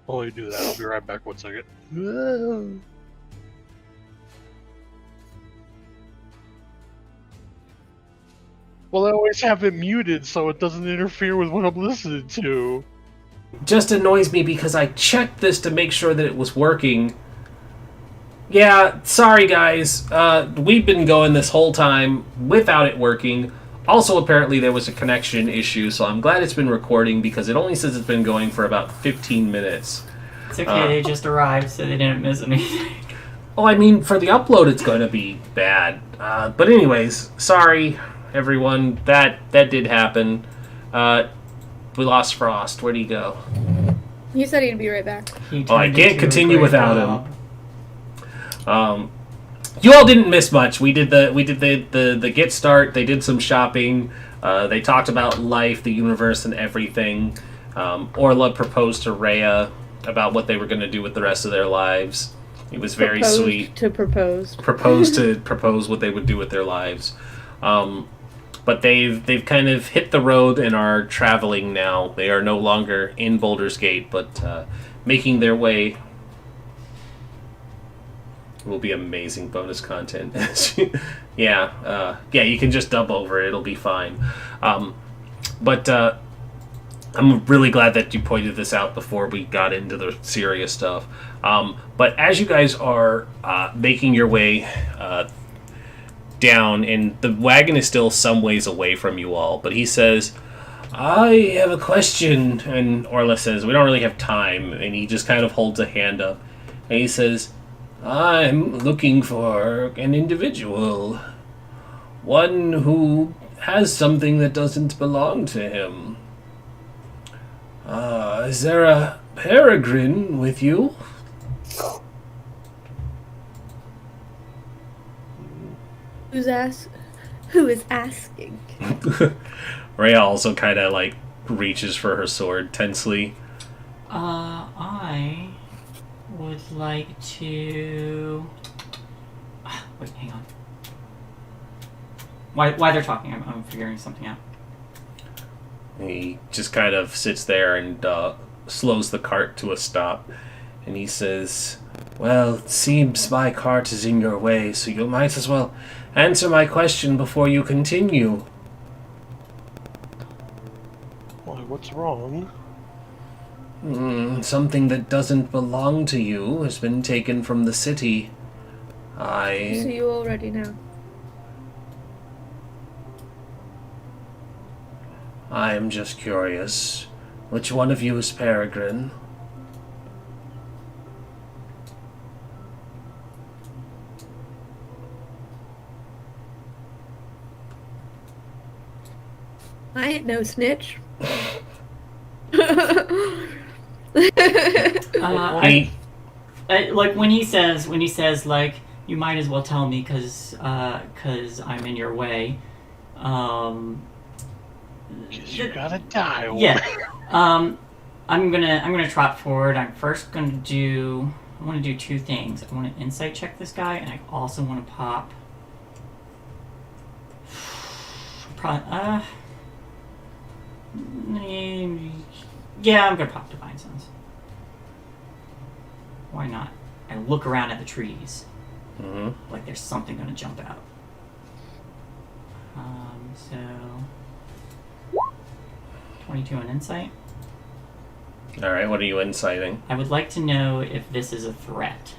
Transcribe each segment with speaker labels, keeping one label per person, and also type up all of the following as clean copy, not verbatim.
Speaker 1: While you do that, I'll be right back 1 second. Well, I always have it muted so it doesn't interfere with what I'm listening to.
Speaker 2: Just annoys me because I checked this to make sure that it was working. Yeah, sorry guys. We've been going this whole time without it working. Also, apparently there was a connection issue, so I'm glad it's been recording because it only says it's been going for about 15 minutes.
Speaker 3: It's okay, they just arrived, so they didn't miss anything.
Speaker 2: Well, I mean, for the upload, it's going to be bad. But anyways, sorry, everyone. That did happen. We lost Frost. Where'd he go?
Speaker 4: He said he'd be right back.
Speaker 2: Oh, I can't continue without him. You all didn't miss much. We did the get start. They did some shopping. They talked about life, the universe, and everything. Orla proposed to Rhea about what they were going to do with the rest of their lives. It was very sweet.
Speaker 4: Proposed
Speaker 2: To propose what they would do with their lives. But they've kind of hit the road and are traveling now. They are no longer in Baldur's Gate, but making their way. Will be amazing bonus content. Yeah, you can just dub over it. It'll be fine. But I'm really glad that you pointed this out before we got into the serious stuff. But as you guys are making your way down, and the wagon is still some ways away from you all, but he says, I have a question. And Orla says, we don't really have time. And he just kind of holds a hand up. And he says, I'm looking for an individual. One who has something that doesn't belong to him. Is there a peregrine with you?
Speaker 4: Who is asking?
Speaker 2: Rhea also kind of like reaches for her sword tensely.
Speaker 3: I would like to... Wait, hang on. Why they're talking, I'm figuring something out.
Speaker 2: He just kind of sits there and slows the cart to a stop. And he says, well, it seems my cart is in your way, so you might as well answer my question before you continue.
Speaker 1: Why, what's wrong?
Speaker 2: Something that doesn't belong to you has been taken from the city.
Speaker 4: So you already know.
Speaker 2: I am just curious. Which one of you is Peregrine?
Speaker 4: I ain't no snitch.
Speaker 3: Like when he says like, you might as well tell me because I'm in your way.
Speaker 1: You gotta die.
Speaker 3: Yeah. I'm gonna trot forward. I'm first gonna do. I want to do two things. I want to insight check this guy, and I also want to pop. Yeah, I'm gonna pop Divine Sense. Why not? I look around at the trees. Like there's something gonna jump out. So 22 on insight.
Speaker 2: Alright, what are you inciting?
Speaker 3: I would like to know if this is a threat.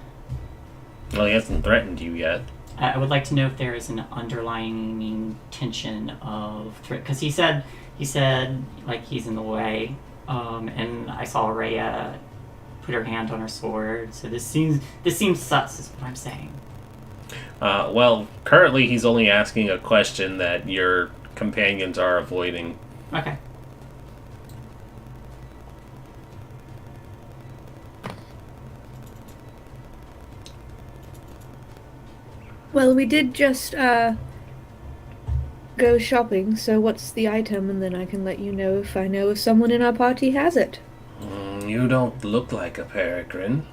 Speaker 2: Well, he hasn't threatened you yet.
Speaker 3: I would like to know if there is an underlying tension of threat. Because he said like he's in the way. And I saw Rhea put her hand on her sword. So this seems sus is what I'm saying.
Speaker 2: Well, currently he's only asking a question that your companions are avoiding.
Speaker 3: Okay.
Speaker 4: Well, we did just go shopping, so what's the item, and then I can let you know if someone in our party has it.
Speaker 2: You don't look like a peregrine.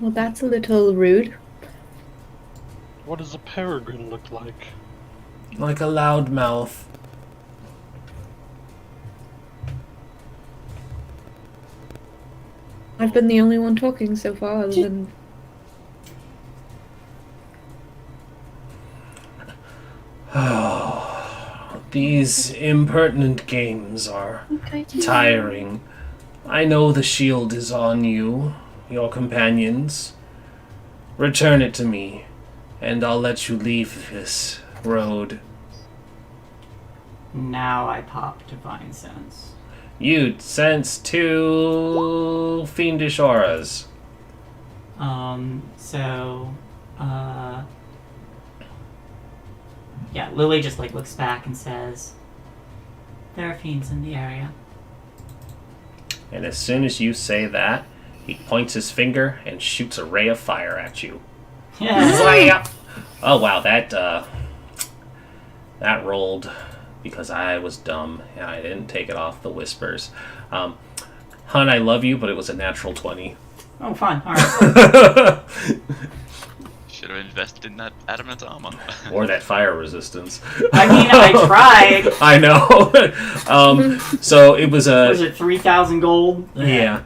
Speaker 4: Well, that's a little rude.
Speaker 1: What does a peregrine look like?
Speaker 2: Like a loudmouth.
Speaker 4: I've been the only one talking so far, other than
Speaker 2: These impertinent games are tiring. I know the shield is on you, your companions. Return it to me, and I'll let you leave this road.
Speaker 3: Now I pop Divine Sense.
Speaker 2: You sense 2 fiendish auras.
Speaker 3: Yeah, Lily just like looks back and says, "There are fiends in the area."
Speaker 2: And as soon as you say that, he points his finger and shoots a ray of fire at you.
Speaker 3: Yeah.
Speaker 2: Oh wow, that rolled because I was dumb and I didn't take it off the whispers. Hun, I love you, but it was a natural 20.
Speaker 3: Oh, fine. All right.
Speaker 5: Should have invested in that adamant armor.
Speaker 2: Or that fire resistance.
Speaker 3: I mean, I tried.
Speaker 2: I know. So it was a...
Speaker 3: Was it 3,000 gold?
Speaker 2: Yeah.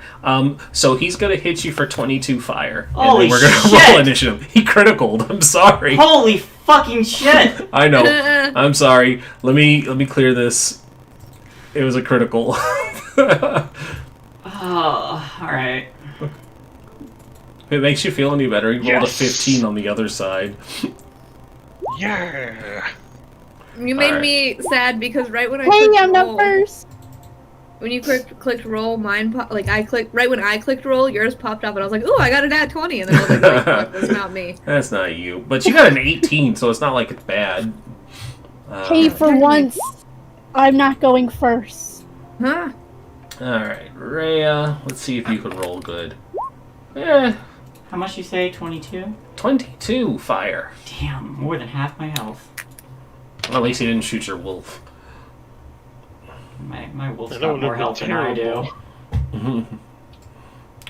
Speaker 2: So he's going to hit you for 22 fire.
Speaker 3: Holy
Speaker 2: and then we're going to
Speaker 3: shit.
Speaker 2: roll initiative. He criticaled. I'm sorry.
Speaker 3: Holy fucking shit!
Speaker 2: I know. I'm sorry. Let me clear this. It was a critical.
Speaker 3: Oh, alright.
Speaker 2: If it makes you feel any better, you rolled a
Speaker 1: Yes.
Speaker 2: 15 on the other side.
Speaker 1: Yeah.
Speaker 4: you made
Speaker 2: Alright.
Speaker 4: me sad because right when I
Speaker 6: Hey,
Speaker 4: clicked
Speaker 6: I'm
Speaker 4: roll,
Speaker 6: not first.
Speaker 4: when you clicked roll, mine I clicked right when I clicked roll, yours popped up, and I was like, "Ooh, I got an at 20," and then I was like, "Wait, fuck, that's not me."
Speaker 2: That's not you. But you got an 18, so it's not like it's bad.
Speaker 6: Hey, for once, I'm not going first.
Speaker 4: Huh?
Speaker 2: Alright, Rhea, let's see if you can roll good. Eh,
Speaker 3: How much you say? 22?
Speaker 2: 22 fire.
Speaker 3: Damn, more than half my health.
Speaker 2: Well, at least you didn't shoot your wolf.
Speaker 3: My wolf's
Speaker 1: That
Speaker 3: got
Speaker 1: would
Speaker 3: more
Speaker 1: have been
Speaker 3: health than I do.
Speaker 1: terrible.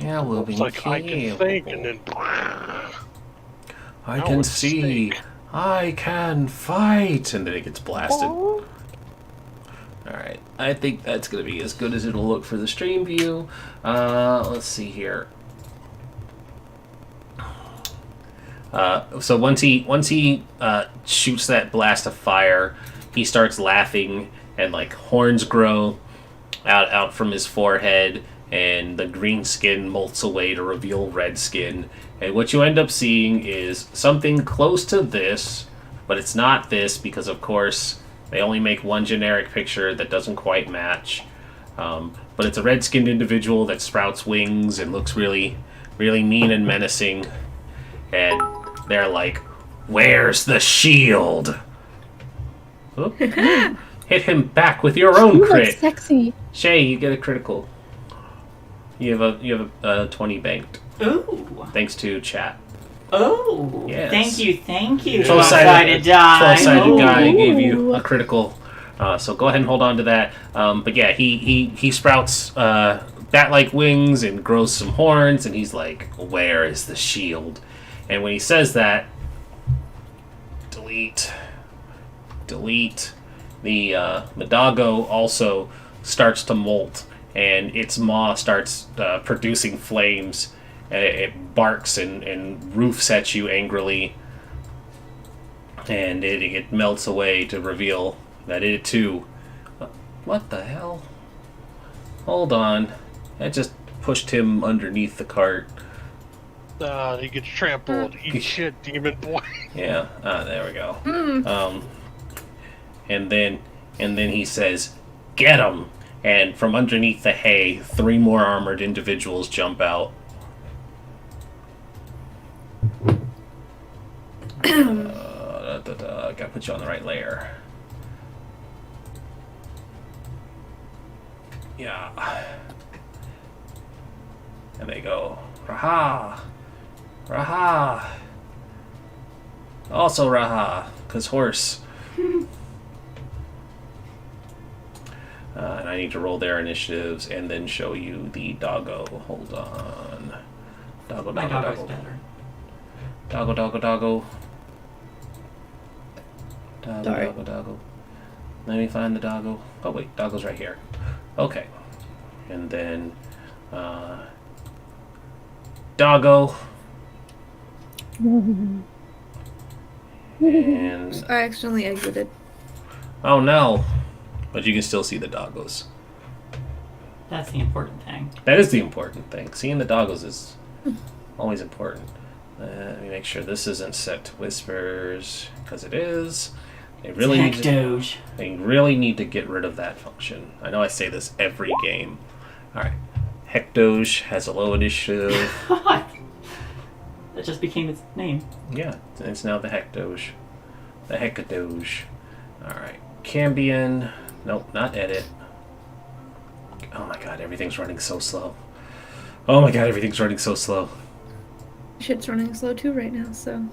Speaker 2: Yeah, we'll be
Speaker 1: It's like I can think, and then
Speaker 2: I
Speaker 1: That
Speaker 2: can
Speaker 1: would
Speaker 2: see.
Speaker 1: stink.
Speaker 2: I can fight. And then it gets blasted. Alright, I think that's going to be as good as it'll look for the stream view. Let's see here. So once he shoots that blast of fire, he starts laughing, and like horns grow out from his forehead, and the green skin molts away to reveal red skin. And what you end up seeing is something close to this, but it's not this because, of course, they only make one generic picture that doesn't quite match. But it's a red-skinned individual that sprouts wings and looks really, really mean and menacing. And they're like, "Where's the shield?" Oop. Hit him back with your own
Speaker 6: Ooh,
Speaker 2: crit.
Speaker 6: that's sexy.
Speaker 2: Shay, you get a critical. You have a 20 banked,
Speaker 3: Ooh.
Speaker 2: thanks to chat.
Speaker 3: Oh.
Speaker 2: Yes.
Speaker 3: Thank you.
Speaker 2: 12-sided
Speaker 3: die.
Speaker 2: 12-sided guy
Speaker 6: Ooh.
Speaker 2: gave you a critical. So go ahead and hold on to that. But yeah, he sprouts bat-like wings and grows some horns, and he's like, "Where is the shield?" And when he says that, delete. The doggo also starts to molt, and its maw starts producing flames. And it barks and roofs at you angrily, and it melts away to reveal that it too. What the hell? Hold on, that just pushed him underneath the cart.
Speaker 1: he gets trampled. Eat shit, demon boy.
Speaker 2: Yeah, there we go. And then he says, "Get him!" And from underneath the hay, 3 more armored individuals jump out. Gotta put you on the right layer. Yeah. And they go, "Raha! Raha!" Also Raha, because horse. And I need to roll their initiatives and then show you the doggo. Hold on. Doggo,
Speaker 3: My
Speaker 2: doggo,
Speaker 3: doggo's
Speaker 2: doggo.
Speaker 3: better.
Speaker 2: Doggo, doggo, doggo. Doggo,
Speaker 4: Sorry.
Speaker 2: doggo, doggo. Let me find the doggo. Oh wait, doggo's right here. Okay. And then doggo. And
Speaker 4: I accidentally exited.
Speaker 2: oh no, but you can still see the doggos.
Speaker 3: That's the important thing.
Speaker 2: That is the important thing. Seeing the doggos is always important. Let me make sure this isn't set to whispers, because it is. They really need to get rid of that function. I know I say this every game. Alright. Hecdoge has a low initiative.
Speaker 3: That just became its name.
Speaker 2: Yeah, it's now the Hecdoge. The Hecadoge. Alright. Cambion. Nope, not edit. Oh my god, everything's running so slow. Oh my god, everything's running so slow.
Speaker 4: Shit's running slow too right now, so.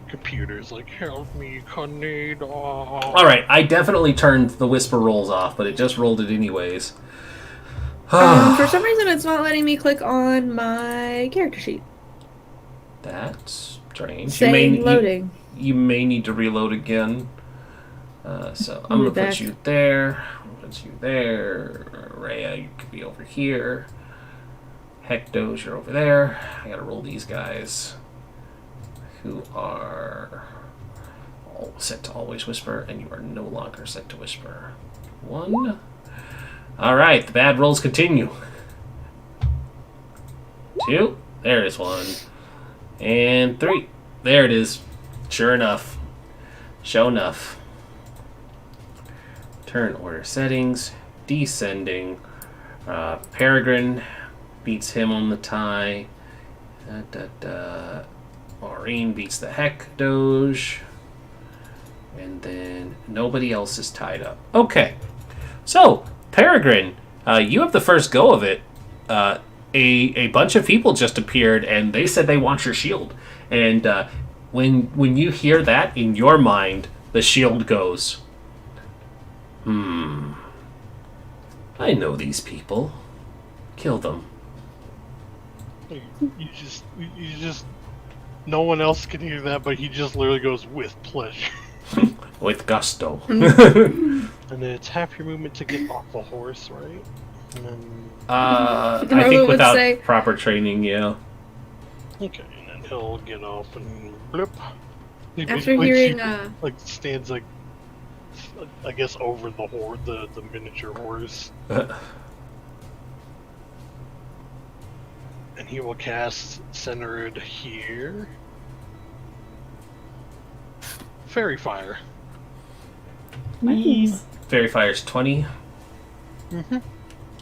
Speaker 1: Computer's like, help me, Conade.
Speaker 2: Alright, I definitely turned the whisper rolls off, but it just rolled it anyways.
Speaker 4: For some reason, it's not letting me click on my character sheet.
Speaker 2: That's strange.
Speaker 4: Saying loading.
Speaker 2: You may need to reload again. So I'm going to put you there. Put you there. Rhea, you could be over here. Hecdoge, you're over there. I got to roll these guys who are all set to always whisper, and you are no longer set to whisper. 1. Alright, the bad rolls continue. 2. There it is. 1. And 3. There it is. Sure enough. Show enough. Turn order settings. Descending. Peregrine beats him on the tie. Maureen beats the Hecdoge. And then nobody else is tied up. Okay. So, Peregrine, you have the first go of it. A bunch of people just appeared, and they said they want your shield. And when you hear that, in your mind, the shield goes, I know these people. Kill them.
Speaker 1: You just, no one else can hear that, but he just literally goes, with pleasure.
Speaker 2: With gusto.
Speaker 1: And then it's half your movement to get off the horse, right? And then...
Speaker 2: I think without proper training, yeah.
Speaker 1: Okay, and then he'll get off and blip. He
Speaker 4: After
Speaker 1: basically
Speaker 4: hearing,
Speaker 1: stands like, I guess, over the miniature horse. And he will cast centered here. Fairy Fire.
Speaker 3: Nice.
Speaker 2: Fairy Fire's 20.
Speaker 1: Mm-hmm.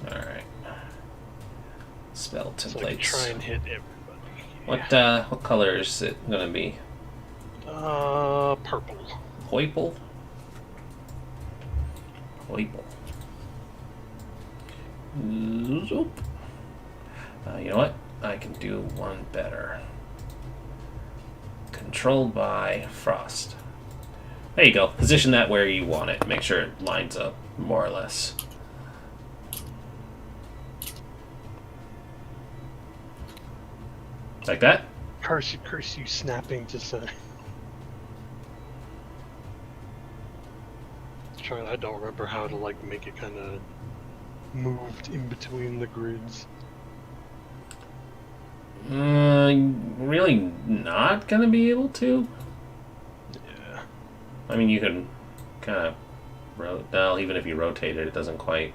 Speaker 2: Alright. Spell
Speaker 1: So
Speaker 2: templates.
Speaker 1: try and hit everybody.
Speaker 2: What color is it gonna be?
Speaker 1: Purple.
Speaker 2: Purple? Purple. Zoop. You know what? I can do one better. Controlled by Frost. There you go. Position that where you want it. Make sure it lines up, more or less. Like that?
Speaker 1: Curse you snapping to say. I don't remember how to make it kind of moved in between the grids.
Speaker 2: Really not gonna be able to?
Speaker 1: Yeah.
Speaker 2: I mean, you can kind of well, even if you rotate it, it doesn't quite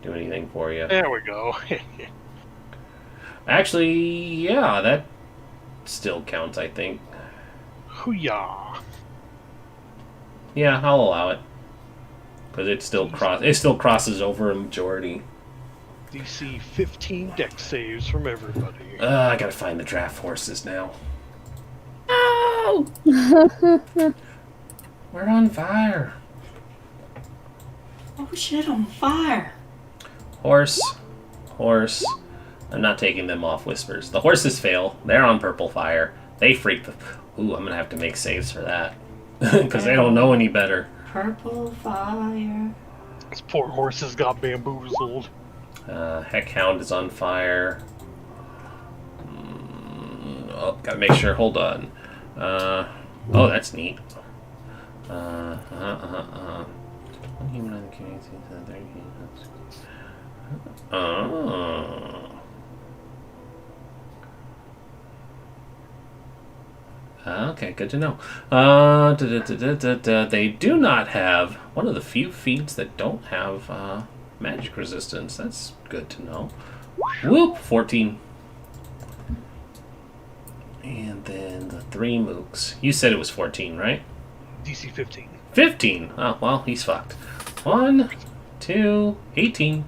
Speaker 2: do anything for you.
Speaker 1: There we go.
Speaker 2: Actually, yeah, that still counts, I think.
Speaker 1: Hoo-yah.
Speaker 2: Yeah, I'll allow it. Because it still crosses over a majority.
Speaker 1: DC 15 dex saves from everybody.
Speaker 2: I gotta find the draft horses now.
Speaker 4: No!
Speaker 2: We're on fire.
Speaker 3: Oh shit, on fire.
Speaker 2: Horse. I'm not taking them off whispers. The horses fail. They're on purple fire. They freak the... Ooh, I'm gonna have to make saves for that. Because they don't know any better.
Speaker 3: Purple fire.
Speaker 1: This poor horses got bamboozled.
Speaker 2: Heckhound is on fire. Oh, gotta make sure. Hold on. Oh, that's neat. Okay, good to know. They do not have one of the few feats that don't have magic resistance. That's good to know. Whoop, 14. And then the 3 mooks. You said it was 14, right?
Speaker 1: DC 15.
Speaker 2: 15. Oh, well, he's fucked. 1, 2, 18.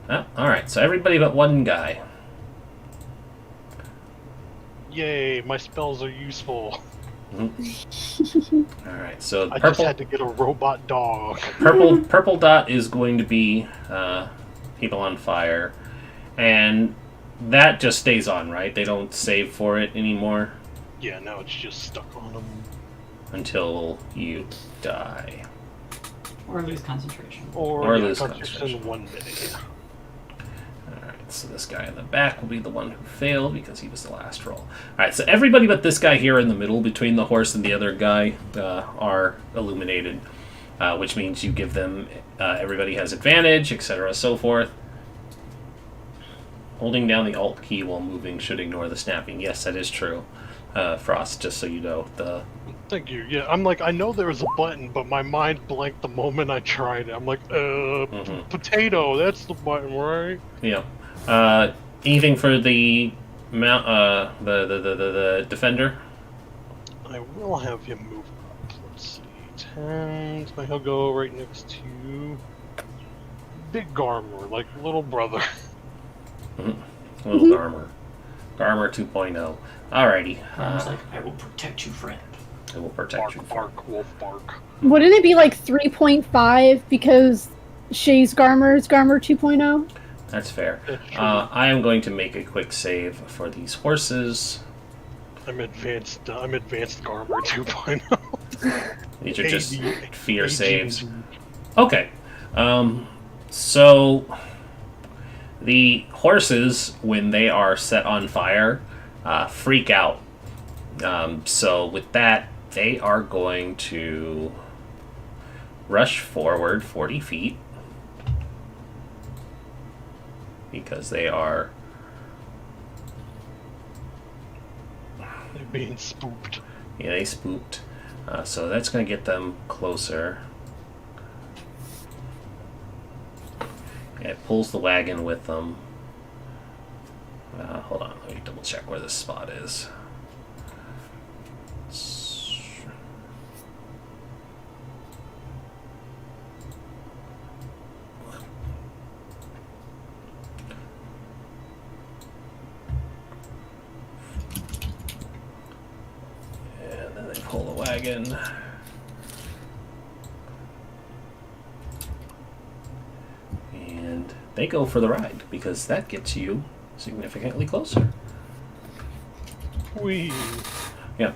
Speaker 2: Oh, alright, so everybody but one guy.
Speaker 1: Yay, my spells are useful.
Speaker 2: Alright, so
Speaker 1: I just
Speaker 2: purple
Speaker 1: had to get a robot dog.
Speaker 2: purple dot is going to be people on fire. And that just stays on, right? They don't save for it anymore
Speaker 1: Yeah, now it's just stuck on them.
Speaker 2: until you die.
Speaker 3: Or lose concentration.
Speaker 2: Or
Speaker 1: Yeah,
Speaker 2: lose
Speaker 1: concentration 1 minute.
Speaker 2: Alright, so this guy in the back will be the one who failed because he was the last roll. Alright, so everybody but this guy here in the middle between the horse and the other guy are illuminated, which means you give them, everybody has advantage, etc., so forth. Holding down the Alt key while moving should ignore the snapping. Yes, that is true. Frost, just so you know.
Speaker 1: Thank you. Yeah, I'm like, I know there was a button, but my mind blanked the moment I tried it. I'm like, potato, that's the button, right?
Speaker 2: Yeah. Anything for the the defender?
Speaker 1: I will have him move up. Let's see. 10. So he'll go right next to Big Garmer, like little brother.
Speaker 2: Little Garmer. Garmer 2.0. Alrighty.
Speaker 3: It's like, I will protect you, friend.
Speaker 2: It will protect you.
Speaker 1: Bark, wolf bark.
Speaker 6: Wouldn't it be like 3.5 because Shay's Garmer is Garmer 2.0?
Speaker 2: That's fair.
Speaker 1: That's true.
Speaker 2: I am going to make a quick save for these horses.
Speaker 1: I'm advanced Garmer 2.0.
Speaker 2: These are just
Speaker 1: AD.
Speaker 2: fear saves. Okay. So the horses, when they are set on fire, freak out. So with that, they are going to rush forward 40 feet because they are
Speaker 1: They're being spooked.
Speaker 2: Yeah, they spooked. So that's going to get them closer. Yeah, it pulls the wagon with them. Hold on, let me double check where this spot is. And then they pull the wagon. And they go for the ride because that gets you significantly closer.
Speaker 1: Whee.
Speaker 2: Yeah.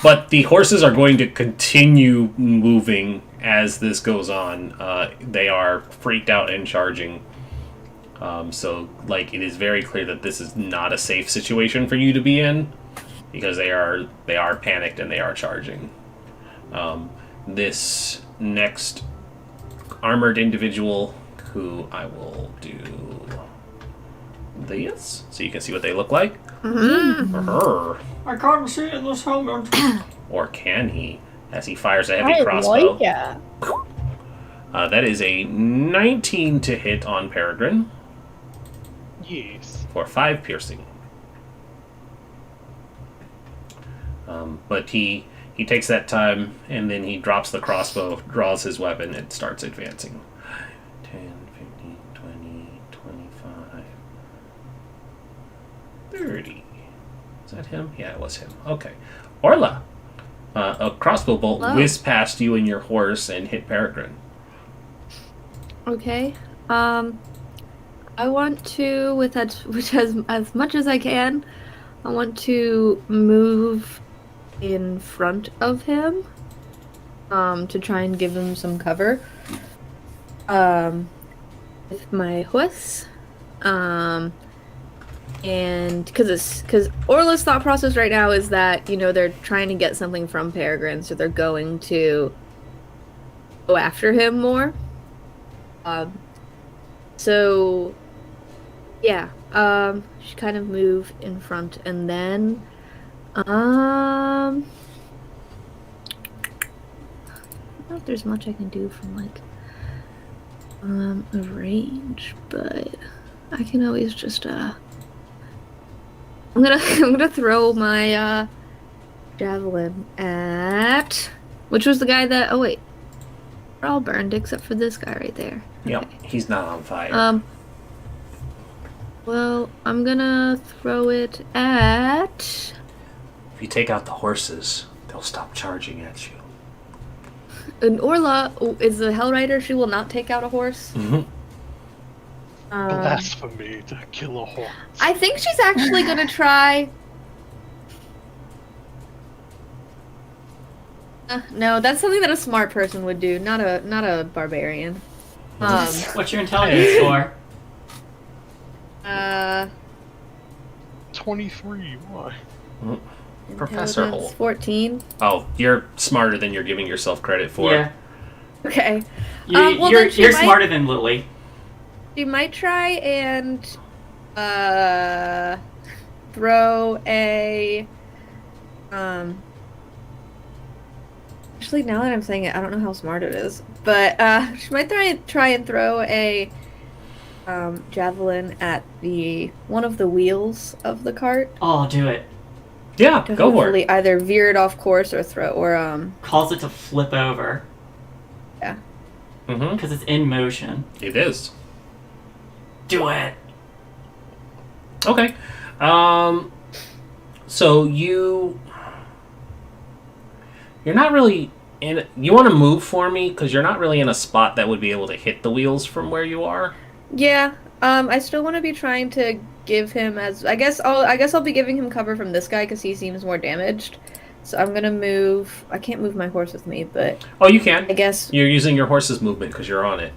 Speaker 2: But the horses are going to continue moving as this goes on. They are freaked out and charging. So, like, it is very clear that this is not a safe situation for you to be in because they are panicked and they are charging. This next armored individual, who I will do this so you can see what they look like.
Speaker 3: I can't see in this helmet.
Speaker 2: Or can he? As he fires a heavy crossbow.
Speaker 6: Like it.
Speaker 2: That is a 19 to hit on Peregrine
Speaker 1: Yes.
Speaker 2: for 5 piercing. But he takes that time and then he drops the crossbow, draws his weapon, and starts advancing. 10, 15, 20, 25, 30. Is that him? Yeah, it was him. Okay. Orla, a crossbow bolt whizzed past you and your horse and hit Peregrine.
Speaker 4: Okay. I want to, with as much as I can, I want to move in front of him, to try and give him some cover. With my horse, and because Orla's thought process right now is that, you know, they're trying to get something from Peregrine, so they're going to go after him more. So yeah, she kind of move in front, and then I don't know if there's much I can do from like a range, but I can always just I'm gonna throw my javelin at which was the guy that they're all burned except for this guy right there.
Speaker 2: Yep,
Speaker 4: Okay.
Speaker 2: he's not on fire.
Speaker 4: Well, I'm gonna throw it at
Speaker 2: If you take out the horses, they'll stop charging at you.
Speaker 4: an Orla is a Hell Rider. She will not take out a horse.
Speaker 2: Mm-hmm.
Speaker 1: Blasphemy to kill a horse.
Speaker 4: I think she's actually gonna try. No, that's something that a smart person would do, not a barbarian.
Speaker 3: What's your intelligence score?
Speaker 1: 23. Why?
Speaker 2: Professor
Speaker 4: Intelligence,
Speaker 2: Holt.
Speaker 4: 14.
Speaker 2: Oh, you're smarter than you're giving yourself credit for.
Speaker 3: Yeah.
Speaker 4: Okay.
Speaker 3: You're
Speaker 4: then she might-
Speaker 3: smarter than Lily.
Speaker 4: She might try and throw a actually now that I'm saying it, I don't know how smart it is. But she might try and throw a javelin at one of the wheels of the cart.
Speaker 3: Oh, do it.
Speaker 2: Yeah,
Speaker 4: To
Speaker 2: go for
Speaker 4: hopefully
Speaker 2: it.
Speaker 4: either veer it off course or throw
Speaker 3: Cause it to flip over
Speaker 2: Mm-hmm.
Speaker 3: because it's in motion.
Speaker 2: It is.
Speaker 3: Do it.
Speaker 2: Okay. So you're not really in. You want to move for me because you're not really in a spot that would be able to hit the wheels from where you are.
Speaker 4: Yeah. I still want to be trying to give him I guess I'll be giving him cover from this guy because he seems more damaged. So I'm gonna move. I can't move my horse with me, but
Speaker 2: Oh, you can.
Speaker 4: I guess.
Speaker 2: You're using your horse's movement because you're on it.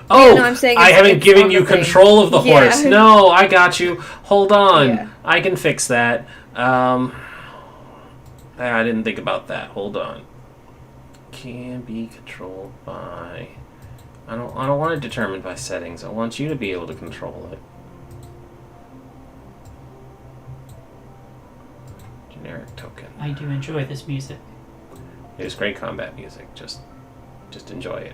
Speaker 2: Oh,
Speaker 4: no, I'm saying
Speaker 2: I
Speaker 4: it's-
Speaker 2: haven't
Speaker 4: it's
Speaker 2: given
Speaker 4: on
Speaker 2: you
Speaker 4: the thing.
Speaker 2: control of the
Speaker 4: Yeah.
Speaker 2: horse. No, I got you. Hold on.
Speaker 4: Yeah.
Speaker 2: I can fix that. I didn't think about that. Hold on. Can be controlled by. I don't want it determined by settings. I want you to be able to control it. Generic token.
Speaker 3: I do enjoy this music.
Speaker 2: It's great combat music. Just enjoy it.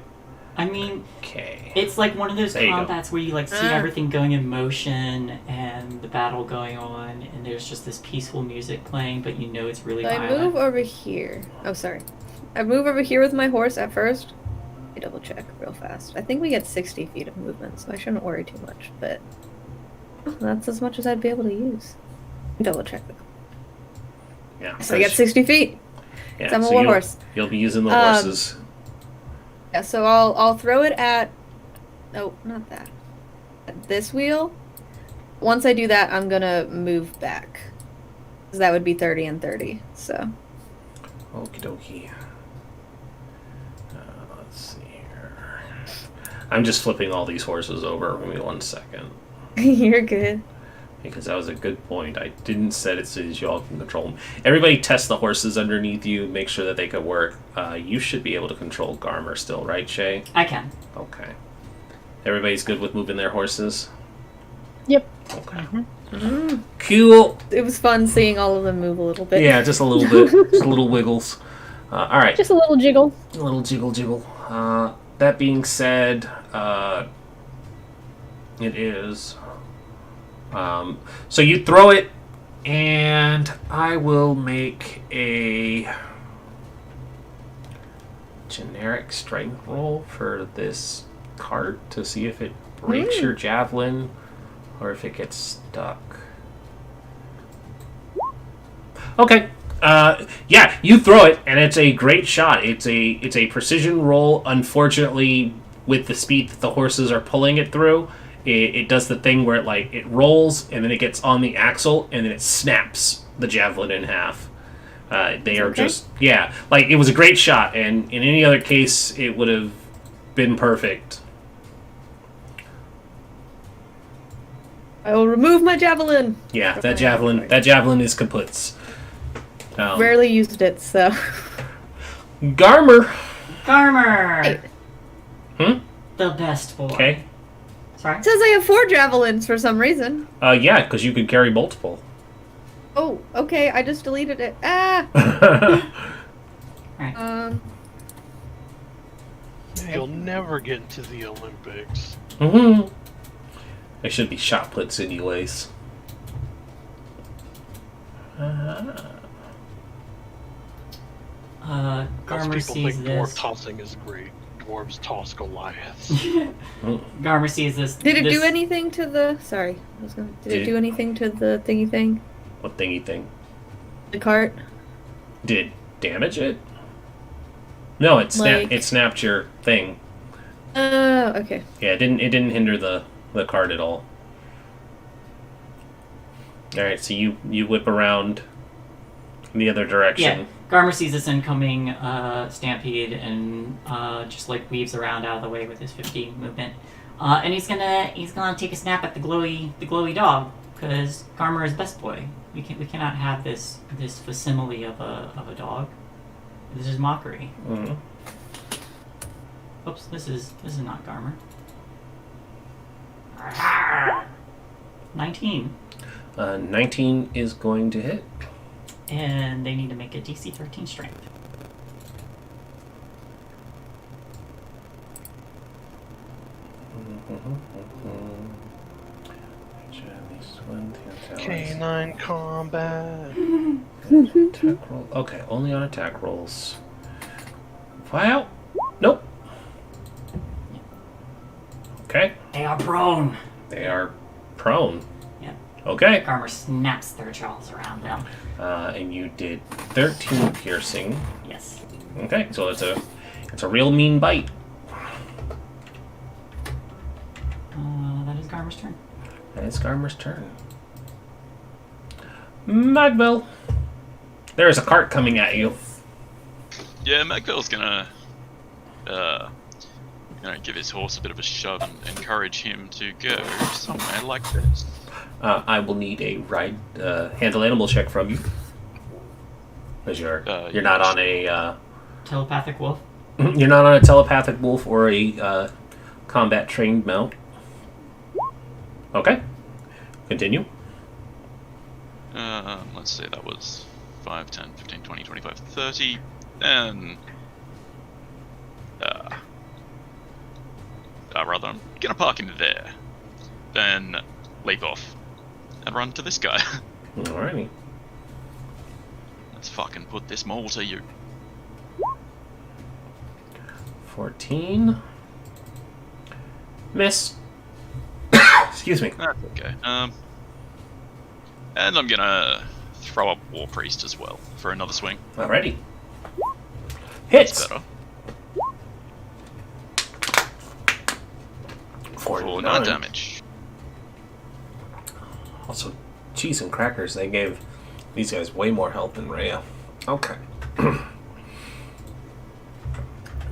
Speaker 3: I mean,
Speaker 2: Okay.
Speaker 3: it's like one of those
Speaker 2: There you go.
Speaker 3: combats where you like see everything going in motion and the battle going on, and there's just this peaceful music playing, but you know it's really
Speaker 4: So I
Speaker 3: violent.
Speaker 4: move over here. Oh, sorry. I move over here with my horse at first. Let me double check real fast. I think we get 60 feet of movement, so I shouldn't worry too much. But that's as much as I'd be able to use. Double check though.
Speaker 2: Yeah.
Speaker 4: So I get 60 feet.
Speaker 2: Yeah,
Speaker 4: I'm a
Speaker 2: so
Speaker 4: war
Speaker 2: you'll-
Speaker 4: horse.
Speaker 2: You'll be using the horses.
Speaker 4: Yeah, so I'll throw it at. No, not that. At this wheel. Once I do that, I'm gonna move back. Because that would be 30 and 30. So.
Speaker 2: Okie dokie. Let's see here. I'm just flipping all these horses over. Give me 1 second.
Speaker 4: You're good.
Speaker 2: Because that was a good point. I didn't set it so that y'all can control them. Everybody test the horses underneath you. Make sure that they could work. You should be able to control Garmer still, right, Shay?
Speaker 3: I can.
Speaker 2: Okay. Everybody's good with moving their horses?
Speaker 6: Yep.
Speaker 2: Okay. Cool.
Speaker 4: It was fun seeing all of them move a little bit.
Speaker 2: Yeah, just a little bit. Just a little wiggles. All right.
Speaker 6: Just a little jiggle.
Speaker 2: A little jiggle. That being said, it is. So you throw it, and I will make a generic strength roll for this cart to see if it breaks your javelin or if it gets stuck. Okay. Yeah, you throw it, and it's a great shot. It's a precision roll. Unfortunately, with the speed that the horses are pulling it through, it does the thing where it rolls, and then it gets on the axle, and then it snaps the javelin in half. They are just it was a great shot, and in any other case, it would have been perfect.
Speaker 4: I will remove my javelin.
Speaker 2: Yeah, that javelin is kaputs.
Speaker 4: Rarely used it, so.
Speaker 2: Garmer.
Speaker 3: Garmer!
Speaker 4: Hey.
Speaker 3: The best boy.
Speaker 2: Okay.
Speaker 3: Sorry?
Speaker 4: It says I have 4 javelins for some reason.
Speaker 2: Yeah, because you can carry multiple.
Speaker 4: Oh, okay. I just deleted it. Ah.
Speaker 3: Alright.
Speaker 1: You'll never get into the Olympics.
Speaker 2: There should be shot puts anyways.
Speaker 1: Most
Speaker 3: Garmer
Speaker 1: people
Speaker 3: sees
Speaker 1: think dwarf
Speaker 3: this.
Speaker 1: tossing is great. Dwarves toss Goliaths.
Speaker 3: Garmer sees this.
Speaker 4: Did it
Speaker 3: this-
Speaker 4: do anything to the? Sorry, did it
Speaker 2: Did-
Speaker 4: do anything to the thingy thing?
Speaker 2: What thingy thing?
Speaker 4: The cart?
Speaker 2: Did damage it? No, it
Speaker 4: Like-
Speaker 2: snapped your thing.
Speaker 4: Okay.
Speaker 2: Yeah, it didn't hinder the card at all. Alright, so you whip around the other direction.
Speaker 3: Yeah, Garmer sees this incoming stampede and just like weaves around out of the way with his 50 movement, and he's gonna take a snap at the glowy dog because Garmer is best boy. We cannot have this facsimile of a dog. This is mockery.
Speaker 2: Mm-hmm.
Speaker 3: Oops, this is not Garmer. 19,
Speaker 2: 19 is going to hit.
Speaker 3: and they need to make a DC 13 strength.
Speaker 1: Canine combat.
Speaker 2: Attack roll. Okay, only on attack rolls. Fly out. Nope. Okay,
Speaker 3: They are prone.
Speaker 2: they are prone.
Speaker 3: Yeah.
Speaker 2: Okay,
Speaker 3: Garmer snaps their jaws around them.
Speaker 2: and you did 13 piercing.
Speaker 3: Yes.
Speaker 2: Okay, so it's a real mean bite.
Speaker 3: That is Garmer's turn.
Speaker 2: And it's Garmer's turn. Magville, there is a cart coming at you.
Speaker 5: Yeah, Magville's gonna give his horse a bit of a shove and encourage him to go somewhere like this.
Speaker 2: I will need a ride handle animal check from you, because you're not on a
Speaker 3: Telepathic wolf.
Speaker 2: you're not on a telepathic wolf or a combat trained mount. Okay, continue.
Speaker 5: Let's see, that was 5, 10, 15, 20, 25, 30, and rather, I'm gonna park him there, then leap off and run to this guy.
Speaker 2: Alrighty.
Speaker 5: Let's fucking put this mole to you.
Speaker 2: 14. Miss. Excuse me.
Speaker 5: That's okay. And I'm gonna throw up War Priest as well for another swing.
Speaker 2: Alrighty.
Speaker 5: That's
Speaker 2: Hits.
Speaker 5: better.
Speaker 2: 49
Speaker 5: For 9 damage.
Speaker 2: Also, cheese and crackers, they gave these guys way more health than Rhea. Okay. 9.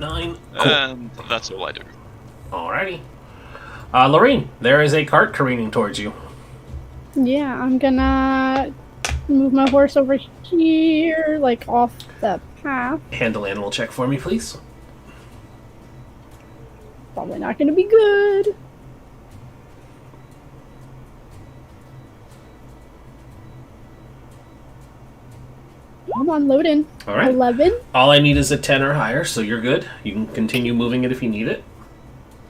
Speaker 2: Cool.
Speaker 5: And that's all I do.
Speaker 2: Alrighty. Lorene, there is a cart careening towards you.
Speaker 6: Yeah, I'm gonna move my horse over here, like off the path.
Speaker 2: Handle animal check for me, please.
Speaker 6: Probably not gonna be good. Come on, load in.
Speaker 2: Alright.
Speaker 6: 11.
Speaker 2: All I need is a 10 or higher, so you're good. You can continue moving it if you need it.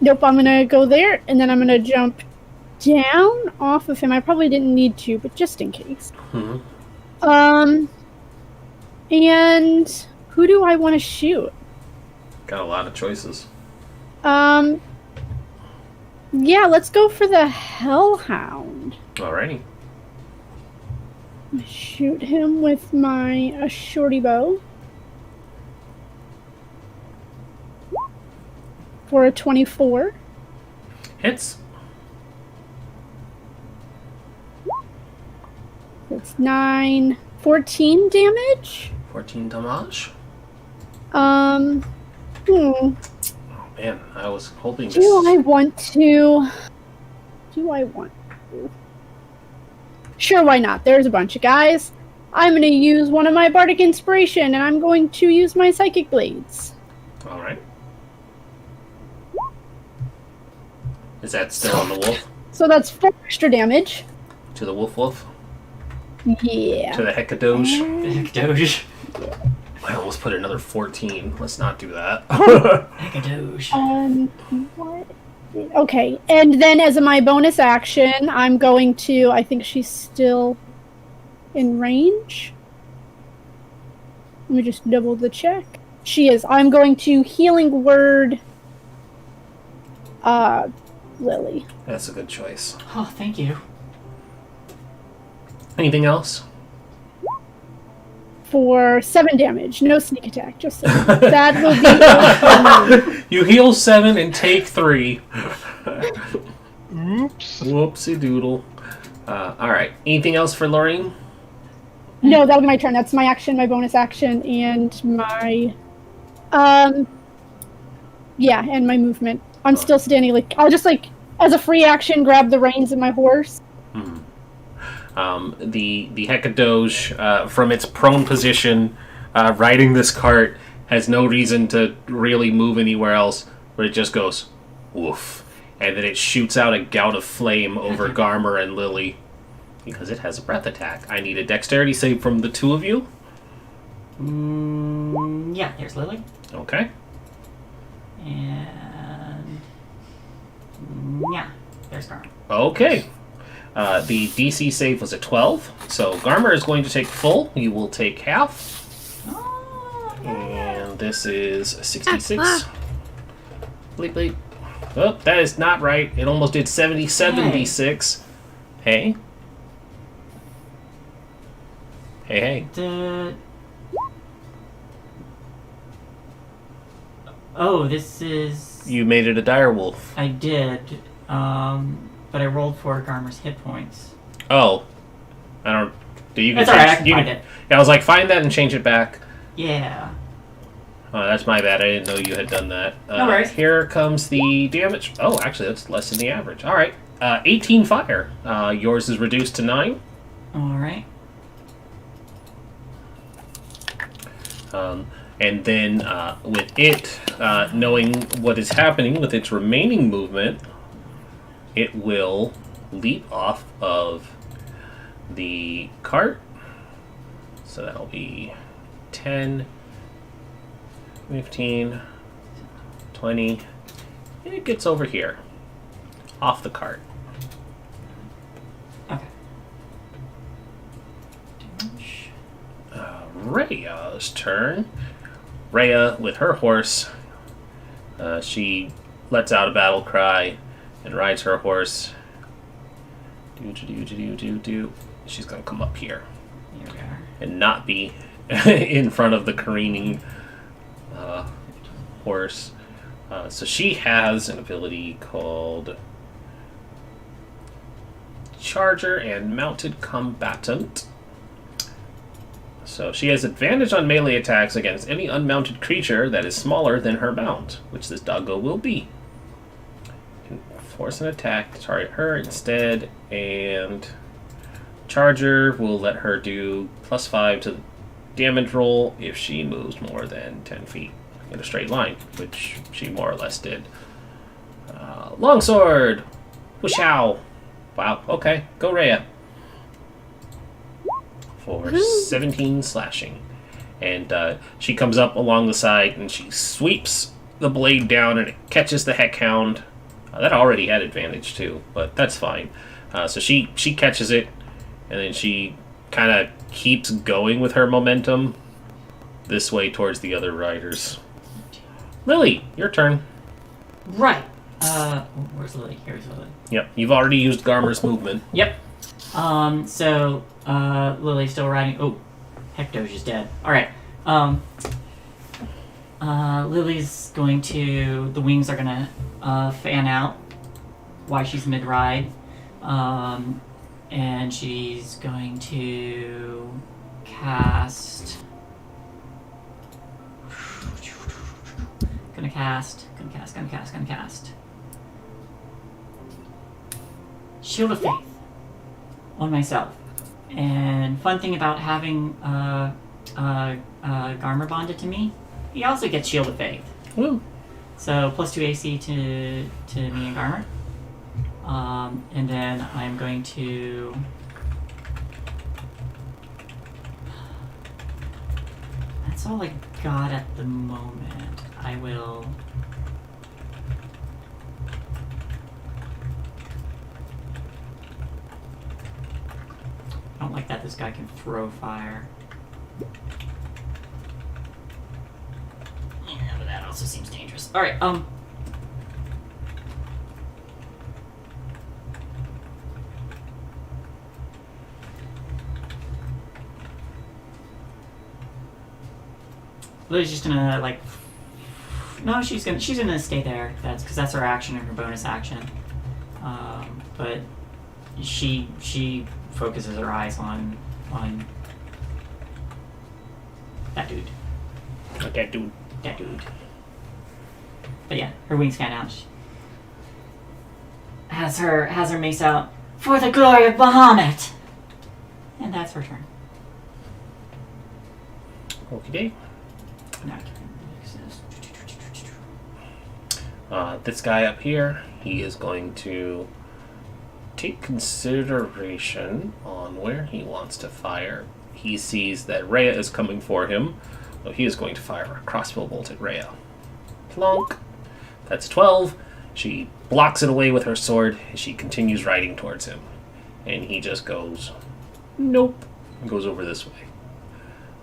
Speaker 6: Nope, I'm gonna go there, and then I'm gonna jump down off of him. I probably didn't need to, but just in case.
Speaker 2: Hmm.
Speaker 6: And who do I want to shoot?
Speaker 2: Got a lot of choices.
Speaker 6: Yeah, let's go for the Hellhound.
Speaker 2: Alrighty.
Speaker 6: Shoot him with my shorty bow. For a 24.
Speaker 2: Hits.
Speaker 6: That's 9, 14 damage.
Speaker 2: 14 damage.
Speaker 6: Hmm.
Speaker 2: Man, I was hoping this...
Speaker 6: Do I want to? Sure, why not? There's a bunch of guys. I'm going to use one of my bardic inspiration, and I'm going to use my psychic blades.
Speaker 2: Alright. Is that still on the wolf?
Speaker 6: So that's 4 extra damage.
Speaker 2: To the wolf wolf?
Speaker 6: Yeah.
Speaker 2: To the Hekadoge.
Speaker 3: The heck, Doge.
Speaker 2: I almost put another 14. Let's not do that.
Speaker 3: Heck, a Doge.
Speaker 6: What? Okay, and then as my bonus action, I'm going to. I think she's still in range. Let me just double the check. She is. I'm going to healing word. Lily.
Speaker 2: That's a good choice.
Speaker 3: Oh, thank you.
Speaker 2: Anything else?
Speaker 6: For 7 damage. No sneak attack, just 7. That will be it.
Speaker 2: You heal 7 and take 3.
Speaker 1: Oops.
Speaker 2: Whoopsie doodle. Alright. Anything else for Lorraine?
Speaker 6: No, that'll be my turn. That's my action, my bonus action, and my yeah, and my movement. I'm still standing. Like, I'll just, like, as a free action, grab the reins of my horse.
Speaker 2: The Hekadoge, from its prone position, riding this cart, has no reason to really move anywhere else, but it just goes, woof. And then it shoots out a gout of flame over Garmer and Lily, because it has a breath attack. I need a dexterity save from the two of you.
Speaker 3: Yeah, here's Lily.
Speaker 2: Okay.
Speaker 3: And... yeah, there's Garm.
Speaker 2: Okay. The DC save was a 12, so Garmer is going to take full. You will take half.
Speaker 3: Oh,
Speaker 2: And this is 66. Bleep, bleep. Oh, that is not right. It almost did 77
Speaker 3: Hey.
Speaker 2: D6. Hey. Hey, hey.
Speaker 3: Oh, this is...
Speaker 2: You made it a direwolf.
Speaker 3: I did, but I rolled for Garmer's hit points.
Speaker 2: Oh. I don't... Do you
Speaker 3: That's alright, I can find it.
Speaker 2: Yeah, I was like, find that and change it back.
Speaker 3: Yeah.
Speaker 2: Oh, that's my bad. I didn't know you had done that.
Speaker 3: No worries.
Speaker 2: Here comes the damage. Oh, actually, that's less than the average. All right. 18 fire. Yours is reduced to 9.
Speaker 3: Alright.
Speaker 2: And then with it, knowing what is happening with its remaining movement, it will leap off of the cart. So that'll be 10, 15, 20, and it gets over here, off the cart.
Speaker 3: Okay.
Speaker 2: Rhea's turn. Rhea, with her horse, she lets out a battle cry and rides her horse. Do. She's gonna come up here
Speaker 3: Here we are.
Speaker 2: and not be in front of the careening horse. So she has an ability called Charger and Mounted Combatant. So she has advantage on melee attacks against any unmounted creature that is smaller than her mount, which this doggo will be. Can force an attack to target her instead, and Charger will let her do +5 to the damage roll if she moves more than 10 feet in a straight line, which she more or less did. Longsword! Whoosh-ow! Wow, okay, go Rhea. For 17 slashing. And she comes up along the side and she sweeps the blade down and it catches the Heckhound. That already had advantage too, but that's fine. So she catches it and then she kind of keeps going with her momentum this way towards the other riders. Lily, your turn.
Speaker 3: Right. Where's Lily? Here's Lily.
Speaker 2: Yep, you've already used Garmer's movement.
Speaker 3: Yep. So, Lily's still riding. Oh, Hectoge is dead. Alright. Lily's going to... The wings are gonna, fan out while she's mid-ride. And she's going to cast... Gonna cast. Shield of Faith on myself. And fun thing about having Garmer bonded to me, he also gets Shield of Faith.
Speaker 2: Woo.
Speaker 3: So +2 AC to me and Garmer. And then I'm going to That's all I got at the moment. I will... I don't like that this guy can throw fire. Yeah, but that also seems dangerous. Alright, Lily's just gonna, like... No, she's gonna stay there. Because that's her action and her bonus action. But she focuses her eyes on that dude.
Speaker 2: That dude.
Speaker 3: That dude. But yeah, her wings scan out. She has her mace out for the glory of Bahamut. And that's her turn.
Speaker 2: Okay.
Speaker 3: Now,
Speaker 2: This guy up here, he is going to take consideration on where he wants to fire. He sees that Rhea is coming for him, so he is going to fire a crossbow bolt at Rhea. Plonk. That's 12. She blocks it away with her sword as she continues riding towards him. And he just goes, nope, and goes over this way.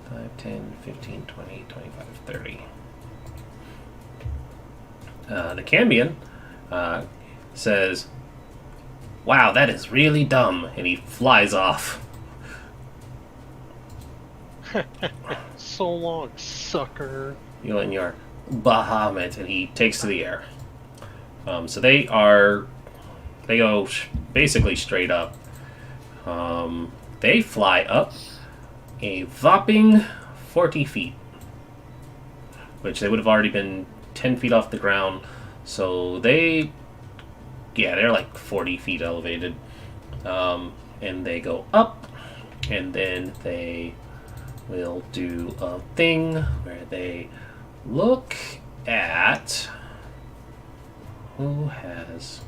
Speaker 2: 5, 10, 15, 20, 25, 30. The Cambion says, wow, that is really dumb, and he flies off.
Speaker 1: So long, sucker.
Speaker 2: You and your Bahamut, and he takes to the air. So they go basically straight up. They fly up a whopping 40 feet, which they would have already been 10 feet off the ground. So they're like 40 feet elevated. And they go up, and then they will do a thing where they look at who has...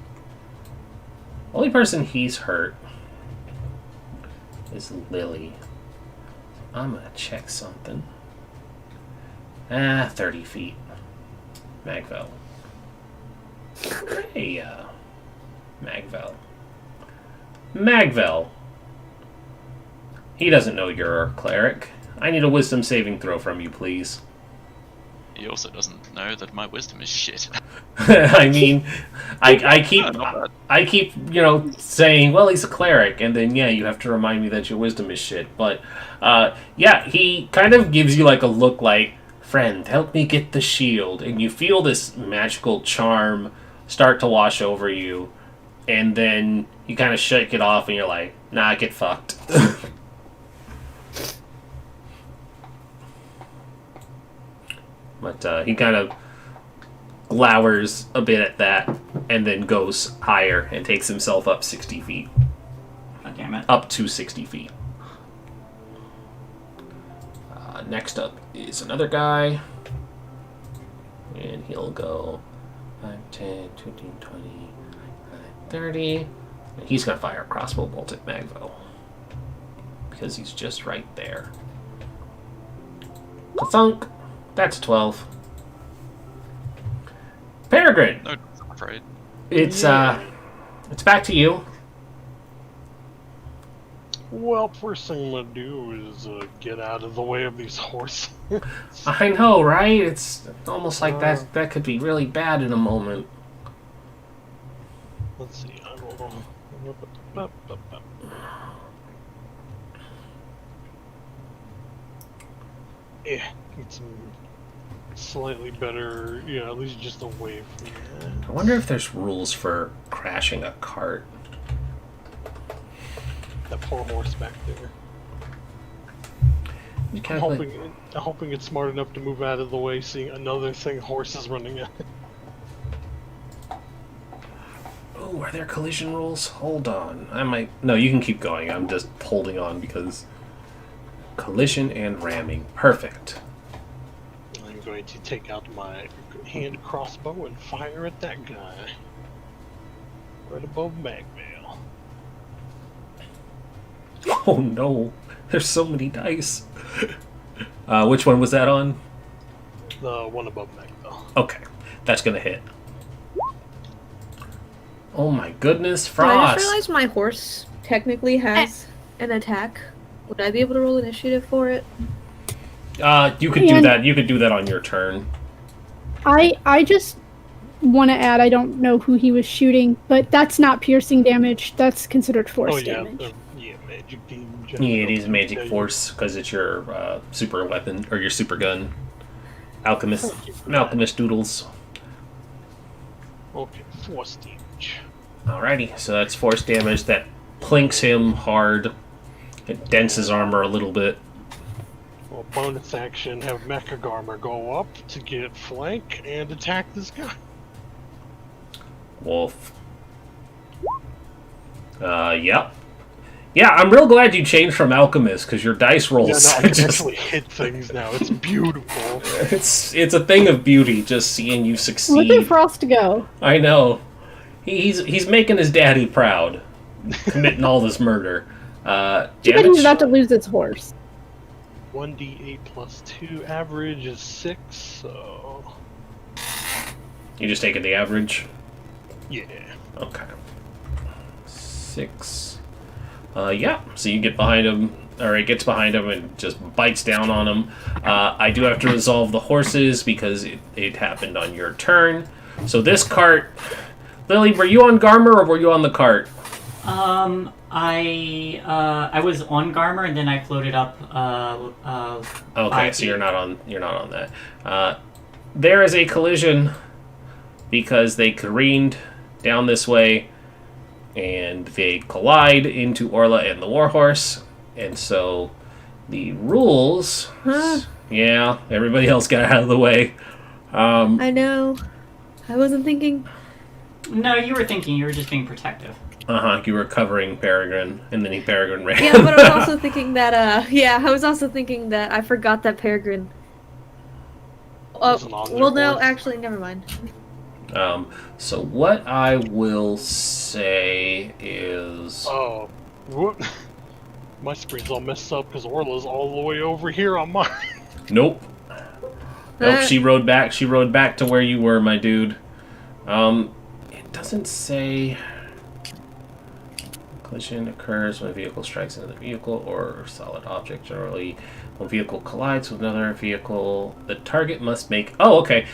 Speaker 2: The only person he's hurt is Lily. I'm gonna check something. 30 feet. Magvel. Hey, Magvel. Magvel. He doesn't know you're a cleric. I need a wisdom saving throw from you, please.
Speaker 5: He also doesn't know that my wisdom is shit.
Speaker 2: I mean, I keep
Speaker 5: Not
Speaker 2: saying, well, he's a cleric, and then you have to remind me that your wisdom is shit. But he kind of gives you like a look like, friend, help me get the shield, and you feel this magical charm start to wash over you, and then you kind of shake it off, and you're like, nah, get fucked. But he kind of glowers a bit at that, and then goes higher and takes himself up 60 feet.
Speaker 3: God damn it.
Speaker 2: Up to 60 feet. Next up is another guy. And he'll go 5, 10, 15, 20, 30. And he's going to fire a crossbow bolt at Magvo. Because he's just right there. Thunk! That's 12. Peregrine!
Speaker 5: No, I'm afraid.
Speaker 2: It's back to you.
Speaker 1: Well, first thing I'm gonna do is get out of the way of these horses.
Speaker 2: I know, right? It's almost like that could be really bad in a moment.
Speaker 1: Let's see. I will... Yeah, get some slightly better, at least just away from that.
Speaker 2: I wonder if there's rules for crashing a cart.
Speaker 1: That poor horse back there.
Speaker 2: You
Speaker 1: I'm
Speaker 2: kind of
Speaker 1: hoping it's smart enough to move out of the way, seeing another thing horses running at.
Speaker 2: Oh, are there collision rules? Hold on. I might... No, you can keep going. I'm just holding on because... Collision and ramming. Perfect.
Speaker 1: I'm going to take out my hand crossbow and fire at that guy. Right above Magvale.
Speaker 2: Oh no. There's so many dice. Which one was that on?
Speaker 1: The one above Magda.
Speaker 2: Okay, that's gonna hit. Oh my goodness,
Speaker 4: So I
Speaker 2: Frost!
Speaker 4: just realized my horse technically has an attack. Would I be able to roll initiative for it?
Speaker 2: You could do that. You could do that on your turn.
Speaker 6: I just want to add, I don't know who he was shooting, but that's not piercing damage. That's considered force damage.
Speaker 1: Yeah, magic damage.
Speaker 2: Yeah, it is magic force because it's your super weapon or your super gun. Alchemist doodles.
Speaker 1: Okay, force damage.
Speaker 2: Alrighty, so that's force damage that plinks him hard. It dents his armor a little bit.
Speaker 1: Well, bonus action, have Mecha Garmer go up to get flank and attack this guy.
Speaker 2: Wolf. Yep. Yeah, I'm real glad you changed from Alchemist, because your dice rolls
Speaker 1: Yeah, no, I can
Speaker 2: just...
Speaker 1: actually hit things now. It's beautiful.
Speaker 2: It's a thing of beauty, just seeing you
Speaker 6: Look
Speaker 2: succeed.
Speaker 6: at Frost go.
Speaker 2: I know. He's making his daddy proud, committing all this murder.
Speaker 6: Too bad
Speaker 2: Damage?
Speaker 6: he's about to lose its horse.
Speaker 1: 1d8 plus 2, average is 6, so...
Speaker 2: You just taking the average?
Speaker 1: Yeah.
Speaker 2: Okay. 6. Yeah, so you get behind him, or it gets behind him and just bites down on him. I do have to resolve the horses because it happened on your turn. So this cart... Lily, were you on Garmer or were you on the cart?
Speaker 3: I was on Garmer and then I floated up.
Speaker 2: Okay, so you're not on that. There is a collision because they careened down this way and they collide into Orla and the Warhorse, and so the rules. Yeah, everybody else got out of the way.
Speaker 4: I know. I wasn't thinking.
Speaker 3: No, you were thinking. You were just being protective.
Speaker 2: You were covering Peregrine, and then Peregrine ran.
Speaker 4: Yeah, but I was also thinking that. I was also thinking that I forgot that Peregrine.
Speaker 1: Wasn't
Speaker 4: Oh,
Speaker 1: on their
Speaker 4: well, no,
Speaker 1: horse.
Speaker 4: actually, never mind.
Speaker 2: So what I will say is...
Speaker 1: Oh, whoop. My screen's all messed up because Orla's all the way over here on mine.
Speaker 2: Nope. She rode back. She rode back to where you were, my dude. It doesn't say... Collision occurs when a vehicle strikes another vehicle or solid object. Generally, when a vehicle collides with another vehicle, the target must make... Oh, okay.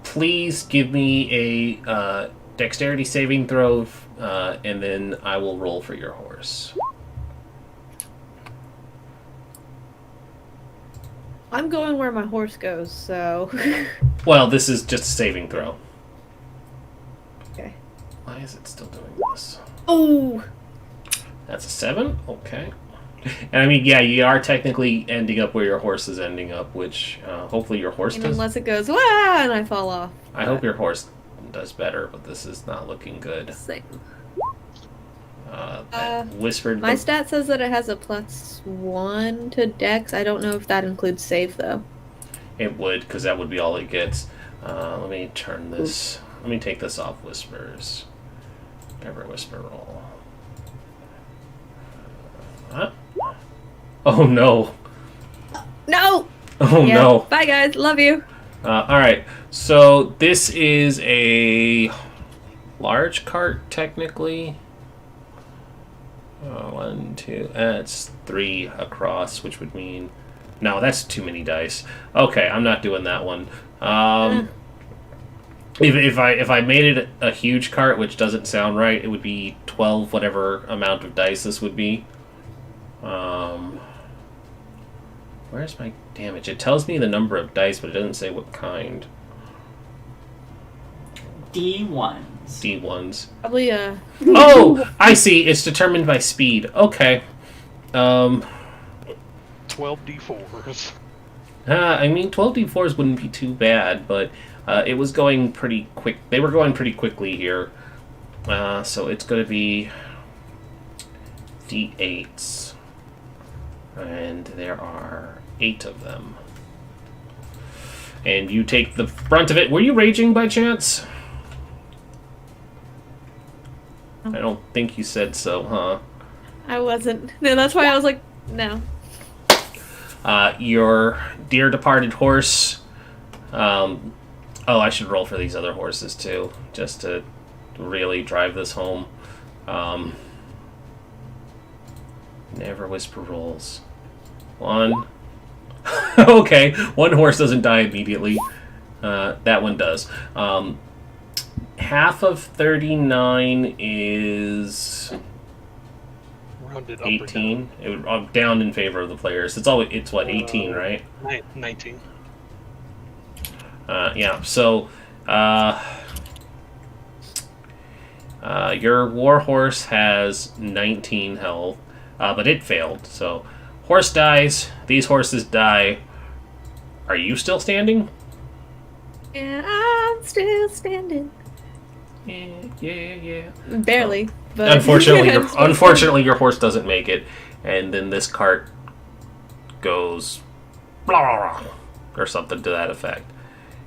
Speaker 2: Please give me a dexterity saving throw, and then I will roll for your horse.
Speaker 4: I'm going where my horse goes, so.
Speaker 2: Well, this is just a saving throw.
Speaker 4: Okay.
Speaker 2: Why is it still doing this?
Speaker 4: Oh!
Speaker 2: That's a 7? Okay. And I mean, yeah, you are technically ending up where your horse is ending up, which hopefully your horse
Speaker 4: And
Speaker 2: does.
Speaker 4: unless it goes, wah, and I fall off.
Speaker 2: I hope your horse does better, but this is not looking good.
Speaker 4: Same.
Speaker 2: That whispered.
Speaker 4: My stat says that it has a +1 to Dex. I don't know if that includes save, though.
Speaker 2: It would, because that would be all it gets. Let me turn this. Let me take this off whispers. Never whisper roll. Huh? Oh no.
Speaker 4: No!
Speaker 2: Oh
Speaker 4: Yeah.
Speaker 2: no.
Speaker 4: Bye, guys. Love you.
Speaker 2: Alright, so this is a large cart, technically. 1, 2, that's 3 across, which would mean... No, that's too many dice. Okay, I'm not doing that one. If I made it a huge cart, which doesn't sound right, it would be 12 whatever amount of dice this would be. Where's my damage? It tells me the number of dice, but it doesn't say what kind.
Speaker 3: D1s.
Speaker 2: D1s.
Speaker 4: Probably,
Speaker 2: Oh! I see. It's determined by speed. Okay.
Speaker 1: 12d4s.
Speaker 2: I mean, 12d4s wouldn't be too bad, but it was going pretty quick. They were going pretty quickly here. So it's going to be d8s. And there are 8 of them. And you take the brunt of it. Were you raging by chance? I don't think you said so, huh?
Speaker 4: I wasn't. No, that's why I was like, no.
Speaker 2: Your dear departed horse. Oh, I should roll for these other horses too, just to really drive this home. Never whisper rolls. 1. Okay, one horse doesn't die immediately. That one does. Half of 39 is
Speaker 1: Rounded up
Speaker 2: 18. Down in favor of the players. It's what, 18, right?
Speaker 1: 19.
Speaker 2: Yeah. So, your war horse has 19 health, but it failed. So, horse dies. These horses die. Are you still standing?
Speaker 4: Yeah, I'm still standing.
Speaker 2: Yeah.
Speaker 4: Barely, but
Speaker 2: Unfortunately, your horse doesn't make it, and then this cart goes blah, blah, blah, or something to that effect,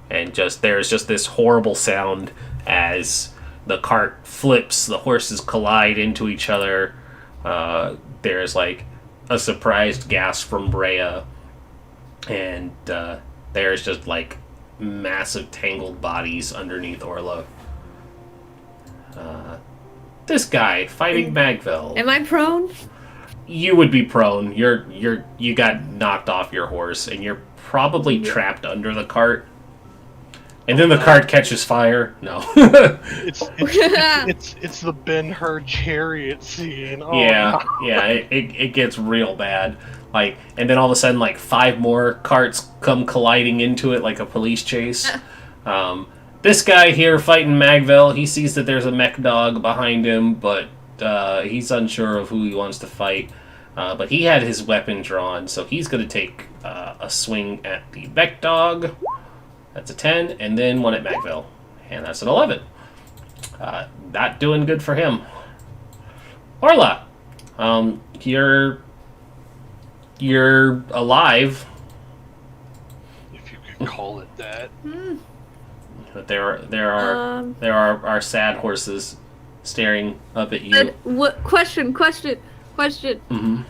Speaker 2: and there's just this horrible sound as the cart flips. The horses collide into each other. There's like a surprised gasp from Rhea, and there's just like massive tangled bodies underneath Orla. This guy fighting Magvel.
Speaker 4: Am I prone?
Speaker 2: You would be prone. You got knocked off your horse, and you're probably trapped under the cart. And then the cart catches fire. No.
Speaker 1: It's the Ben-Hur chariot scene. Oh,
Speaker 2: yeah. It gets real bad. Like, and then all of a sudden, like 5 more carts come colliding into it, like a police chase. This guy here fighting Magvel, he sees that there's a mech dog behind him, but he's unsure of who he wants to fight. But he had his weapon drawn, so he's going to take a swing at the mech dog. That's a 10, and then one at Magvel. And that's an 11. Not doing good for him. Orla, you're alive.
Speaker 1: If you could call it that.
Speaker 2: But there are our sad horses staring up at you.
Speaker 4: And what question?
Speaker 2: Mm-hmm.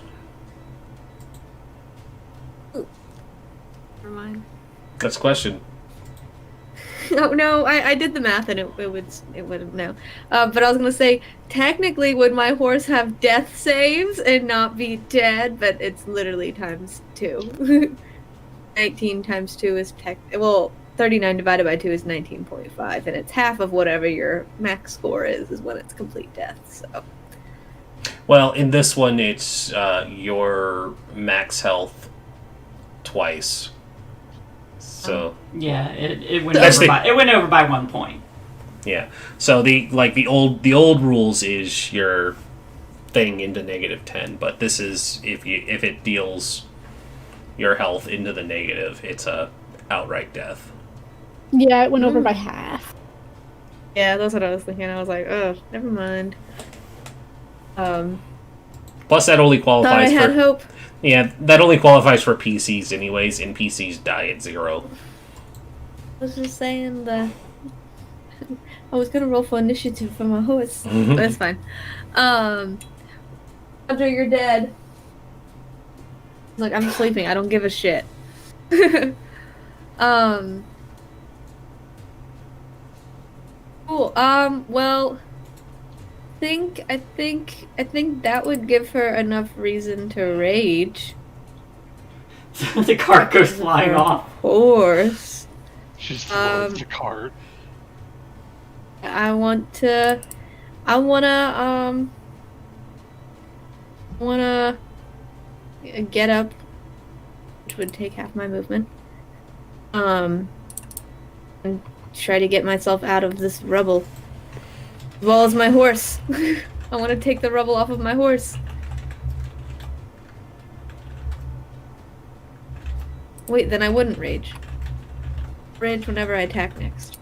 Speaker 4: Never mind.
Speaker 2: That's a question.
Speaker 4: Oh no, I did the math and it would no. But I was gonna say, technically, would my horse have death saves and not be dead? But it's literally times 2. 19 times 2 is 39 divided by 2 is 19.5, and it's half of whatever your max score is when it's complete death. So.
Speaker 2: Well, in this one, it's your max health twice. So
Speaker 3: yeah, it went over by 1 point.
Speaker 2: Yeah. So the old rules is your thing into -10, but this is if it deals your health into the negative, it's a outright death.
Speaker 6: Yeah, it went over by half.
Speaker 4: Yeah, that's what I was thinking. I was like, oh, never mind.
Speaker 2: Plus, that only qualifies
Speaker 4: Thought I had hope.
Speaker 2: Yeah, that only qualifies for PCs anyways. NPCs die at 0.
Speaker 4: I was just saying that I was gonna roll for initiative for my horse. But that's fine. After you're dead. Look, I'm sleeping. I don't give a shit. Cool. Well, I think that would give her enough reason to rage.
Speaker 3: The cart goes flying off.
Speaker 4: Horse.
Speaker 1: She's thrown the cart.
Speaker 4: I wanna get up, which would take half my movement. And try to get myself out of this rubble. As well as my horse. I want to take the rubble off of my horse. Wait, then I wouldn't rage. Rage whenever I attack next.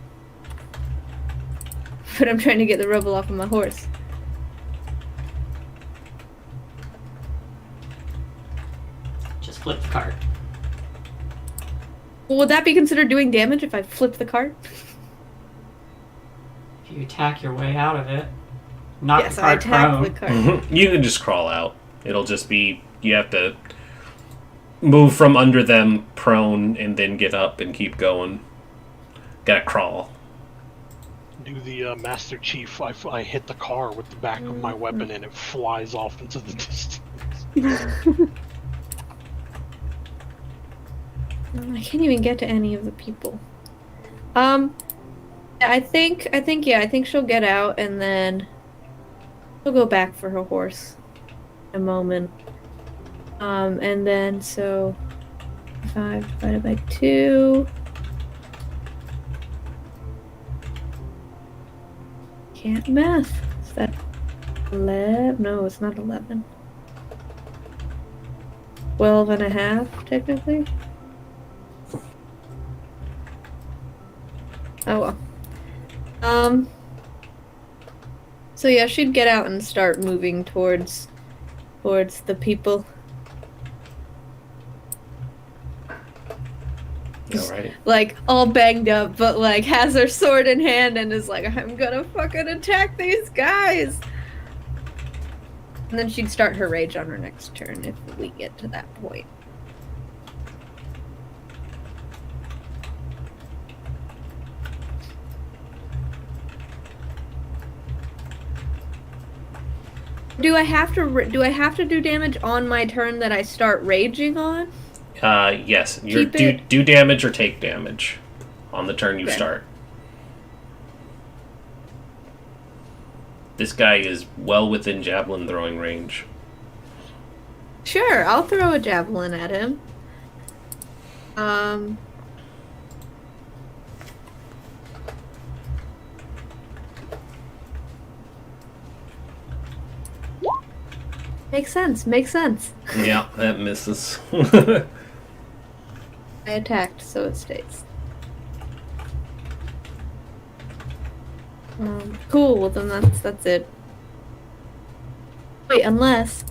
Speaker 4: But I'm trying to get the rubble off of my horse.
Speaker 3: Just flip the cart.
Speaker 4: Well, would that be considered doing damage if I flip the cart?
Speaker 3: If you attack your way out of it, knock
Speaker 4: Yes,
Speaker 3: the
Speaker 4: I
Speaker 3: cart
Speaker 4: attack
Speaker 3: prone.
Speaker 4: the cart.
Speaker 2: You can just crawl out. It'll just be you have to move from under them prone and then get up and keep going. Gotta crawl.
Speaker 1: Do the Master Chief. I hit the car with the back of my weapon and it flies off into the distance.
Speaker 4: I can't even get to any of the people. I think she'll get out and then she'll go back for her horse in a moment. And then so 5 divided by 2. Can't math. Is that 11? No, it's not 11. 12 and a half, technically. Oh well. So yeah, she'd get out and start moving towards the people.
Speaker 2: Alrighty.
Speaker 4: Like all banged up, but like has her sword in hand and is like, I'm gonna fucking attack these guys. And then she'd start her rage on her next turn if we get to that point. Do I have to do damage on my turn that I start raging on?
Speaker 2: Yes. Do damage or take damage on the turn you start. This guy is well within javelin throwing range.
Speaker 4: Sure, I'll throw a javelin at him. Makes sense.
Speaker 2: Yeah, that misses.
Speaker 4: I attacked, so it stays. Cool, well then that's it. Wait, unless...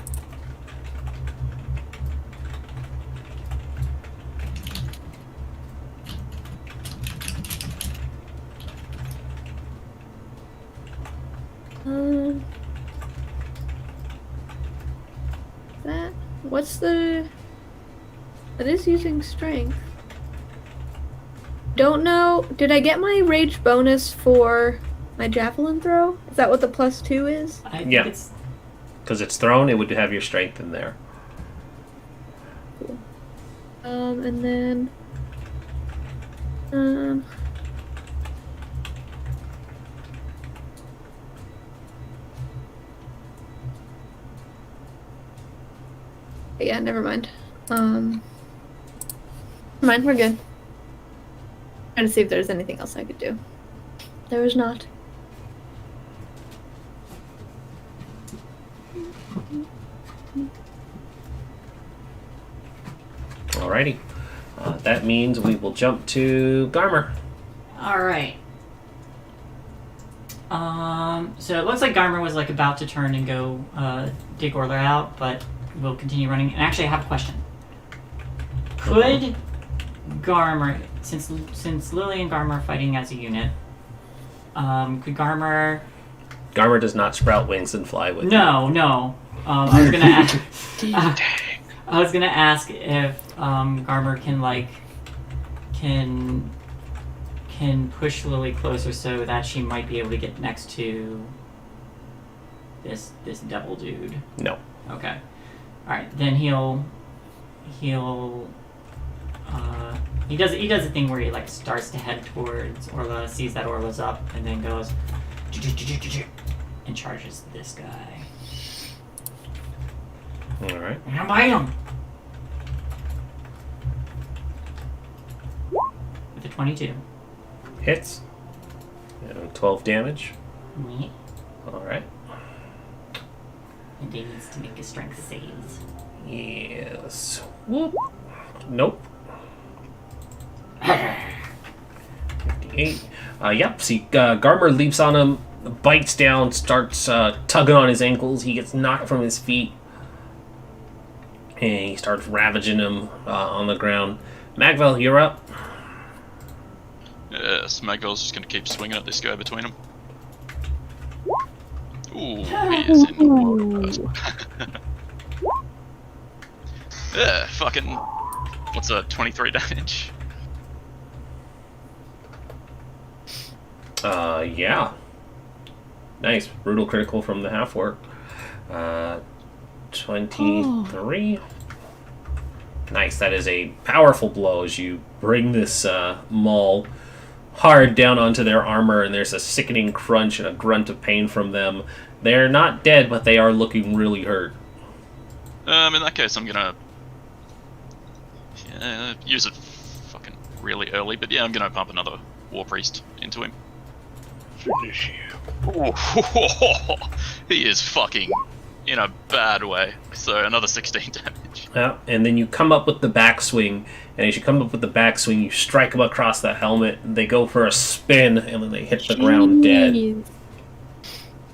Speaker 4: What's the... It is using strength. Don't know. Did I get my rage bonus for my javelin throw? Is that what the +2 is?
Speaker 3: I think
Speaker 2: Yeah.
Speaker 3: it's
Speaker 2: Because it's thrown, it would have your strength in there.
Speaker 4: Cool. And then... Yeah, never mind. Never mind, we're good. Trying to see if there's anything else I could do. There is not.
Speaker 2: Alrighty. That means we will jump to Garmer.
Speaker 3: all right. So it looks like Garmer was like about to turn and go dig Orla out, but we'll continue running. And actually, I have a question. Could Garmer, since Lily and Garmer are fighting as a unit, could Garmer?
Speaker 2: Garmer does not sprout wings and fly with you.
Speaker 3: No. I was gonna ask. I was gonna ask if Garmer can push Lily closer so that she might be able to get next to this devil dude.
Speaker 2: No.
Speaker 3: Okay. All right. Then he does a thing where he like starts to head towards Orla, sees that Orla's up, and then goes and charges this guy.
Speaker 2: All right.
Speaker 3: I'm gonna bite him with a 22.
Speaker 2: Hits. 12 damage.
Speaker 3: Me.
Speaker 2: All right.
Speaker 3: And he needs to make a strength saves.
Speaker 2: Yes. Whoop. Nope. 58. Yep. See, Garmer leaps on him, bites down, starts tugging on his ankles. He gets knocked from his feet, and he starts ravaging him on the ground. Magvel, you're up.
Speaker 5: Yes, Magvel's just gonna keep swinging at this guy between them. Ooh, he is in the water. Yeah, fucking What's a 23 damage?
Speaker 2: Yeah. Nice. Brutal critical from the half work. 23. Nice. That is a powerful blow as you bring this maul hard down onto their armor, and there's a sickening crunch and a grunt of pain from them. They're not dead, but they are looking really hurt.
Speaker 5: In that case, I'm gonna use it fucking really early, but yeah, I'm gonna pump another War Priest into him.
Speaker 1: Finish you.
Speaker 5: He is fucking in a bad way. So another 16 damage.
Speaker 2: Yeah, and then you come up with the backswing, and as you come up with the backswing, you strike them across the helmet, and they go for a spin, and then they hit the ground dead.
Speaker 6: Jeez.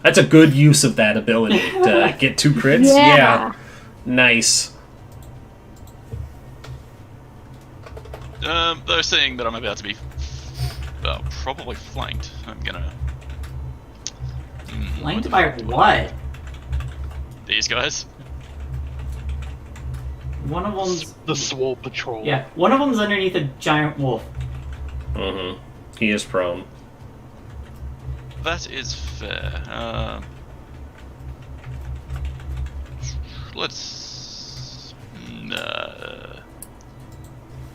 Speaker 2: That's a good use of that ability to get 2 crits.
Speaker 6: Yeah.
Speaker 2: Nice.
Speaker 5: Though seeing that I'm about to be probably flanked, I'm gonna...
Speaker 3: Flanked by what?
Speaker 5: These guys?
Speaker 3: One of them's...
Speaker 1: The Swole Patrol.
Speaker 3: Yeah, one of them's underneath a giant wolf.
Speaker 2: Mm-hmm. He is prone.
Speaker 5: That is fair. Let's...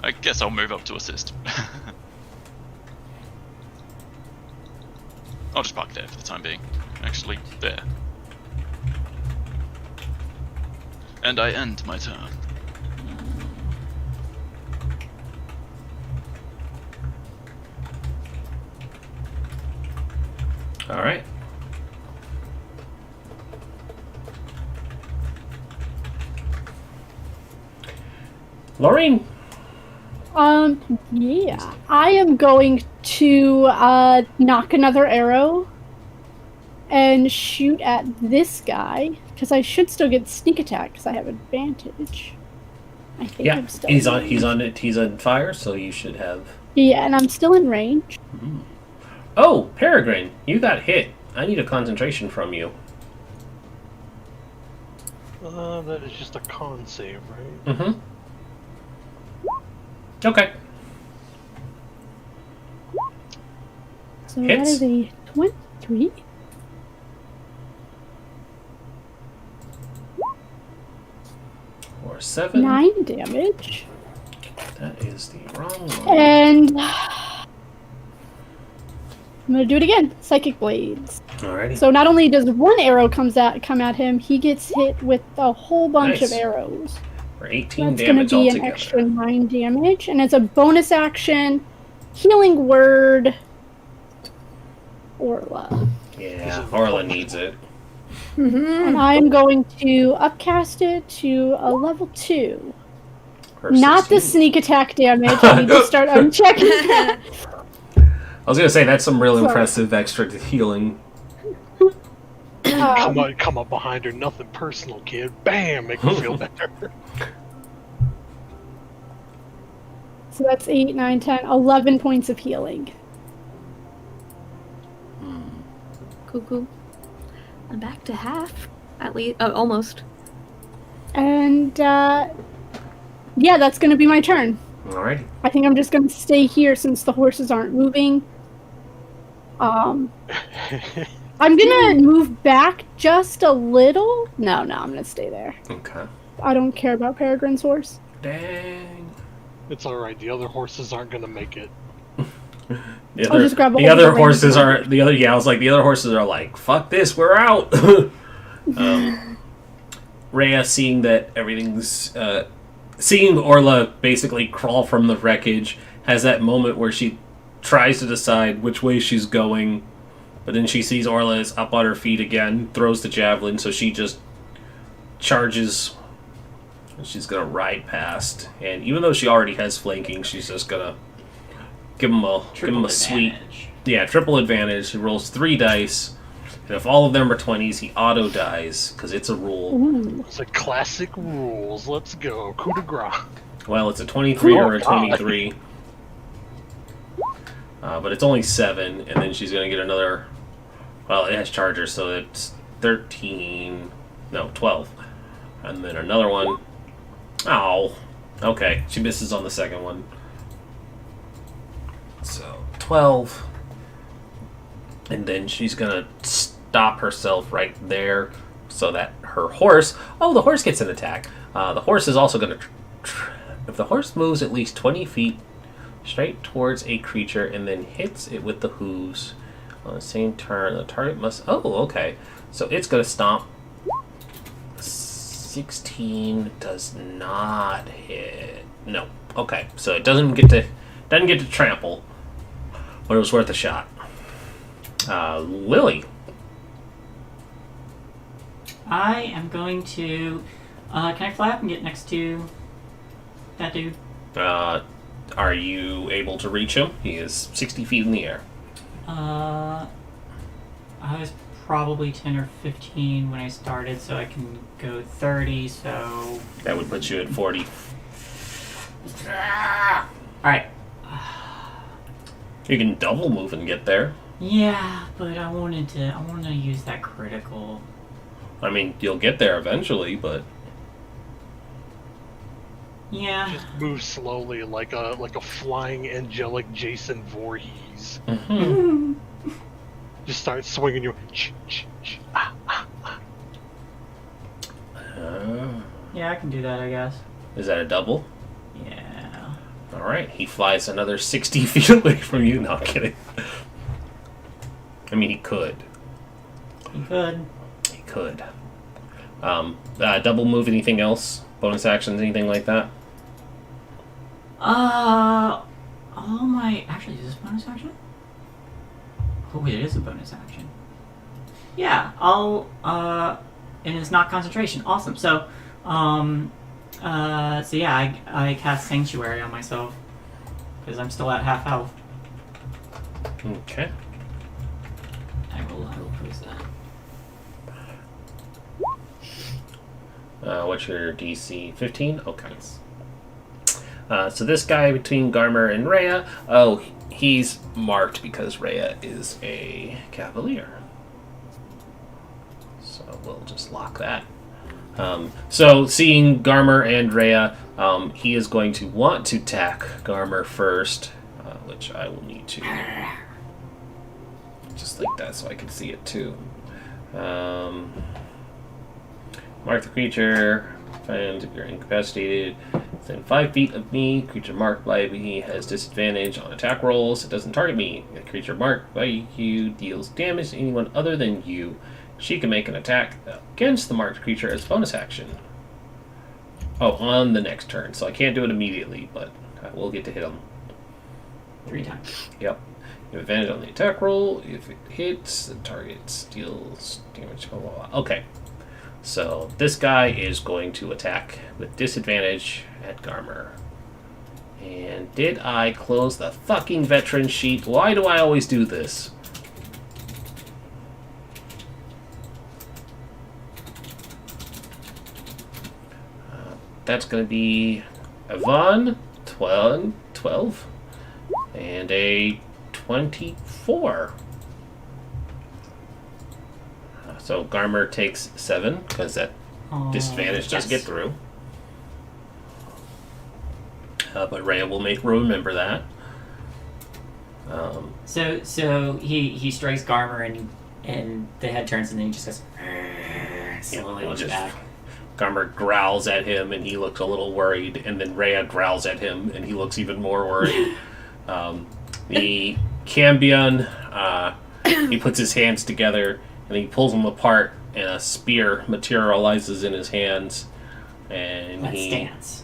Speaker 5: I guess I'll move up to assist. I'll just park there for the time being. Actually, there. And I end my turn.
Speaker 2: All right. Laureen.
Speaker 6: Yeah. I am going to knock another arrow and shoot at this guy, because I should still get sneak attack because I have advantage. I think
Speaker 2: Yeah,
Speaker 6: I'm still
Speaker 2: he's
Speaker 6: in
Speaker 2: on.
Speaker 6: range.
Speaker 2: He's on fire, so you should have.
Speaker 6: Yeah, and I'm still in range.
Speaker 2: Oh, Peregrine, you got hit. I need a concentration from you.
Speaker 1: That is just a con save, right?
Speaker 2: Mm-hmm. Okay.
Speaker 6: So
Speaker 2: Hits.
Speaker 6: that is a 23.
Speaker 2: Or 7.
Speaker 6: 9 damage.
Speaker 2: That is the wrong one.
Speaker 6: And I'm gonna do it again. Psychic Blades.
Speaker 2: Alrighty.
Speaker 6: So not only does one arrow come at him, he gets hit with a whole bunch
Speaker 2: Nice.
Speaker 6: of arrows.
Speaker 2: For 18
Speaker 6: That's gonna
Speaker 2: damage
Speaker 6: be an
Speaker 2: altogether.
Speaker 6: extra 9 damage, and as a bonus action, Healing Word, Orla.
Speaker 2: Yeah, Orla needs it.
Speaker 6: And I'm going to upcast it to a level 2.
Speaker 2: Her
Speaker 6: Not the
Speaker 2: 16.
Speaker 6: sneak attack damage. I need to start unchecking that.
Speaker 2: I was gonna say that's some real
Speaker 6: Sorry.
Speaker 2: impressive extra healing.
Speaker 1: Come up behind her, nothing personal, kid. Bam, make her feel better.
Speaker 6: So that's 8, 9, 10, 11 points of healing.
Speaker 4: Cuckoo. I'm back to half. At least, almost.
Speaker 6: And, yeah, that's going to be my turn.
Speaker 2: Alrighty.
Speaker 6: I think I'm just going to stay here since the horses aren't moving. I'm going to move back just a little. No, I'm going to stay there.
Speaker 2: Okay.
Speaker 6: I don't care about Peregrine's horse.
Speaker 2: Dang.
Speaker 1: It's alright, the other horses aren't gonna make it.
Speaker 2: The
Speaker 6: I'll just grab a
Speaker 2: the
Speaker 6: hold of
Speaker 2: other
Speaker 6: the
Speaker 2: horses
Speaker 6: reins.
Speaker 2: are the other. Yeah, I was like the other horses are like, "Fuck this, we're out." Rhea, seeing that everything's, seeing Orla basically crawl from the wreckage, has that moment where she tries to decide which way she's going, but then she sees Orla is up on her feet again, throws the javelin, so she just charges. She's gonna ride past, and even though she already has flanking, she's just gonna give him a sweet, triple advantage. He rolls 3 dice, and if all of them are 20s, he auto dies because it's a rule.
Speaker 6: Ooh.
Speaker 1: It's a classic rules. Let's go. Coup de grace.
Speaker 2: Well, it's a 23 or a
Speaker 1: God.
Speaker 2: 23, but it's only 7, and then she's gonna get another. Well, it has charger, so it's 13, no 12, and then another one. Ow. Okay, she misses on the second one. So 12. And then she's gonna stop herself right there so that her horse... Oh, the horse gets an attack. The horse is also gonna... If the horse moves at least 20 feet straight towards a creature and then hits it with the hooves on the same turn, the target must... Oh, okay. So it's gonna stomp. 16 does not hit. No. Okay, so it doesn't get to trample, but it was worth a shot. Lily.
Speaker 3: I am going to. Can I fly up and get next to that dude?
Speaker 2: Are you able to reach him? He is 60 feet in the air.
Speaker 3: I was probably 10 or 15 when I started, so I can go 30, so...
Speaker 2: That would put you at 40.
Speaker 3: Alright.
Speaker 2: You can double move and get there.
Speaker 3: Yeah, but I want to use that critical.
Speaker 2: I mean, you'll get there eventually, but...
Speaker 3: Yeah.
Speaker 1: Just move slowly like a flying angelic Jason Voorhees.
Speaker 2: Mm-hmm.
Speaker 1: Just start swinging your...
Speaker 3: Yeah, I can do that, I guess.
Speaker 2: Is that a double?
Speaker 3: Yeah.
Speaker 2: Alright, he flies another 60 feet away from you. No, I'm kidding. I mean, he could.
Speaker 3: He could.
Speaker 2: He could. Double move, anything else? Bonus actions, anything like that?
Speaker 3: All my... Actually, is this a bonus action? Oh, wait, it is a bonus action. Yeah, I'll, and it's not concentration. Awesome. So, so yeah, I cast Sanctuary on myself. Because I'm still at half health.
Speaker 2: Okay.
Speaker 3: I will post that.
Speaker 2: What's your DC? 15? Okay.
Speaker 3: Yes.
Speaker 2: So this guy between Garmer and Rhea, he's marked because Rhea is a cavalier. So we'll just lock that. So seeing Garmer and Rhea, he is going to want to attack Garmer first, which I will need to just like that so I can see it too. Mark the creature. Find if you're incapacitated within 5 feet of me. Creature marked by me has disadvantage on attack rolls. It doesn't target me. A creature marked by you deals damage to anyone other than you. She can make an attack against the marked creature as bonus action. Oh, on the next turn. So I can't do it immediately, but I will get to hit him.
Speaker 3: 3 times.
Speaker 2: Yep. You have advantage on the attack roll. If it hits, the target deals damage. Blah, blah, blah. Okay. So this guy is going to attack with disadvantage at Garmer. And did I close the fucking veteran sheet? Why do I always do this? That's going to be a 12, and a 24. So Garmer takes 7 because that disadvantage does get through. But Rhea will remember that.
Speaker 3: So he strikes Garmer and the head turns and then he just goes slowly looks back.
Speaker 2: Garmer growls at him and he looks a little worried, and then Rhea growls at him and he looks even more worried. The Cambion, he puts his hands together and he pulls them apart, and a spear materializes in his hands, and
Speaker 3: Let's
Speaker 2: he
Speaker 3: dance.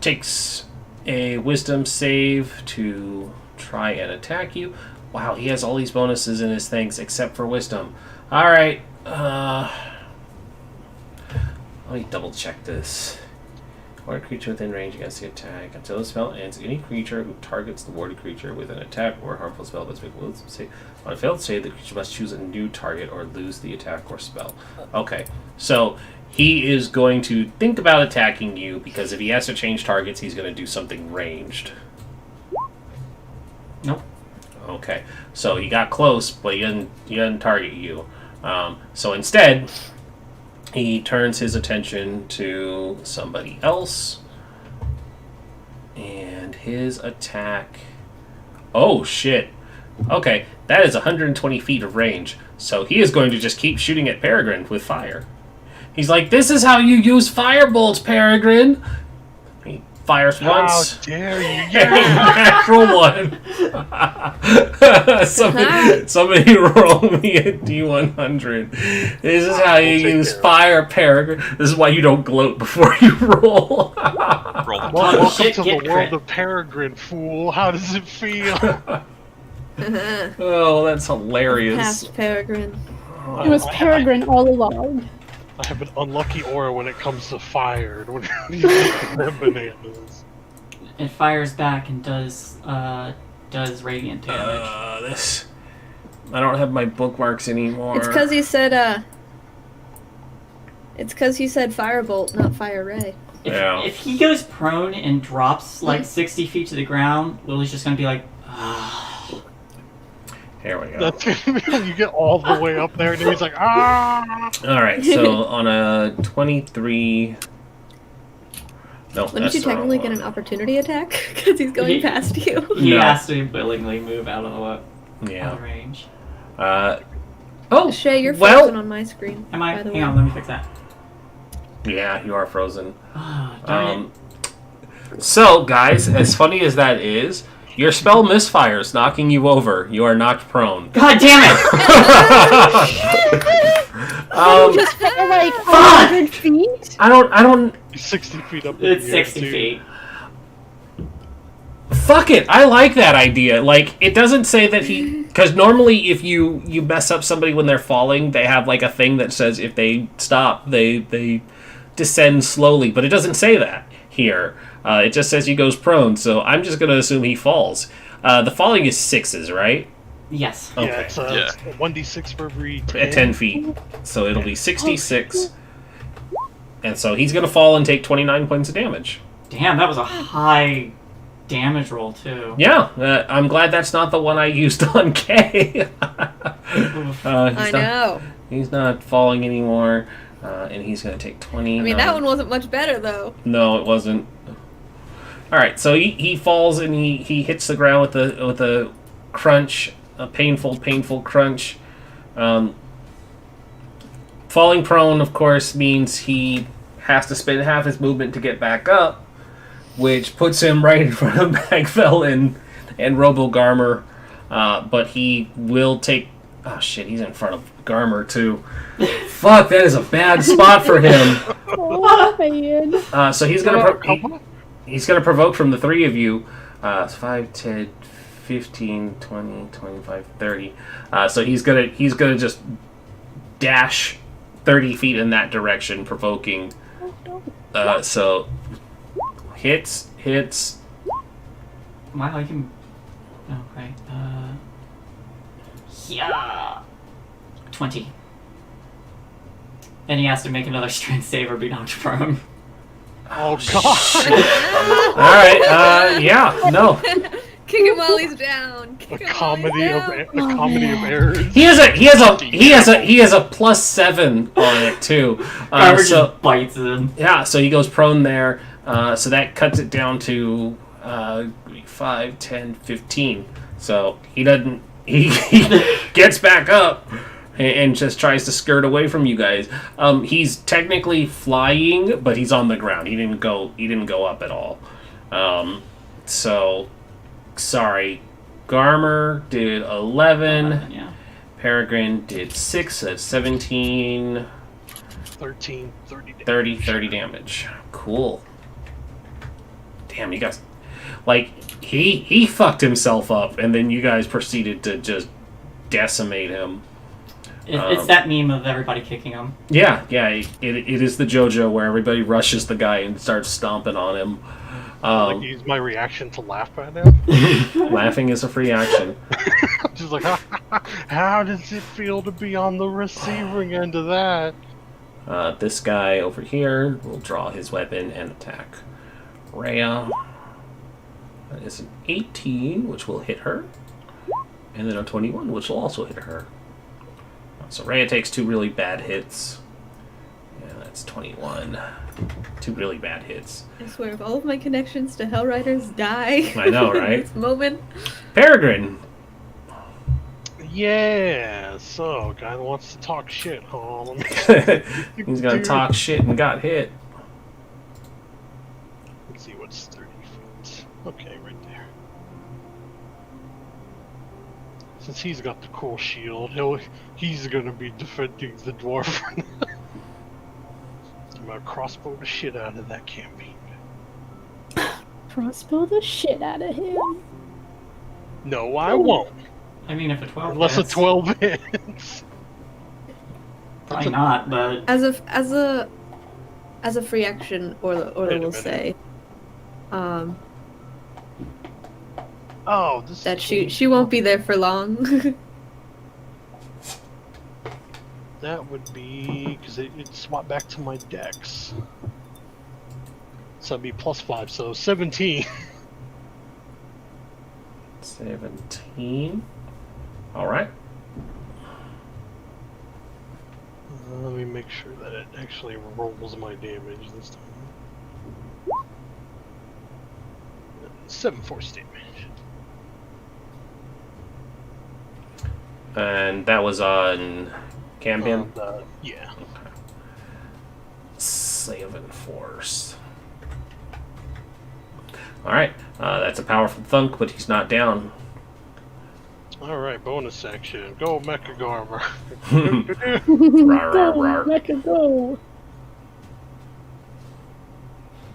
Speaker 2: takes a wisdom save to try and attack you. Wow, he has all these bonuses in his things except for wisdom. Alright, let me double check this. Ward creature within range against the attack. Until the spell ends, any creature who targets the warded creature with an attack or harmful spell must make a save. On a failed save, the creature must choose a new target or lose the attack or spell. Okay, so he is going to think about attacking you because if he has to change targets, he's going to do something ranged.
Speaker 3: Nope.
Speaker 2: Okay, so he got close, but he didn't target you. So instead, he turns his attention to somebody else. And his attack... Oh, shit. Okay, that is 120 feet of range. So he is going to just keep shooting at Peregrine with fire. He's like, this is how you use fire bolts, Peregrine! He fires once.
Speaker 1: How dare you?
Speaker 2: Natural one. somebody roll me a D100. This is how you use fire, Peregrine. This is why you don't gloat before you roll.
Speaker 5: Roll the
Speaker 1: Welcome
Speaker 3: shit,
Speaker 1: to
Speaker 3: get
Speaker 1: the world
Speaker 3: crit.
Speaker 1: of Peregrine, fool. How does it feel?
Speaker 2: Oh, that's hilarious.
Speaker 4: Past Peregrine.
Speaker 6: It was Peregrine all along.
Speaker 1: I have an unlucky aura when it comes to fire. When you get them bananas.
Speaker 3: It fires back and does radiant damage.
Speaker 2: This. I don't have my bookmarks anymore.
Speaker 4: It's because he said, It's because he said firebolt, not fire ray.
Speaker 3: If he goes prone and drops like 60 feet to the ground, Lily's just gonna be like, ah.
Speaker 2: Here we go.
Speaker 1: That's gonna be when you get all the way up there, and he's like, ah.
Speaker 2: Alright, so on a 23... No,
Speaker 4: Wouldn't
Speaker 2: that's
Speaker 4: you
Speaker 2: the wrong
Speaker 4: technically get
Speaker 2: one.
Speaker 4: an opportunity attack? Because he's going past you.
Speaker 3: He
Speaker 2: No.
Speaker 3: has to willingly move out of the
Speaker 2: Yeah.
Speaker 3: range.
Speaker 2: Oh!
Speaker 4: Shay, you're
Speaker 2: well-
Speaker 4: frozen on my screen.
Speaker 3: Am I?
Speaker 4: By the
Speaker 3: Hang
Speaker 4: way.
Speaker 3: on, let me fix that.
Speaker 2: Yeah, you are frozen.
Speaker 3: Oh, darn
Speaker 2: So, guys, as funny as that is, your spell misfires, knocking you over. You are knocked prone.
Speaker 3: it! God damn it!
Speaker 6: Just for like 100 feet?
Speaker 2: I don't...
Speaker 1: He's 60 feet up. in
Speaker 3: It's
Speaker 1: the air,
Speaker 3: 60
Speaker 1: too.
Speaker 3: feet.
Speaker 2: Fuck it, I like that idea. Like, it doesn't say that he... Because normally if you mess up somebody when they're falling, they have, like, a thing that says if they stop, they descend slowly. But it doesn't say that here. It just says he goes prone, so I'm just going to assume he falls. The falling is 6s, right?
Speaker 3: Yes.
Speaker 2: Okay.
Speaker 1: Yeah, it's
Speaker 5: Yeah.
Speaker 1: 1d6 for every 10.
Speaker 2: At 10 feet. So it'll be 66. And so he's going to fall and take 29 points of damage.
Speaker 3: Damn, that was a high damage roll, too.
Speaker 2: Yeah, I'm glad that's not the one I used on Kay.
Speaker 4: I know.
Speaker 2: He's not falling anymore, and he's going to take 20.
Speaker 4: I mean, that one wasn't much better, though.
Speaker 2: No, it wasn't. All right, so he falls and he hits the ground with a crunch, a painful crunch. Falling prone, of course, means he has to spend half his movement to get back up, which puts him right in front of Bagfell and Robo-Garmer. But he will take... Oh, shit, he's in front of Garmer, too. Fuck, that is a bad spot for him.
Speaker 6: Oh, man.
Speaker 2: So he's going to... He's going to provoke from the three of you. 5, 10, 15, 20, 25, 30. So he's gonna just dash 30 feet in that direction, provoking. So hits.
Speaker 3: Wow, I can... Okay, yeah! 20. And he has to make another strength save or be knocked prone.
Speaker 1: Oh, God.
Speaker 2: All right. Yeah. No.
Speaker 4: Kick him while he's down.
Speaker 1: A comedy of errors.
Speaker 2: He has a +7 on it too.
Speaker 3: Garber
Speaker 2: So
Speaker 3: just bites him.
Speaker 2: yeah. So he goes prone there. So that cuts it down to 5, 10, 15. So he doesn't. He gets back up and just tries to skirt away from you guys. He's technically flying, but he's on the ground. He didn't go up at all. So sorry. Garmer did 11.
Speaker 3: Yeah.
Speaker 2: Peregrine did 6. That's 17.
Speaker 1: 13, 30 damage.
Speaker 2: 30 damage. Cool. Damn, you guys... Like, he fucked himself up, and then you guys proceeded to just decimate him.
Speaker 3: It's that meme of everybody kicking him.
Speaker 2: Yeah, it is the JoJo where everybody rushes the guy and starts stomping on him.
Speaker 1: Like, use my reaction to laugh at him.
Speaker 2: Laughing is a free action.
Speaker 1: Just like, how does it feel to be on the receiving end of that?
Speaker 2: This guy over here will draw his weapon and attack. Rhea. That is an 18, which will hit her. And then a 21, which will also hit her. So Rhea takes 2 really bad hits. Yeah, That's 21. 2 really bad hits.
Speaker 4: I swear, if all of my connections to Hell Riders die
Speaker 2: I know,
Speaker 4: in
Speaker 2: right?
Speaker 4: this moment.
Speaker 2: Peregrine!
Speaker 1: Yeah, so, guy that wants to talk shit, huh?
Speaker 2: He's gonna talk shit and got hit.
Speaker 1: Let's see what's 30 feet. Okay, right there. Since he's got the cool shield, he's gonna be defending the dwarf. I'm gonna crossbow the shit out of that campaign.
Speaker 6: Crossbow the shit out of him.
Speaker 1: No, I won't.
Speaker 3: I mean, if a 12
Speaker 1: Unless
Speaker 3: hits,
Speaker 1: a 12 hits.
Speaker 3: probably not, but
Speaker 4: As a free action, Orla
Speaker 1: Wait a
Speaker 4: will
Speaker 1: minute.
Speaker 4: say,
Speaker 1: Oh, this
Speaker 4: that she won't be there for long.
Speaker 1: That would be because it'd swap back to my dex. So it'd be +5, so 17.
Speaker 2: 17. Alright.
Speaker 1: Let me make sure that it actually rolls my damage this time. 7 force damage.
Speaker 2: And that was on Cambion?
Speaker 1: Yeah.
Speaker 2: 7 force. Alright, that's a powerful thunk, but he's not down.
Speaker 1: Alright, bonus action. Go Mecha Garmer.
Speaker 2: Rawr, rawr,
Speaker 6: Go,
Speaker 2: rawr.
Speaker 6: Mecha, go.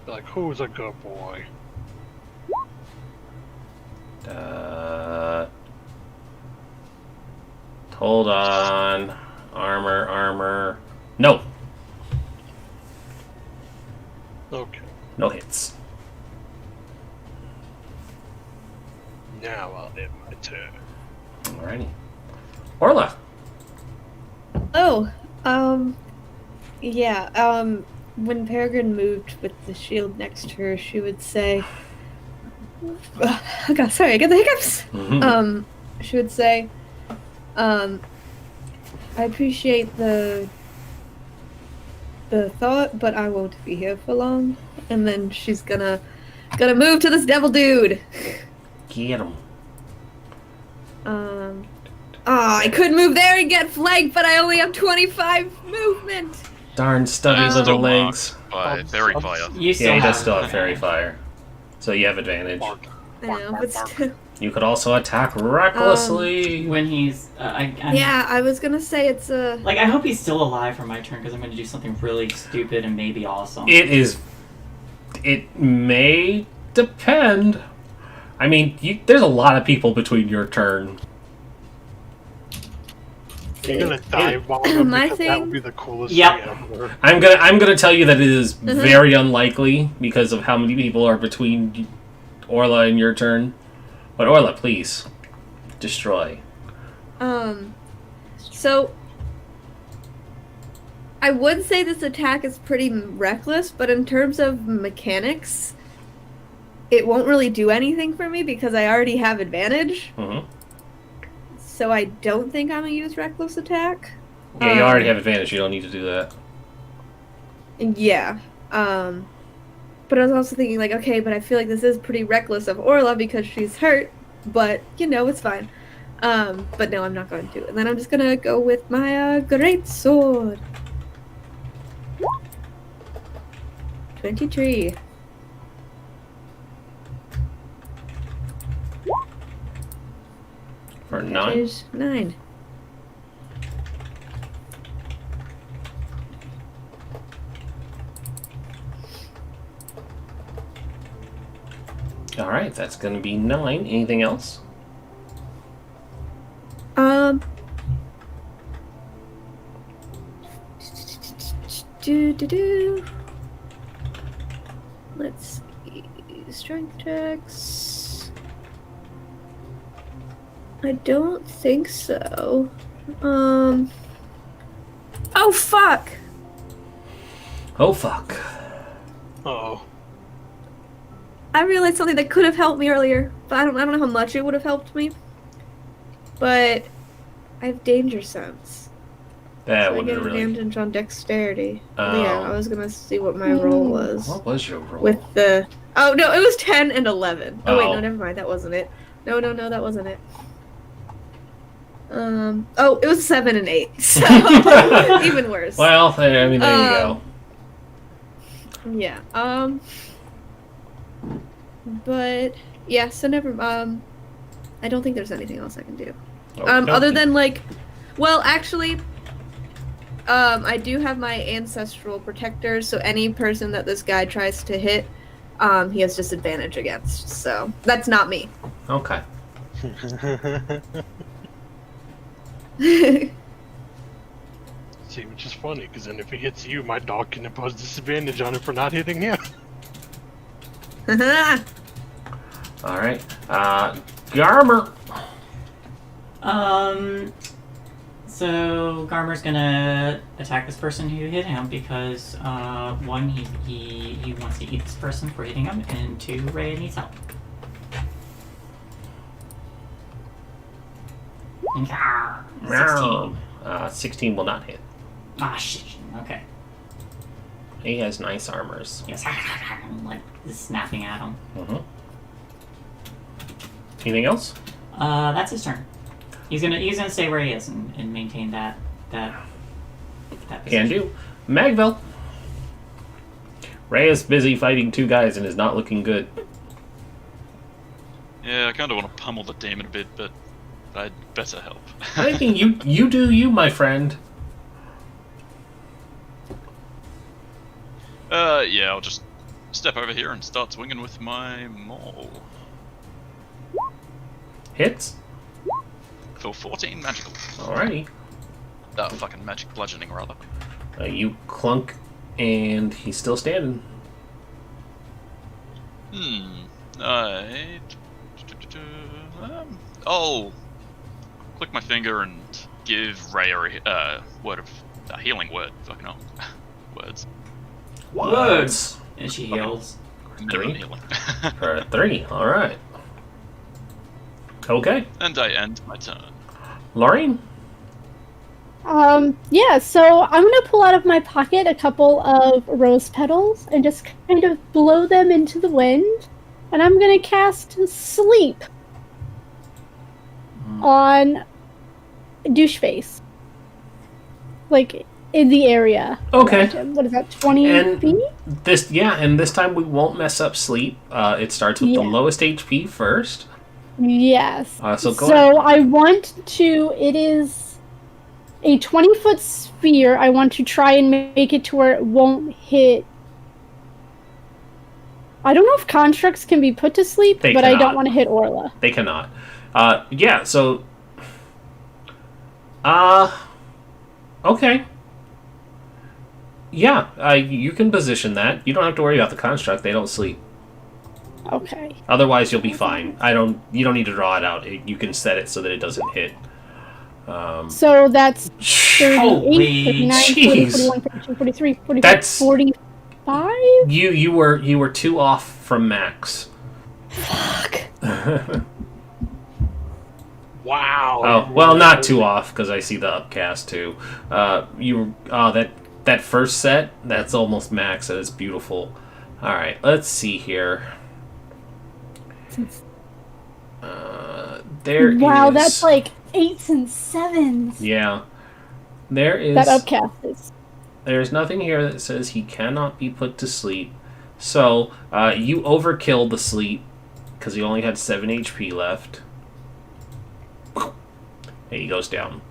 Speaker 1: Like, who's a good boy?
Speaker 2: Hold on. Armor. No!
Speaker 1: Okay.
Speaker 2: No hits.
Speaker 1: Now I'll hit my turn.
Speaker 2: Alrighty. Orla!
Speaker 4: Oh, when Peregrine moved with the shield next to her, she would say, oh god, sorry, I got the hiccups!
Speaker 2: Mhm.
Speaker 4: She would say, I appreciate the thought, but I won't be here for long. And then she's gonna move to this devil dude.
Speaker 2: Get him.
Speaker 4: I could move there and get flanked, but I only have 25 movement.
Speaker 2: Darn stubby little
Speaker 5: Still
Speaker 2: legs.
Speaker 5: blocked by Fairy Fire.
Speaker 3: you still
Speaker 2: Yeah, he
Speaker 3: have
Speaker 2: does still have fairy
Speaker 3: advantage.
Speaker 2: fire. So you have advantage.
Speaker 4: I know, but still.
Speaker 2: You could also attack recklessly.
Speaker 3: When he's,
Speaker 4: Yeah, I was gonna say it's a.
Speaker 3: Like, I hope he's still alive for my turn because I'm going to do something really stupid and maybe awesome.
Speaker 2: It may depend. I mean, there's a lot of people between your turn.
Speaker 1: You're gonna dive bomb him
Speaker 4: My
Speaker 1: because that
Speaker 4: thing-
Speaker 1: would be the coolest
Speaker 3: Yep.
Speaker 1: thing ever.
Speaker 2: I'm gonna tell you that it is very unlikely because of how many people are between Orla and your turn. But Orla, please destroy.
Speaker 4: So I would say this attack is pretty reckless, but in terms of mechanics, it won't really do anything for me because I already have advantage.
Speaker 2: Mm-hmm.
Speaker 4: So I don't think I'm gonna use reckless attack.
Speaker 2: Yeah, you already have advantage. You don't need to do that.
Speaker 4: Yeah. But I was also thinking, like, okay, but I feel like this is pretty reckless of Orla because she's hurt, but, it's fine. But no, I'm not going to. And then I'm just gonna go with my, great sword. 23.
Speaker 2: For
Speaker 4: That
Speaker 2: 9.
Speaker 4: is 9.
Speaker 2: Alright, that's gonna be 9. Anything else?
Speaker 4: Do. Let's see. Strength checks. I don't think so. Oh, fuck!
Speaker 2: Oh, fuck.
Speaker 1: Uh-oh.
Speaker 4: I realized something that could have helped me earlier, but I don't know how much it would have helped me. But I have danger sense.
Speaker 2: That
Speaker 4: So I
Speaker 2: wouldn't
Speaker 4: get
Speaker 2: really.
Speaker 4: advantage on dexterity.
Speaker 2: Oh.
Speaker 4: Yeah, I was gonna see what my roll was.
Speaker 2: What was your roll?
Speaker 4: With the... Oh, no, it was 10 and 11. Oh, wait,
Speaker 2: Oh.
Speaker 4: no, never mind. That wasn't it. No, that wasn't it. Oh, it was 7 and 8. So, even worse.
Speaker 2: Well, I mean, there you go.
Speaker 4: Yeah, but, yeah, so never, I don't think there's anything else I can do. Other than, like, well, actually, I do have my ancestral protectors, so any person that this guy tries to hit, he has disadvantage against, so that's not me.
Speaker 2: Okay.
Speaker 1: See, which is funny, because then if he hits you, my dog can impose disadvantage on him for not hitting him.
Speaker 2: Alright. Garmer.
Speaker 3: So Garmer's gonna attack this person who hit him because one, he wants to eat this person for hitting him, and two, Rhea needs help. 16.
Speaker 2: 16 will not hit.
Speaker 3: Ah, shit. Okay.
Speaker 2: He has nice armors.
Speaker 3: Yes. Like snapping at him.
Speaker 2: Mm-hmm. Anything else?
Speaker 3: That's his turn. He's gonna stay where he is and maintain that position.
Speaker 2: Can do. Magville. Ray is busy fighting two guys and is not looking good.
Speaker 5: Yeah, I kind of want to pummel the demon a bit, but I'd better help.
Speaker 2: I think you do you, my friend.
Speaker 5: Yeah, I'll just step over here and start swinging with my maul.
Speaker 2: Hits.
Speaker 5: For 14 magical.
Speaker 2: Alrighty.
Speaker 5: Fucking magic bludgeoning, rather.
Speaker 2: You clunk, and he's still standing.
Speaker 5: I'll click my finger and give Ray a word of a healing word. Fucking hell. Words.
Speaker 3: Words! And she heals.
Speaker 5: Minimum
Speaker 2: 3?
Speaker 5: healing.
Speaker 2: For a 3. Alright. Okay.
Speaker 5: And I end my turn.
Speaker 2: Laureen?
Speaker 6: Yeah, so I'm gonna pull out of my pocket a couple of rose petals and just kind of blow them into the wind. And I'm gonna cast Sleep on Doucheface. Like, in the area.
Speaker 2: Okay.
Speaker 6: What is that, 20 feet?
Speaker 2: And this time we won't mess up sleep. It starts with the lowest HP first.
Speaker 6: Yes.
Speaker 2: So go ahead.
Speaker 6: I want to, it is a 20-foot sphere. I want to try and make it to where it won't hit. I don't know if constructs can be put to sleep, but I don't want to hit Orla.
Speaker 2: They cannot. Yeah, so... Okay. Yeah, you can position that. You don't have to worry about the construct. They don't sleep.
Speaker 6: Okay.
Speaker 2: Otherwise, you'll be fine. You don't need to draw it out. You can set it so that it doesn't hit.
Speaker 6: So that's 38,
Speaker 3: Holy
Speaker 6: 39, 40,
Speaker 2: jeez.
Speaker 6: 41, 42, 43, 44,
Speaker 2: That's-
Speaker 6: 45?
Speaker 2: You were 2 off from max.
Speaker 6: Fuck.
Speaker 1: Wow.
Speaker 2: Oh, well, not 2 off, because I see the upcast, too. That first set, that's almost max, and it's beautiful. Alright, let's see here.
Speaker 6: Wow, that's like 8s and 7s.
Speaker 2: Yeah. There is...
Speaker 6: That upcast is...
Speaker 2: There's nothing here that says he cannot be put to sleep. So, you overkill the sleep, because he only had 7 HP left. And he goes down.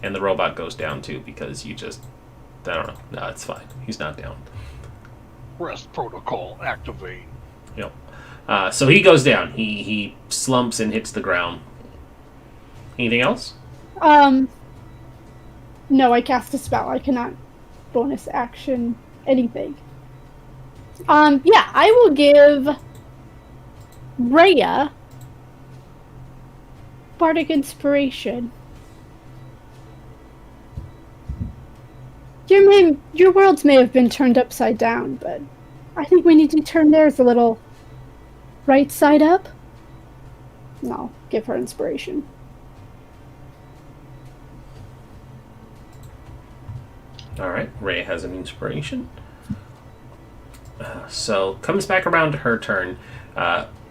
Speaker 2: And the robot goes down, too, because you just... I don't know. No, it's fine. He's not down.
Speaker 1: Rest protocol activate.
Speaker 2: Yep. So he goes down. He slumps and hits the ground. Anything else?
Speaker 6: No, I cast a spell. I cannot bonus action anything. Yeah, I will give Rhea Bardic Inspiration. Your worlds may have been turned upside down, but I think we need to turn theirs a little right side up. And I'll give her inspiration.
Speaker 2: Alright, Rhea has an inspiration. So, comes back around to her turn.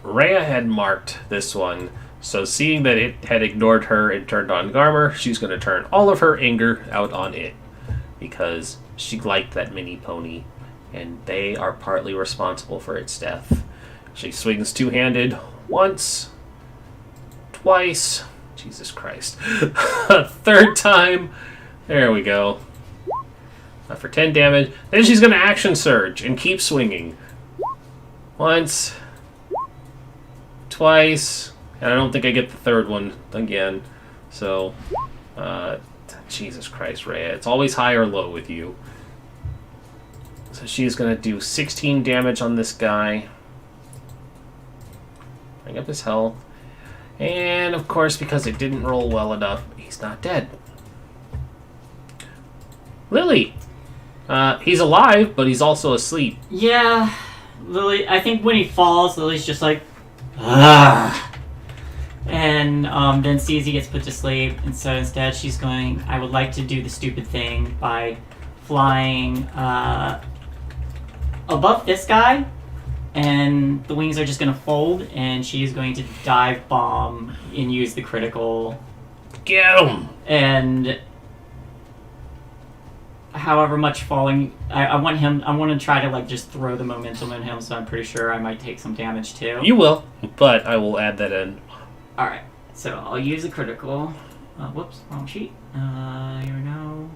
Speaker 2: Rhea had marked this one, so seeing that it had ignored her and turned on Garmer, she's going to turn all of her anger out on it. Because she liked that mini pony, and they are partly responsible for its death. She swings two-handed once, twice, Jesus Christ, a third time. There we go. For 10 damage. Then she's going to action surge and keep swinging. Once, twice, and I don't think I get the third one again. So, Jesus Christ, Rhea. It's always high or low with you. So she's going to do 16 damage on this guy. Bring up his health. And, of course, because it didn't roll well enough, he's not dead. Lily! He's alive, but he's also asleep.
Speaker 3: Yeah, Lily, I think when he falls, Lily's just like, ah. And then sees he gets put to sleep, and so instead she's going, I would like to do the stupid thing by flying above this guy, and the wings are just going to fold, and she's going to dive bomb and use the critical.
Speaker 2: Get him!
Speaker 3: And however much falling, I want to try to like just throw the momentum in him, so I'm pretty sure I might take some damage too.
Speaker 2: You will, but I will add that in.
Speaker 3: Alright, so I'll use a critical. Whoops, wrong sheet. Here we go.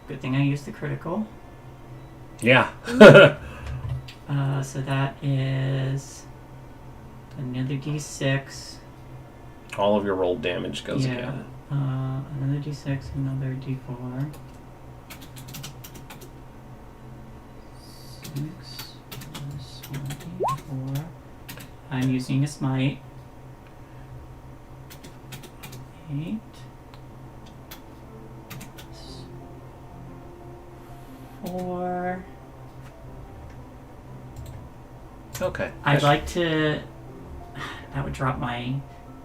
Speaker 3: Good thing I used the critical.
Speaker 2: Yeah.
Speaker 3: So that is another d6.
Speaker 2: All of your rolled damage goes again.
Speaker 3: Another d6, another d4. 6 plus 1d4. I'm using a smite. 8. 4.
Speaker 2: Okay.
Speaker 3: I'd like to. That would drop my.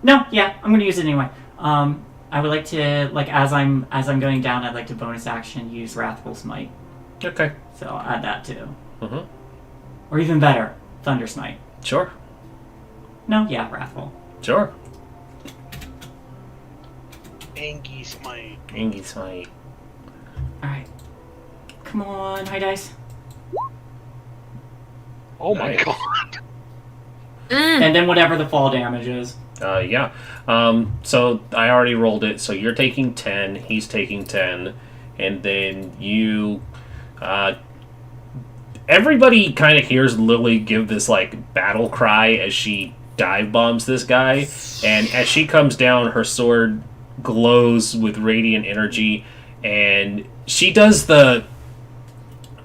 Speaker 3: No, yeah, I'm gonna use it anyway. I would like to, like, as I'm going down, I'd like to bonus action use Wrathful Smite.
Speaker 2: Okay.
Speaker 3: So I'll add that too.
Speaker 2: Mm-hmm.
Speaker 3: Or even better, Thunder Smite.
Speaker 2: Sure.
Speaker 3: No, yeah, Wrathful.
Speaker 2: Sure.
Speaker 1: Angie Smite.
Speaker 2: Angie Smite.
Speaker 3: Alright. Come on, high dice.
Speaker 1: Oh my
Speaker 2: Nice.
Speaker 1: god.
Speaker 3: And then whatever the fall damage is.
Speaker 2: Yeah. So I already rolled it. So you're taking 10. He's taking 10. And then you... everybody kind of hears Lily give this, like, battle cry as she dive bombs this guy. And as she comes down, her sword glows with radiant energy. And she does the...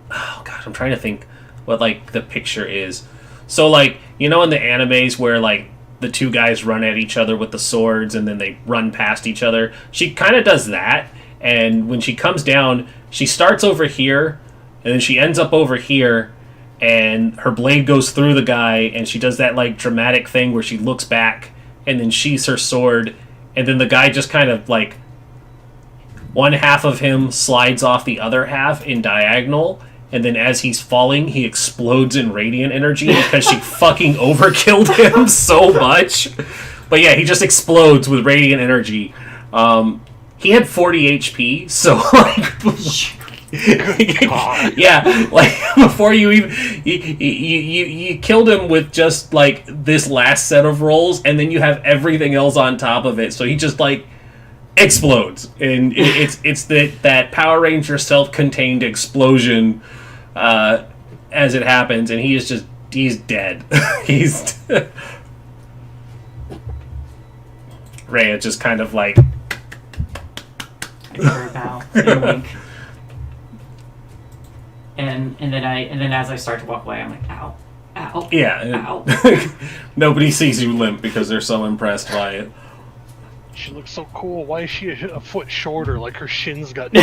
Speaker 2: Oh, God, I'm trying to think what, like, the picture is. So, like, you know in the animes where, like, the two guys run at each other with the swords and then they run past each other? She kind of does that, and when she comes down, she starts over here, and then she ends up over here, and her blade goes through the guy, and she does that, like, dramatic thing where she looks back and then sheathes her sword, and then the guy just kind of, like, one half of him slides off the other half in diagonal, and then as he's falling, he explodes in radiant energy because she fucking overkilled him so much. But yeah, he just explodes with radiant energy. He had 40 HP, so like...
Speaker 1: God.
Speaker 2: Yeah, like before you even... You killed him with just like this last set of rolls, and then you have everything else on top of it, so he just like... explodes, and it's that Power Ranger self-contained explosion as it happens, and he's dead. He's Rhea just kind of like
Speaker 3: I give her a bow and a wink. And then as I start to walk away, I'm like, ow, ow,
Speaker 2: yeah.
Speaker 3: ow.
Speaker 2: Nobody sees you limp because they're so impressed by it.
Speaker 1: She looks so cool. Why is she a foot shorter? Like her shins got.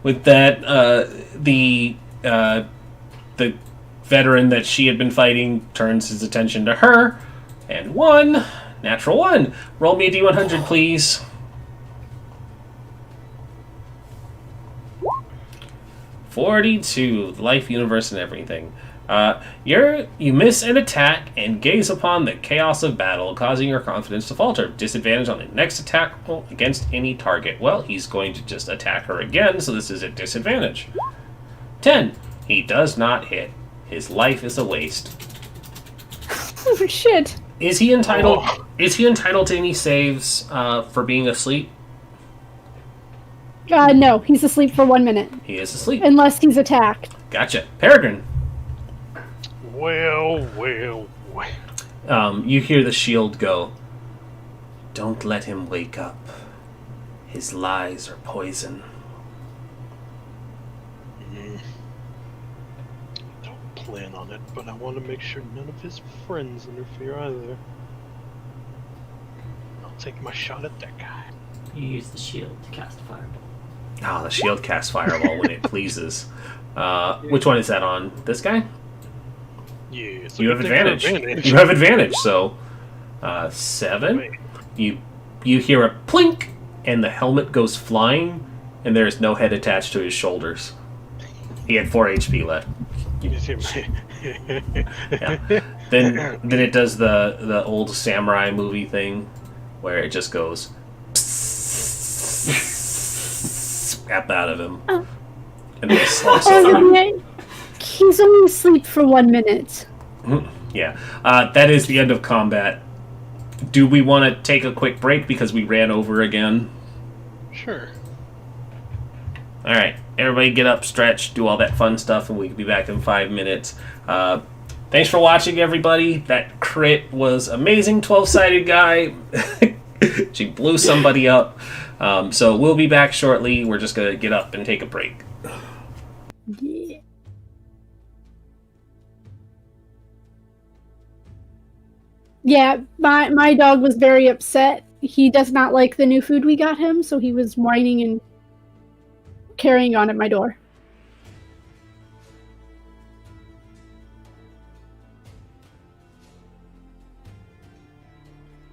Speaker 2: With that, the veteran that she had been fighting turns his attention to her, And 1. Natural 1. Roll me a d100, please. 42. Life, universe, and everything. You miss an attack and gaze upon the chaos of battle, causing your confidence to falter. Disadvantage on the next attack roll against any target. Well, he's going to just attack her again, so this is at disadvantage. 10. He does not hit. His life is a waste.
Speaker 6: Oh, shit.
Speaker 2: Is he entitled? Is he entitled to any saves for being asleep?
Speaker 6: No, he's asleep for 1 minute.
Speaker 2: He is asleep.
Speaker 6: Unless he's attacked.
Speaker 2: Gotcha. Peregrine.
Speaker 1: Well.
Speaker 2: You hear the shield go. Don't let him wake up. His lies are poison.
Speaker 1: Don't plan on it, but I want to make sure none of his friends interfere either. I'll take my shot at that guy.
Speaker 3: You use the shield to cast a fireball.
Speaker 2: Oh, the shield casts fireball when it pleases. Which one is that on? This guy?
Speaker 1: Yeah, so
Speaker 2: You have advantage. You have advantage, so 7.
Speaker 1: Wait.
Speaker 2: You hear a plink, and the helmet goes flying, and there is no head attached to his shoulders. He had 4 HP left. Yeah. Then it does the old samurai movie thing, where it just goes snap out of him, and then he slumps over.
Speaker 6: Yeah. He's only asleep for 1 minute.
Speaker 2: Yeah, that is the end of combat. Do we want to take a quick break because we ran over again?
Speaker 1: Sure.
Speaker 2: All right, everybody get up, stretch, do all that fun stuff, and we can be back in 5 minutes. Thanks for watching, everybody. That crit was amazing. 12-sided guy. She blew somebody up. So we'll be back shortly. We're just going to get up and take a break.
Speaker 6: Yeah. Yeah, my dog was very upset. He does not like the new food we got him, so he was whining and carrying on at my door.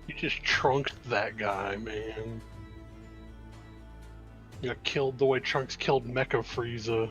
Speaker 1: You just trunked that guy, man. You got killed the way Trunks killed Mecha Frieza.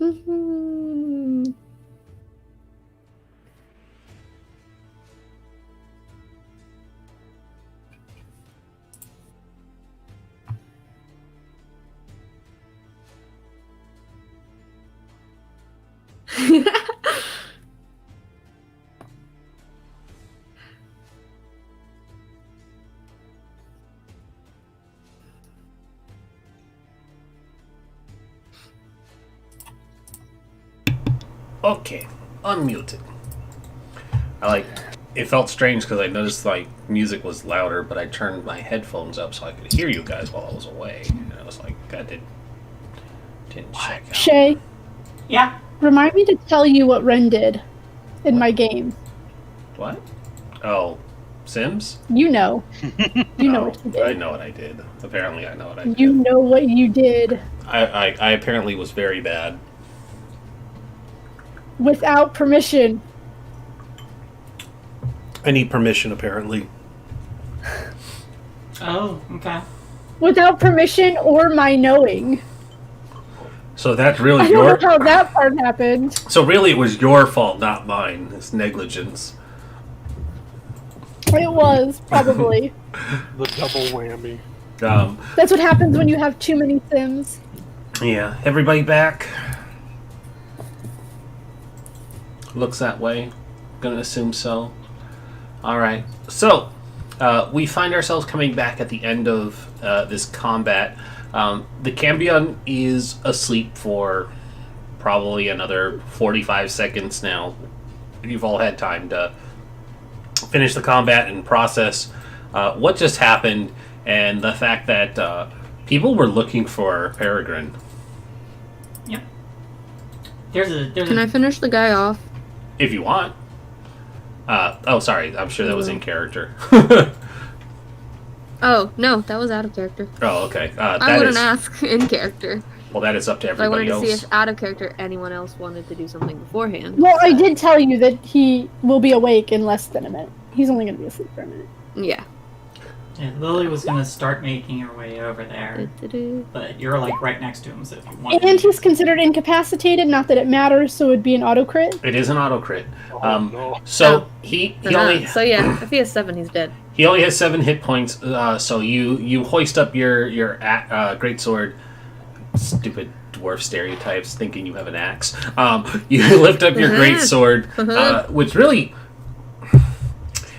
Speaker 6: Mhm.
Speaker 2: Okay, unmuted. It felt strange because I noticed like music was louder, but I turned my headphones up so I could hear you guys while I was away. And I was like, I didn't check out.
Speaker 6: Shay,
Speaker 3: Yeah.
Speaker 6: remind me to tell you what Ren did in my game.
Speaker 2: What? Oh, Sims?
Speaker 6: You know. You know
Speaker 2: Oh,
Speaker 6: what you did.
Speaker 2: I know what I did. Apparently, I know what I did.
Speaker 6: You know what you did.
Speaker 2: I apparently was very bad.
Speaker 6: Without permission.
Speaker 7: I need permission, apparently.
Speaker 3: Oh, okay.
Speaker 6: Without permission or my knowing.
Speaker 2: So that's really
Speaker 6: I don't know how that part happened.
Speaker 2: So really, it was your fault, not mine. It's negligence.
Speaker 6: It was, probably.
Speaker 1: The double whammy.
Speaker 6: That's what happens when you have too many Sims.
Speaker 2: Yeah, everybody back. Looks that way. Gonna assume so. Alright, so we find ourselves coming back at the end of this combat. The Cambion is asleep for probably another 45 seconds now. You've all had time to finish the combat and process what just happened and the fact that people were looking for Peregrine.
Speaker 3: Yep. There's
Speaker 4: Can I finish the guy off?
Speaker 2: If you want. Oh, sorry. I'm sure that was in character.
Speaker 4: Oh, no, that was out of character.
Speaker 2: Oh, okay.
Speaker 4: I wouldn't ask in character.
Speaker 2: Well, that is up to
Speaker 4: But I wanted
Speaker 2: everybody
Speaker 4: to
Speaker 2: else.
Speaker 4: see if out of character anyone else wanted to do something beforehand.
Speaker 6: Well, I did tell you that he will be awake in less than a minute. He's only going to be asleep for a minute.
Speaker 4: Yeah.
Speaker 3: Yeah, Lily was gonna start making her way over there, but you're like right next to him, so if you want.
Speaker 6: And he's considered incapacitated, not that it matters, so it'd be an auto crit.
Speaker 2: It is an auto crit.
Speaker 1: No.
Speaker 2: So
Speaker 4: Oh.
Speaker 2: he
Speaker 4: Uh-huh.
Speaker 2: only
Speaker 4: So yeah, if he has 7, he's dead.
Speaker 2: he only has 7 hit points. So you hoist up your greatsword. Stupid dwarf stereotypes, thinking you have an axe. You lift up your greatsword, which really.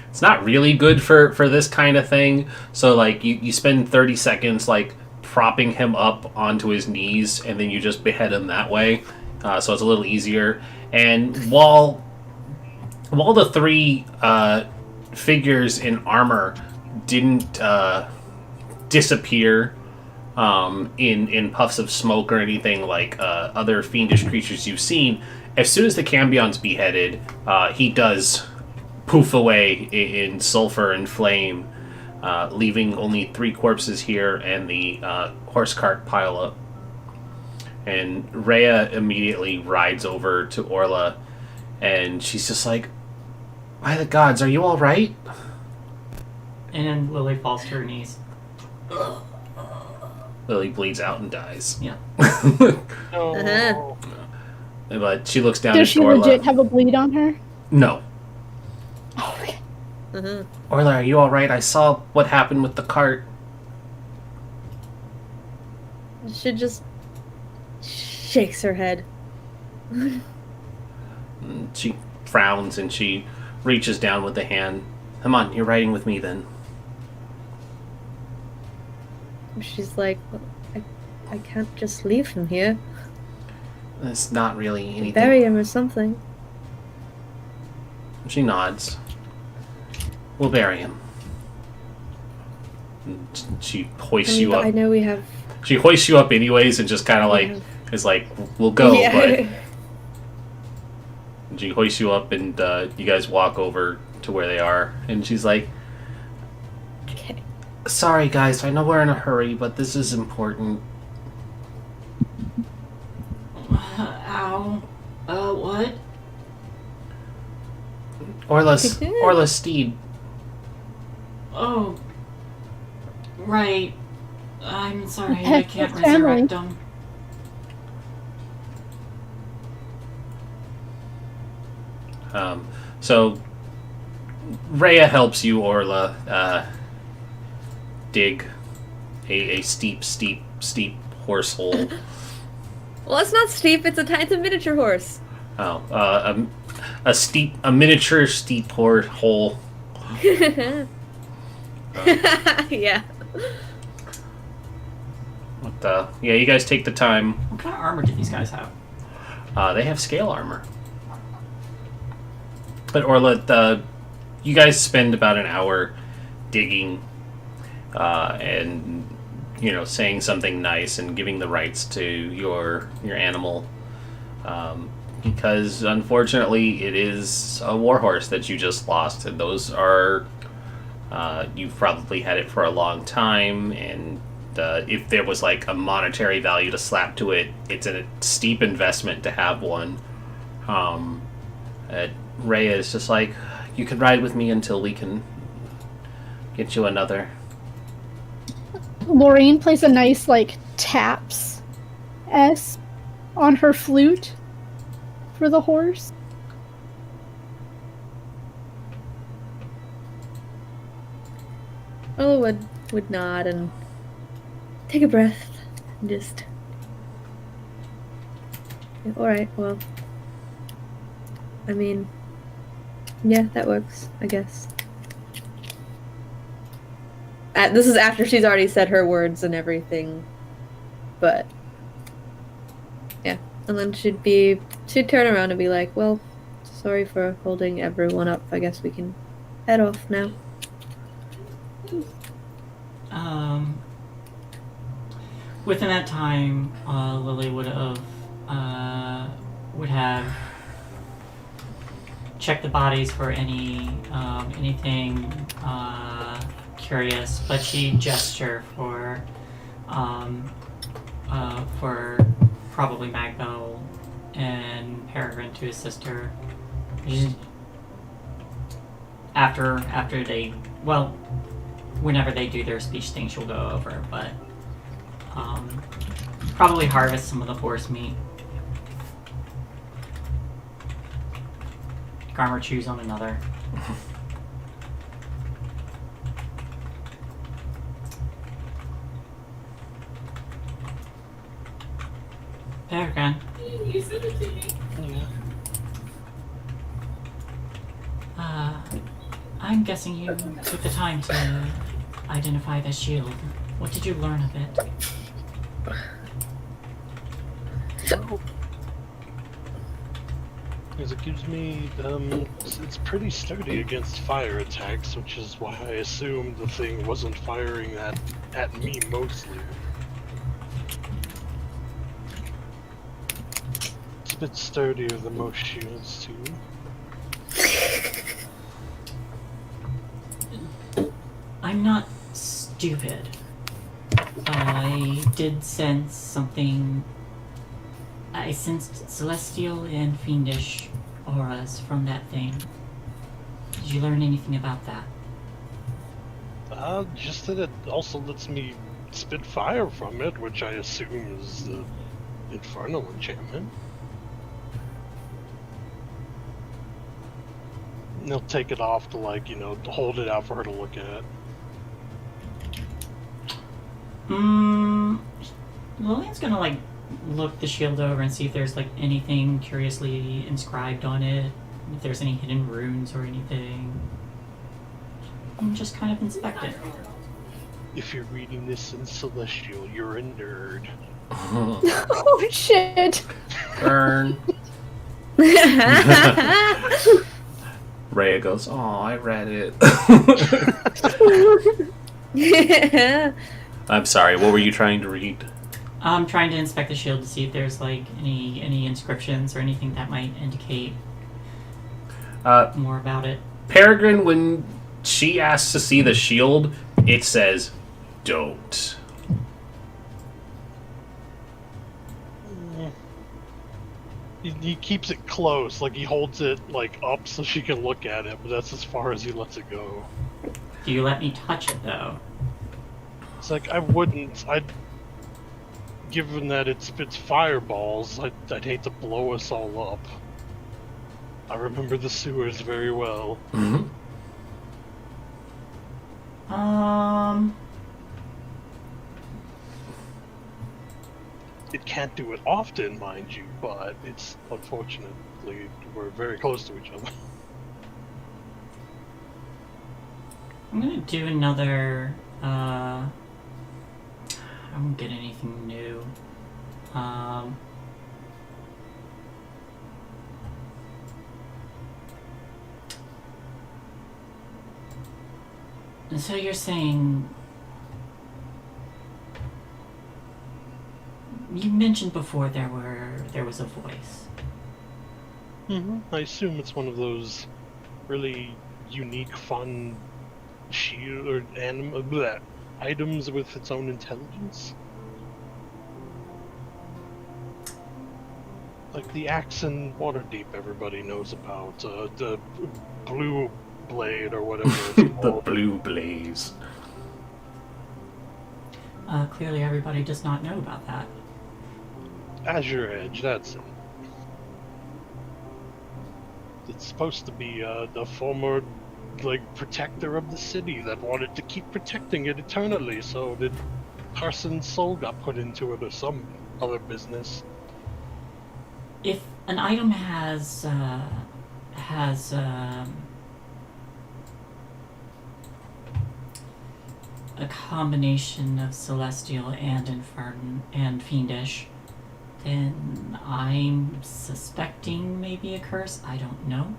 Speaker 2: It's not really good for this kind of thing. So like you spend 30 seconds like propping him up onto his knees, and then you just behead him that way. So it's a little easier. And while the 3 figures in armor didn't disappear in puffs of smoke or anything like other fiendish creatures you've seen, as soon as the Cambion's beheaded, he does poof away in sulfur and flame, leaving only 3 corpses here and the horse cart pile up. And Rhea immediately rides over to Orla, and she's just like, by the gods, are you all right?
Speaker 3: And Lily falls to her knees.
Speaker 2: Lily bleeds out and dies.
Speaker 3: Yeah.
Speaker 1: No.
Speaker 2: But she looks down
Speaker 6: Does
Speaker 2: at
Speaker 6: she
Speaker 2: Orla.
Speaker 6: legit have a bleed on her?
Speaker 2: No.
Speaker 6: Oh, okay.
Speaker 2: Orla, are you all right? I saw what happened with the cart.
Speaker 4: She just shakes her head.
Speaker 2: She frowns and she reaches down with the hand. Come on, you're riding with me then.
Speaker 4: She's like, I can't just leave him here.
Speaker 2: It's not really anything.
Speaker 4: Bury him or something.
Speaker 2: She nods. We'll bury him. And she hoists you up.
Speaker 4: I know we have.
Speaker 2: She hoists you up anyways and just kind of like is like, we'll go, but she hoists you up and you guys walk over to where they are, and she's like,
Speaker 4: Okay.
Speaker 2: sorry guys, I know we're in a hurry, but this is important.
Speaker 3: Ow. What?
Speaker 2: Orla's steed.
Speaker 3: Oh. Right. I'm sorry, I
Speaker 6: Heck,
Speaker 3: can't
Speaker 6: it's family.
Speaker 3: resurrect him.
Speaker 2: So Rhea helps you, Orla, dig a steep horse hole.
Speaker 4: Well, it's not steep. It's a miniature horse.
Speaker 2: Oh, a miniature steep hole.
Speaker 4: Yeah.
Speaker 2: Yeah, you guys take the time.
Speaker 3: What kind of armor do these guys have?
Speaker 2: They have scale armor. But Orla, you guys spend about an hour digging, and saying something nice and giving the rights to your animal, because unfortunately it is a warhorse that you just lost, and those are you've probably had it for a long time, and if there was like a monetary value to slap to it, it's a steep investment to have one. Rhea is just like, you can ride with me until we can get you another.
Speaker 6: Lorraine plays a nice, taps S on her flute for the horse.
Speaker 4: Ola would nod and take a breath and just... Alright, well... I mean... Yeah, that works, I guess. This is after she's already said her words and everything. But... Yeah. And then she'd turn around and be like, well, sorry for holding everyone up. I guess we can head off now.
Speaker 3: Within that time, Lily would have checked the bodies for anything curious, but she'd gesture for probably Magbo and Peregrine to his sister. After they, well, whenever they do their speech thing, she'll go over, but probably harvest some of the horse meat. Garmer chews on another. Peregrine.
Speaker 1: You said it to me. Yeah.
Speaker 3: I'm guessing you took the time to identify the shield. What did you learn of it?
Speaker 1: Because it gives me, it's pretty sturdy against fire attacks, which is why I assumed the thing wasn't firing at me mostly. It's a bit sturdier than most shields too.
Speaker 3: I'm not stupid. I did sense something. I sensed celestial and fiendish auras from that thing. Did you learn anything about that?
Speaker 1: Just that it also lets me spit fire from it, which I assume is the infernal enchantment. And they'll take it off to, to hold it out for her to look at.
Speaker 3: Lillian's gonna, look the shield over and see if there's, anything curiously inscribed on it. If there's any hidden runes or anything. And just kind of inspect it.
Speaker 1: If you're reading this in Celestial, you're a nerd.
Speaker 6: Oh, shit!
Speaker 2: Burn. Rhea goes, oh, I read it. I'm sorry, what were you trying to read?
Speaker 3: I'm trying to inspect the shield to see if there's any inscriptions or anything that might indicate more about it.
Speaker 2: Peregrine, when she asks to see the shield, it says, don't.
Speaker 1: He keeps it close, he holds it up so she can look at it, but that's as far as he lets it go.
Speaker 3: Do you let me touch it though?
Speaker 1: It's I wouldn't. Given that it spits fireballs, I'd hate to blow us all up. I remember the sewers very well.
Speaker 2: Mm-hmm.
Speaker 1: It can't do it often, mind you, but it's unfortunately we're very close to each other.
Speaker 3: I'm gonna do another. I won't get anything new. And so you're saying you mentioned before there was a voice.
Speaker 1: I assume it's one of those really unique, fun shield or items with its own intelligence. Like the axe in Waterdeep everybody knows about, the blue blade or whatever it's
Speaker 2: The
Speaker 1: called.
Speaker 2: blue blaze.
Speaker 3: Clearly everybody does not know about that.
Speaker 1: Azure Edge, that's it. It's supposed to be the former, like, protector of the city that wanted to keep protecting it eternally, so that Carson's soul got put into it or some other business.
Speaker 3: If an item has a combination of celestial and infernal and fiendish, then I'm suspecting maybe a curse. I don't know.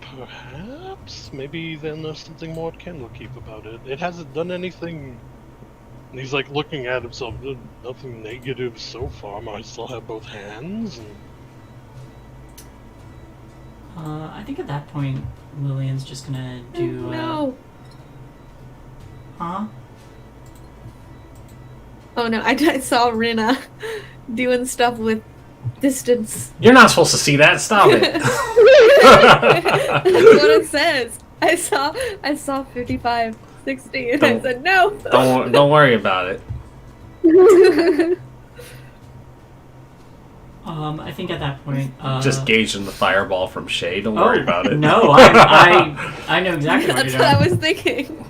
Speaker 1: Perhaps? Maybe then there's something more at Candlekeep about it. It hasn't done anything. And he's like looking at himself, nothing negative so far. I still have both hands. And...
Speaker 3: I think at that point, Lillian's just gonna do.
Speaker 4: No.
Speaker 3: Huh?
Speaker 4: Oh no, I saw Rina doing stuff with distance.
Speaker 2: You're not supposed to see that. Stop it.
Speaker 4: That's what it says. I saw 55, 60, and I said no.
Speaker 2: Don't worry about it.
Speaker 3: I think at that point,
Speaker 2: Just gauging the fireball from Shay. Don't worry about it.
Speaker 3: No, I know exactly what
Speaker 4: That's
Speaker 3: you're
Speaker 4: what I
Speaker 3: doing.
Speaker 4: was thinking.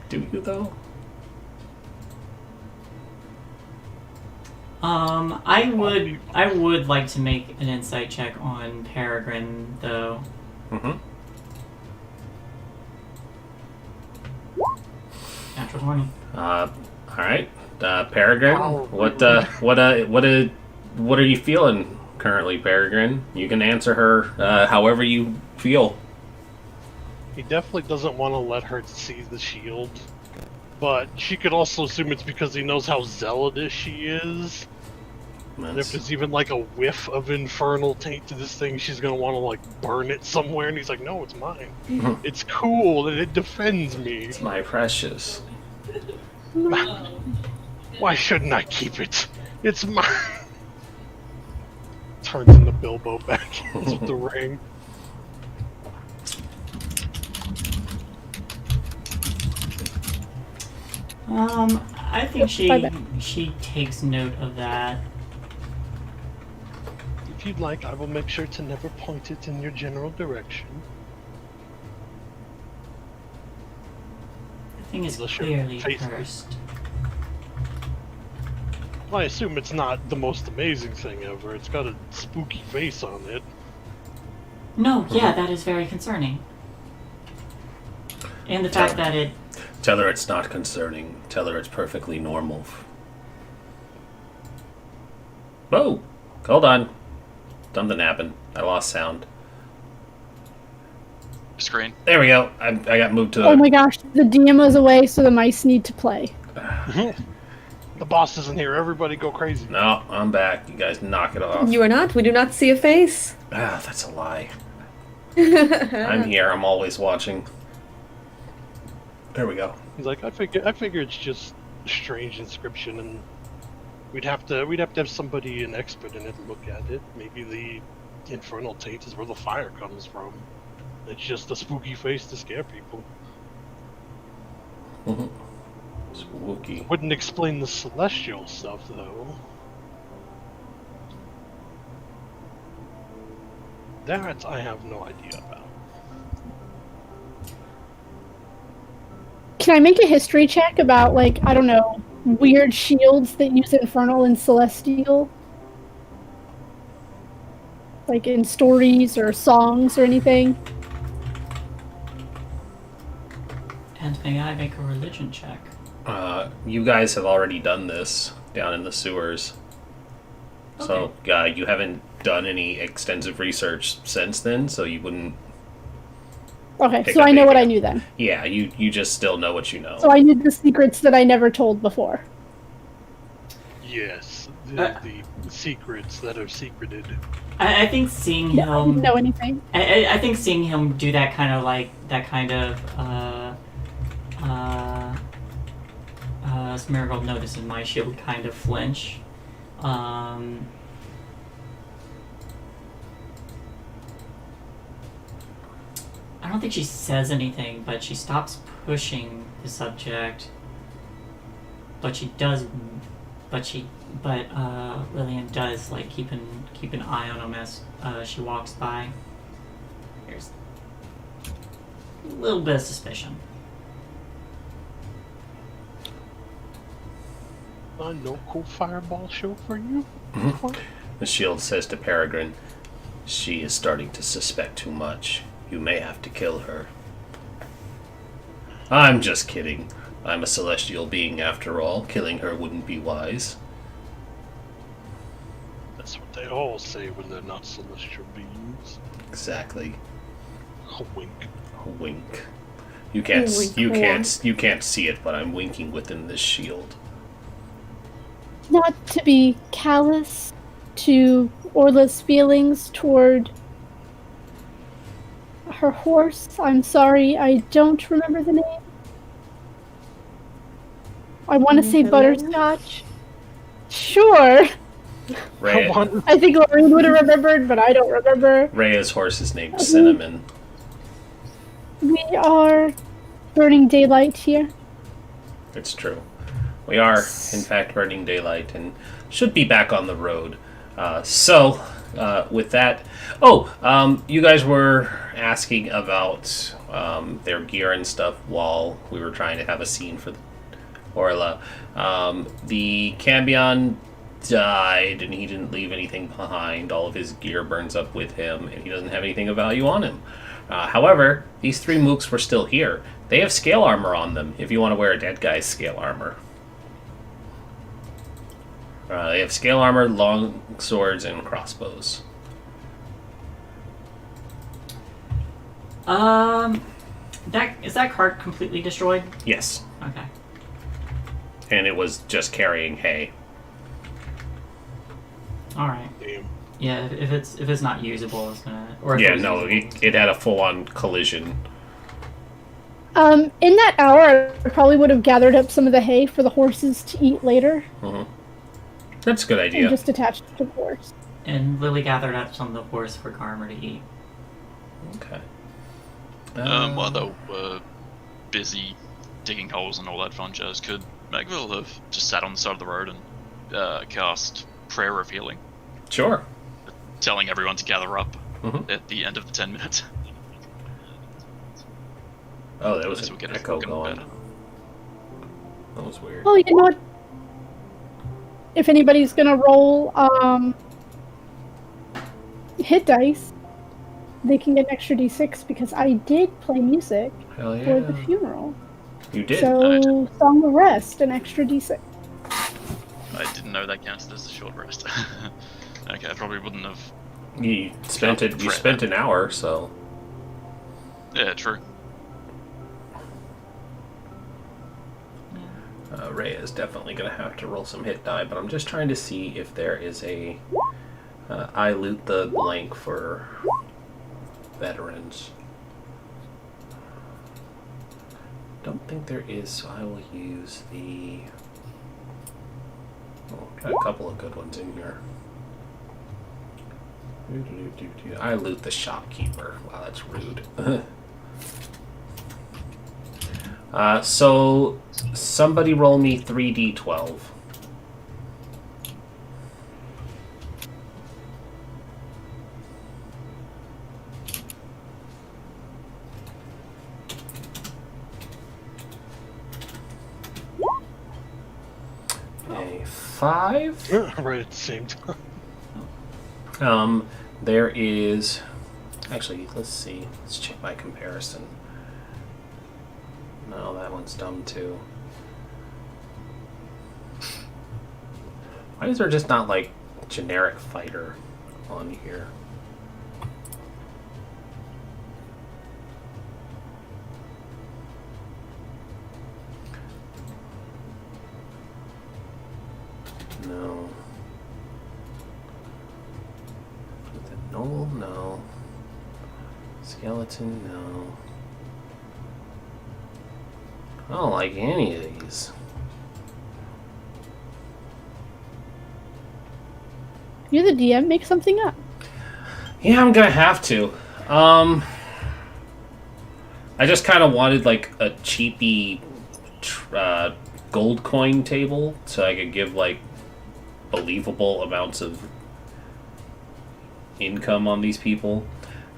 Speaker 2: Do you though?
Speaker 3: I would like to make an insight check on Peregrine, though.
Speaker 2: Mm-hmm.
Speaker 3: Natural 20.
Speaker 2: All right, Peregrine. What are you feeling currently, Peregrine? You can answer her however you feel.
Speaker 1: He definitely doesn't want to let her see the shield. But she could also assume it's because he knows how zealous she is. And if there's even like a whiff of infernal taint to this thing, she's gonna want to like burn it somewhere. And he's like, no, it's mine. It's cool and it defends me.
Speaker 2: It's my precious.
Speaker 1: Why shouldn't I keep it? It's mine. Turns into Bilbo back with the ring.
Speaker 3: I think she takes note of that.
Speaker 1: If you'd like, I will make sure to never point it in your general direction.
Speaker 3: The thing is
Speaker 1: Unless you're
Speaker 3: clearly
Speaker 1: facing-
Speaker 3: cursed.
Speaker 1: Well, I assume it's not the most amazing thing ever. It's got a spooky face on it.
Speaker 3: No, yeah, that is very concerning. And the fact that it...
Speaker 2: Tell her it's not concerning. Tell her it's perfectly normal. Whoa! Hold on. Something happened. I lost sound.
Speaker 5: Screen.
Speaker 2: There we go. I got moved to the...
Speaker 6: Oh my gosh, the DM was away, so the mice need to play.
Speaker 1: The boss isn't here. Everybody go crazy.
Speaker 2: No, I'm back. You guys knock it off.
Speaker 4: You are not. We do not see a face.
Speaker 2: Ah, that's a lie. I'm here. I'm always watching. There we go.
Speaker 1: He's like, I figure it's just a strange inscription, and we'd have to have somebody, an expert in it, look at it. Maybe the infernal taint is where the fire comes from. It's just a spooky face to scare people.
Speaker 2: Spooky.
Speaker 1: Wouldn't explain the celestial stuff, though. That I have no idea about.
Speaker 6: Can I make a history check about, like, I don't know, weird shields that use infernal and celestial? Like in stories or songs or anything?
Speaker 3: And may I make a religion check?
Speaker 2: You guys have already done this down in the sewers. So, you haven't done any extensive research since then, so you wouldn't...
Speaker 6: Okay,
Speaker 2: Pick
Speaker 6: so
Speaker 2: up
Speaker 6: I know what I
Speaker 2: anything.
Speaker 6: knew then.
Speaker 2: Yeah, you just still know what you know.
Speaker 6: So I knew the secrets that I never told before.
Speaker 1: Yes, the secrets that are secreted.
Speaker 3: I think seeing
Speaker 6: Yeah, I
Speaker 3: him.
Speaker 6: didn't know anything.
Speaker 3: I think seeing him do that kind of Smeargle notices my shield kind of flinch. I don't think she says anything, but she stops pushing the subject. But Lillian does like keep an eye on him as she walks by. There's a little bit of suspicion.
Speaker 1: No cool fireball show for you?
Speaker 2: The shield says to Peregrine, "She is starting to suspect too much. You may have to kill her." "I'm just kidding. I'm a celestial being after all. Killing her wouldn't be wise."
Speaker 1: That's what they all say when they're not celestial beings.
Speaker 2: Exactly.
Speaker 1: A wink.
Speaker 2: A wink. You can't
Speaker 4: Wink,
Speaker 2: you
Speaker 4: wink.
Speaker 2: can't see it, but I'm winking within this shield.
Speaker 6: Not to be callous to Orla's feelings toward her horse. I'm sorry, I don't remember the name. I want to say
Speaker 4: Helena?
Speaker 6: Butterscotch. Sure.
Speaker 2: Rhea,
Speaker 1: Come on.
Speaker 6: I think Lorraine would have remembered, but I don't remember.
Speaker 2: Rhea's horse is named Cinnamon.
Speaker 6: We are burning daylight here.
Speaker 2: It's true. We are, in fact, burning daylight and should be back on the road. With that... you guys were asking about their gear and stuff while we were trying to have a scene for Orla. The Cambion died, and he didn't leave anything behind. All of his gear burns up with him, and he doesn't have anything of value on him. However, these three mooks were still here. They have scale armor on them, if you want to wear a dead guy's scale armor. They have scale armor, long swords, and crossbows.
Speaker 3: Is that cart completely destroyed?
Speaker 2: Yes.
Speaker 3: Okay.
Speaker 2: And it was just carrying hay.
Speaker 3: All right.
Speaker 1: Damn.
Speaker 3: Yeah, if it's not usable, it's gonna. Or if
Speaker 2: Yeah,
Speaker 3: was
Speaker 2: no,
Speaker 3: usable,
Speaker 2: it had a full-on collision.
Speaker 6: In that hour, I probably would have gathered up some of the hay for the horses to eat later
Speaker 2: That's a good
Speaker 6: and
Speaker 2: idea.
Speaker 6: just attach it to the horse.
Speaker 3: And Lily gathered up some of the horse for Garmer to eat.
Speaker 2: Okay.
Speaker 5: While they were busy digging holes and all that fun jazz, could Magville have just sat on the side of the road and cast Prayer of Healing,
Speaker 2: Sure.
Speaker 5: telling everyone to gather up
Speaker 2: Mhm.
Speaker 5: at the end of the 10 minutes?
Speaker 2: Oh, there was
Speaker 5: So
Speaker 2: an
Speaker 5: we get a
Speaker 2: echo
Speaker 5: fucking
Speaker 2: going.
Speaker 5: bed.
Speaker 2: That was weird.
Speaker 6: Well, you know what? If anybody's gonna roll hit dice, they can get an extra d6 because I did play music
Speaker 2: Hell yeah.
Speaker 6: for the funeral.
Speaker 2: You did.
Speaker 6: So, Song of Rest, an extra d6.
Speaker 5: I didn't know that counted as a short rest. Okay, I probably wouldn't have.
Speaker 2: You spent it. You spent an hour, so
Speaker 5: Yeah, true.
Speaker 2: Ray is definitely going to have to roll some hit die. But I'm just trying to see if there is a I loot the blank for veterans. Don't think there is, so I will use the. Oh, got a couple of good ones in here. I loot the shopkeeper. Wow, that's rude. So somebody roll me 3d12. 5.
Speaker 1: Right at the same time.
Speaker 2: There is... Actually, let's see. Let's check my comparison. No, that one's dumb too. Why is there just not, like, generic fighter on here? No. Noble, no. Skeleton, no. I don't like any of these.
Speaker 6: You're the DM, make something up.
Speaker 2: Yeah, I'm gonna have to. I just kind of wanted like a cheapy gold coin table so I could give like believable amounts of income on these people.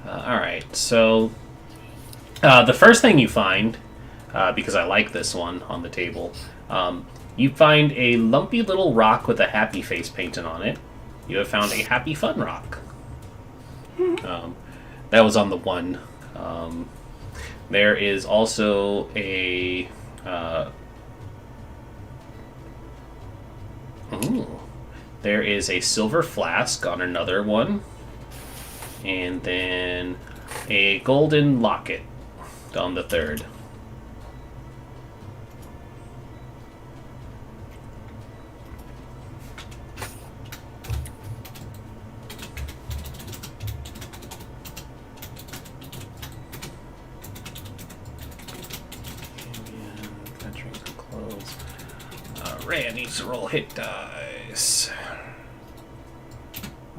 Speaker 2: Alright, so the first thing you find, because I like this one on the table, you find a lumpy little rock with a happy face painted on it. You have found a happy fun rock. That was on the one. There is also a... there is a silver flask on another one. And then a golden locket on the third. Rhea needs to roll hit dice.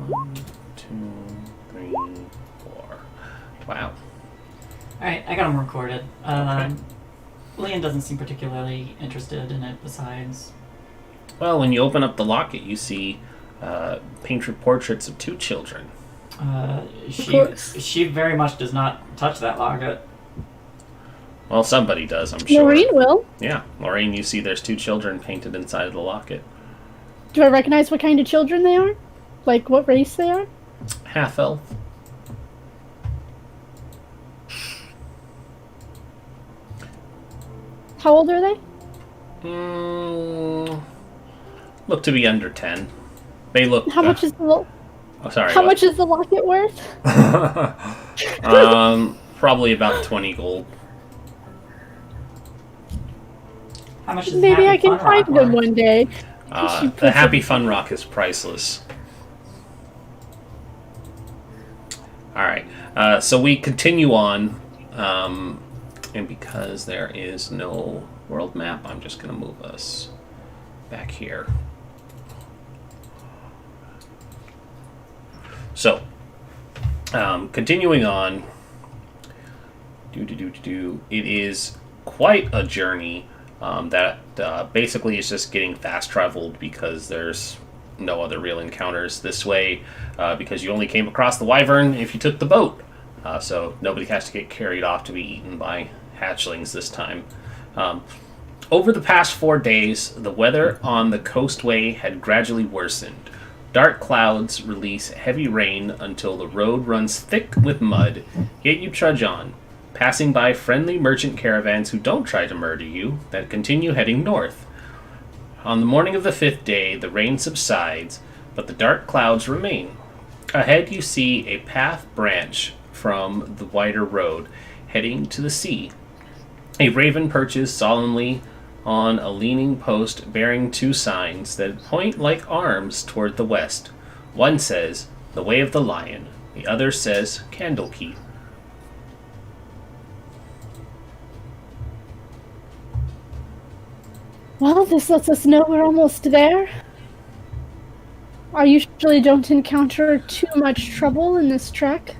Speaker 2: 1, 2, 3, 4. Wow.
Speaker 3: Alright, I got them recorded.
Speaker 2: Okay.
Speaker 3: Liam doesn't seem particularly interested in it besides.
Speaker 2: Well, when you open up the locket, you see painted portraits of 2 children.
Speaker 3: She very much does not touch that locket.
Speaker 2: Well, somebody does, I'm sure.
Speaker 6: Lorraine will.
Speaker 2: Yeah, Lorraine, you see there's 2 children painted inside of the locket.
Speaker 6: Do I recognize what kind of children they are? Like what race they are?
Speaker 2: Half-elf.
Speaker 6: How old are they?
Speaker 2: Look to be under 10. They look...
Speaker 6: How much is the
Speaker 2: Oh, sorry.
Speaker 6: How much is the locket worth?
Speaker 2: Probably about 20 gold.
Speaker 3: How much is
Speaker 6: Maybe I
Speaker 3: Happy
Speaker 6: can
Speaker 3: Fun
Speaker 6: find
Speaker 3: Rock
Speaker 6: them
Speaker 3: worth?
Speaker 6: one day.
Speaker 2: The Happy Fun Rock is priceless. Alright, so we continue on, and because there is no world map, I'm just going to move us back here. So, continuing on, it is quite a journey that basically is just getting fast traveled because there's no other real encounters this way, because you only came across the wyvern if you took the boat, so nobody has to get carried off to be eaten by hatchlings this time. Over the past 4 days, the weather on the coastway had gradually worsened. Dark clouds release heavy rain until the road runs thick with mud, yet you trudge on, passing by friendly merchant caravans who don't try to murder you, that continue heading north. On the morning of the 5th day, the rain subsides, but the dark clouds remain. Ahead you see a path branch from the wider road, heading to the sea. A raven perches solemnly on a leaning post bearing 2 signs that point like arms toward the west. One says, "The Way of the Lion." The other says, "Candlekeep."
Speaker 6: Well, this lets us know we're almost there. I usually don't encounter too much trouble in this trek.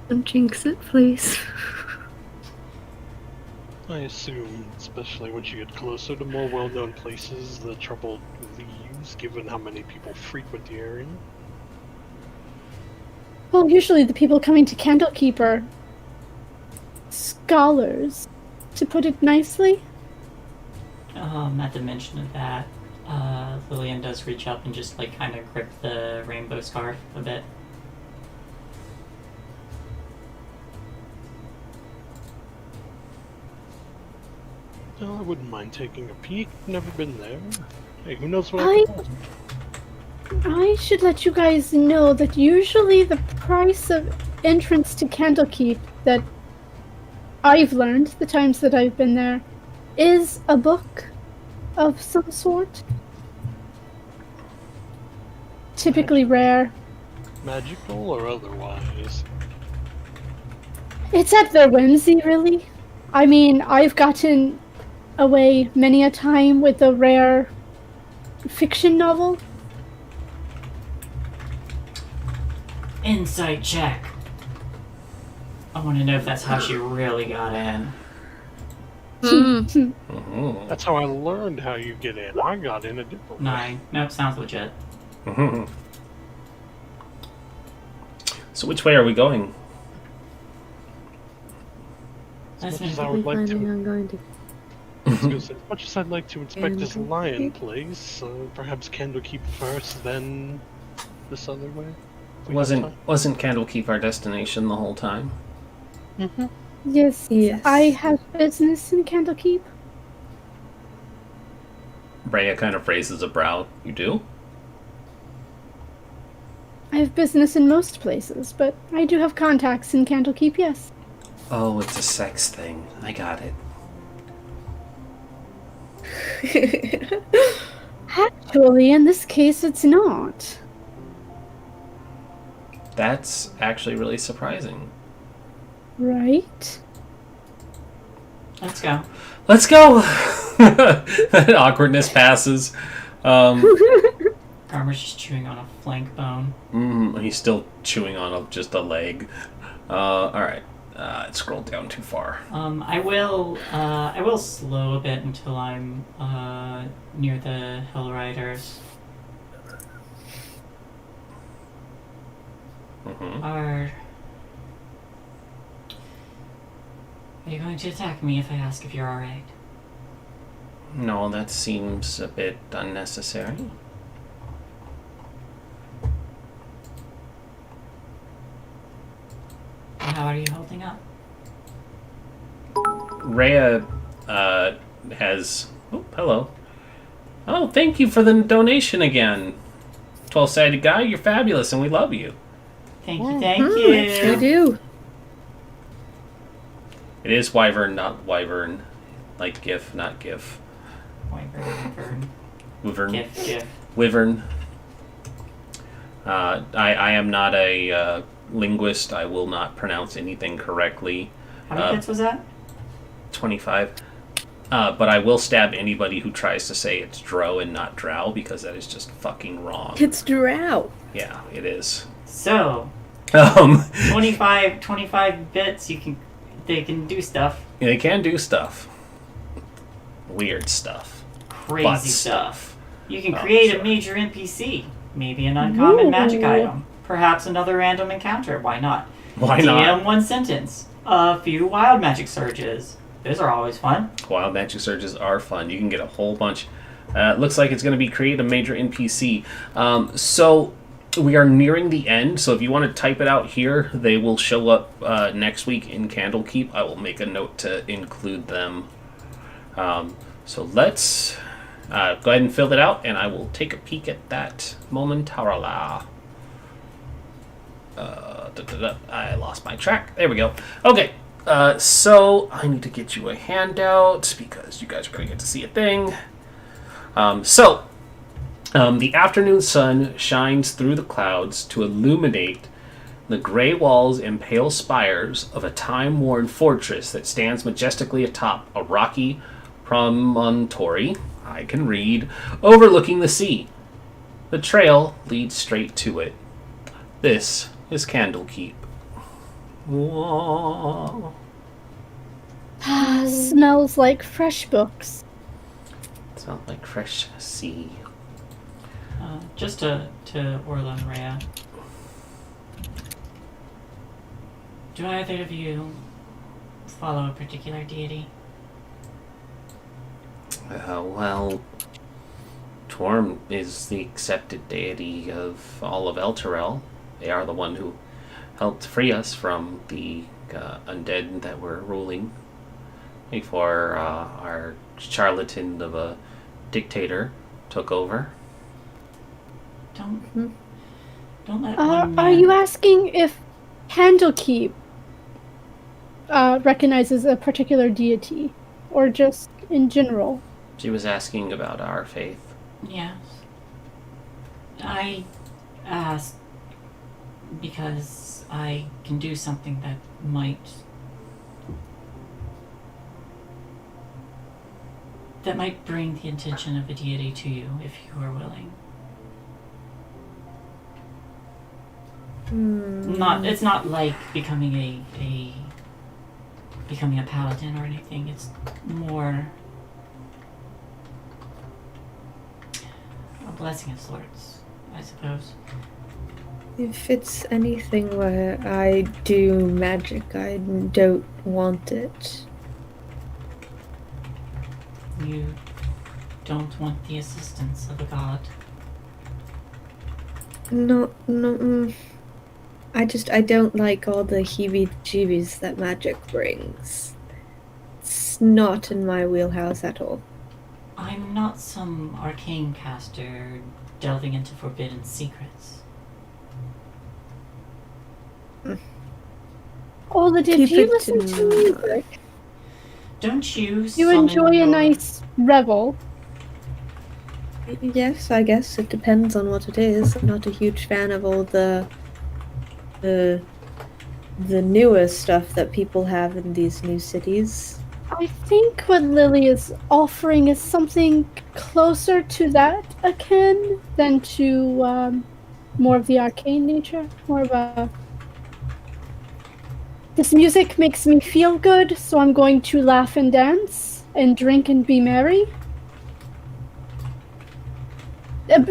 Speaker 4: Don't jinx it, please.
Speaker 1: I assume, especially once you get closer to more well-known places, the trouble leaves, given how many people frequent the area.
Speaker 6: Well, usually the people coming to Candlekeep are scholars, to put it nicely.
Speaker 3: at the mention of that, Lillian does reach up and just like kind of grip the rainbow scarf a bit.
Speaker 1: No, I wouldn't mind taking a peek. Never been there. Hey, who knows what
Speaker 6: I-
Speaker 1: I can find?
Speaker 6: I should let you guys know that usually the price of entrance to Candlekeep that I've learned the times that I've been there is a book of some sort. Typically rare.
Speaker 1: Magical or otherwise?
Speaker 6: It's at their whimsy, really. I mean, I've gotten away many a time with a rare fiction novel.
Speaker 3: Insight check. I want to know if that's how she really got in.
Speaker 2: Mhm.
Speaker 1: That's how I learned how you get in. I got in a different way.
Speaker 3: 9. Nope, sounds legit.
Speaker 2: Mhm. So which way are we going?
Speaker 3: That's
Speaker 1: much as
Speaker 3: me.
Speaker 1: I would like
Speaker 4: Planning
Speaker 1: to,
Speaker 4: on going to.
Speaker 1: I was gonna say, as much as I'd like to inspect this
Speaker 4: Candlekeep.
Speaker 1: lion place, perhaps Candlekeep first, then this other way.
Speaker 2: Wasn't Candlekeep our destination the whole time?
Speaker 1: Mm-hmm.
Speaker 6: Yes,
Speaker 4: Yes.
Speaker 6: I have business in Candlekeep.
Speaker 2: Rhea kind of raises a brow. You do?
Speaker 6: I have business in most places, but I do have contacts in Candlekeep, yes.
Speaker 2: Oh, it's a sex thing. I got it.
Speaker 6: Actually, in this case, it's not.
Speaker 2: That's actually really surprising.
Speaker 6: Right?
Speaker 3: Let's go.
Speaker 2: Let's go! Awkwardness passes.
Speaker 3: Garmer's just chewing on a flank bone.
Speaker 2: He's still chewing on just a leg. Alright. It scrolled down too far.
Speaker 3: I will slow a bit until I'm near the Hill Riders. Are you going to attack me if I ask if you're alright?
Speaker 2: No, that seems a bit unnecessary.
Speaker 3: How are you holding up?
Speaker 2: Rhea has... Oh, hello. Oh, thank you for the donation again. 12-sided guy, you're fabulous and we love you.
Speaker 3: Thank you, thank you.
Speaker 4: Sure do.
Speaker 2: It is wyvern, not wyvern. Like gif, not gif.
Speaker 3: Wyvern,
Speaker 2: Wyvern.
Speaker 3: Gif.
Speaker 2: Wyvern. I am not a linguist. I will not pronounce anything correctly.
Speaker 3: How many hits was that?
Speaker 2: 25. But I will stab anybody who tries to say it's dro and not drow because that is just fucking wrong.
Speaker 4: It's drow.
Speaker 2: Yeah, it is.
Speaker 3: So,
Speaker 2: Um,
Speaker 3: 25 bits, they can do stuff.
Speaker 2: they can do stuff. Weird stuff.
Speaker 3: Crazy
Speaker 2: Butt
Speaker 3: stuff. You can
Speaker 2: Oh,
Speaker 3: create
Speaker 2: sure.
Speaker 3: a major NPC. Maybe an uncommon magic
Speaker 6: Ooh.
Speaker 3: item. Perhaps another random encounter. Why not?
Speaker 2: Why
Speaker 3: DM
Speaker 2: not?
Speaker 3: one sentence. A few wild magic surges. Those are always fun.
Speaker 2: Wild magic surges are fun. You can get a whole bunch. Looks like it's going to be create a major NPC. So we are nearing the end. So if you want to type it out here, they will show up next week in Candlekeep. I will make a note to include them. So let's go ahead and fill it out, and I will take a peek at that momentarily. I lost my track. There we go. Okay. So I need to get you a handout because you guys are going to get to see a thing. The afternoon sun shines through the clouds to illuminate the gray walls and pale spires of a time-worn fortress that stands majestically atop a rocky promontory, I can read, overlooking the sea. The trail leads straight to it. This is Candlekeep. Whoa.
Speaker 6: Smells like fresh books.
Speaker 2: Sounds like fresh sea.
Speaker 3: Just to Orla and Rhea. Do either of you follow a particular deity?
Speaker 2: Well, Torm is the accepted deity of all of Elturel. They are the one who helped free us from the undead that were ruling before our charlatan of a dictator took over.
Speaker 3: Don't let one man...
Speaker 6: Are you asking if Candlekeep recognizes a particular deity, or just in general?
Speaker 2: She was asking about our faith.
Speaker 3: Yes. I asked because I can do something that might bring the attention of a deity to you, if you are willing. It's not like becoming a paladin or anything. It's more a blessing of sorts, I suppose.
Speaker 4: If it's anything where I do magic, I don't want it.
Speaker 3: You don't want the assistance of a god.
Speaker 4: No, I don't like all the heebie-jeebies that magic brings. It's not in my wheelhouse at all.
Speaker 3: I'm not some arcane caster delving into forbidden secrets.
Speaker 6: Ola, did you listen to music?
Speaker 3: Don't you
Speaker 6: You enjoy a nice revel?
Speaker 4: Yes, I guess it depends on what it is. I'm not a huge fan of all the newer stuff that people have in these new cities.
Speaker 6: I think what Lily is offering is something closer to that akin than to more of the arcane nature. More of a... This music makes me feel good, so I'm going to laugh and dance and drink and be merry.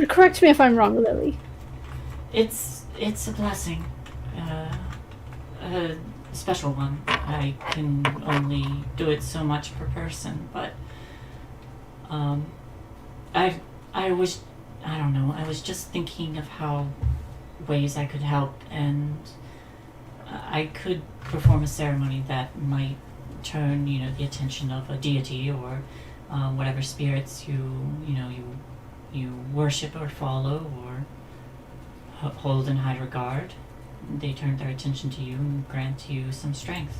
Speaker 6: Correct me if I'm wrong, Lily.
Speaker 3: It's a blessing. A special one. I can only do it so much per person, but I was just thinking of how ways I could help, and I could perform a ceremony that might turn, the attention of a deity or whatever spirits you worship or follow or hold in high regard. They turn their attention to you and grant you some strength.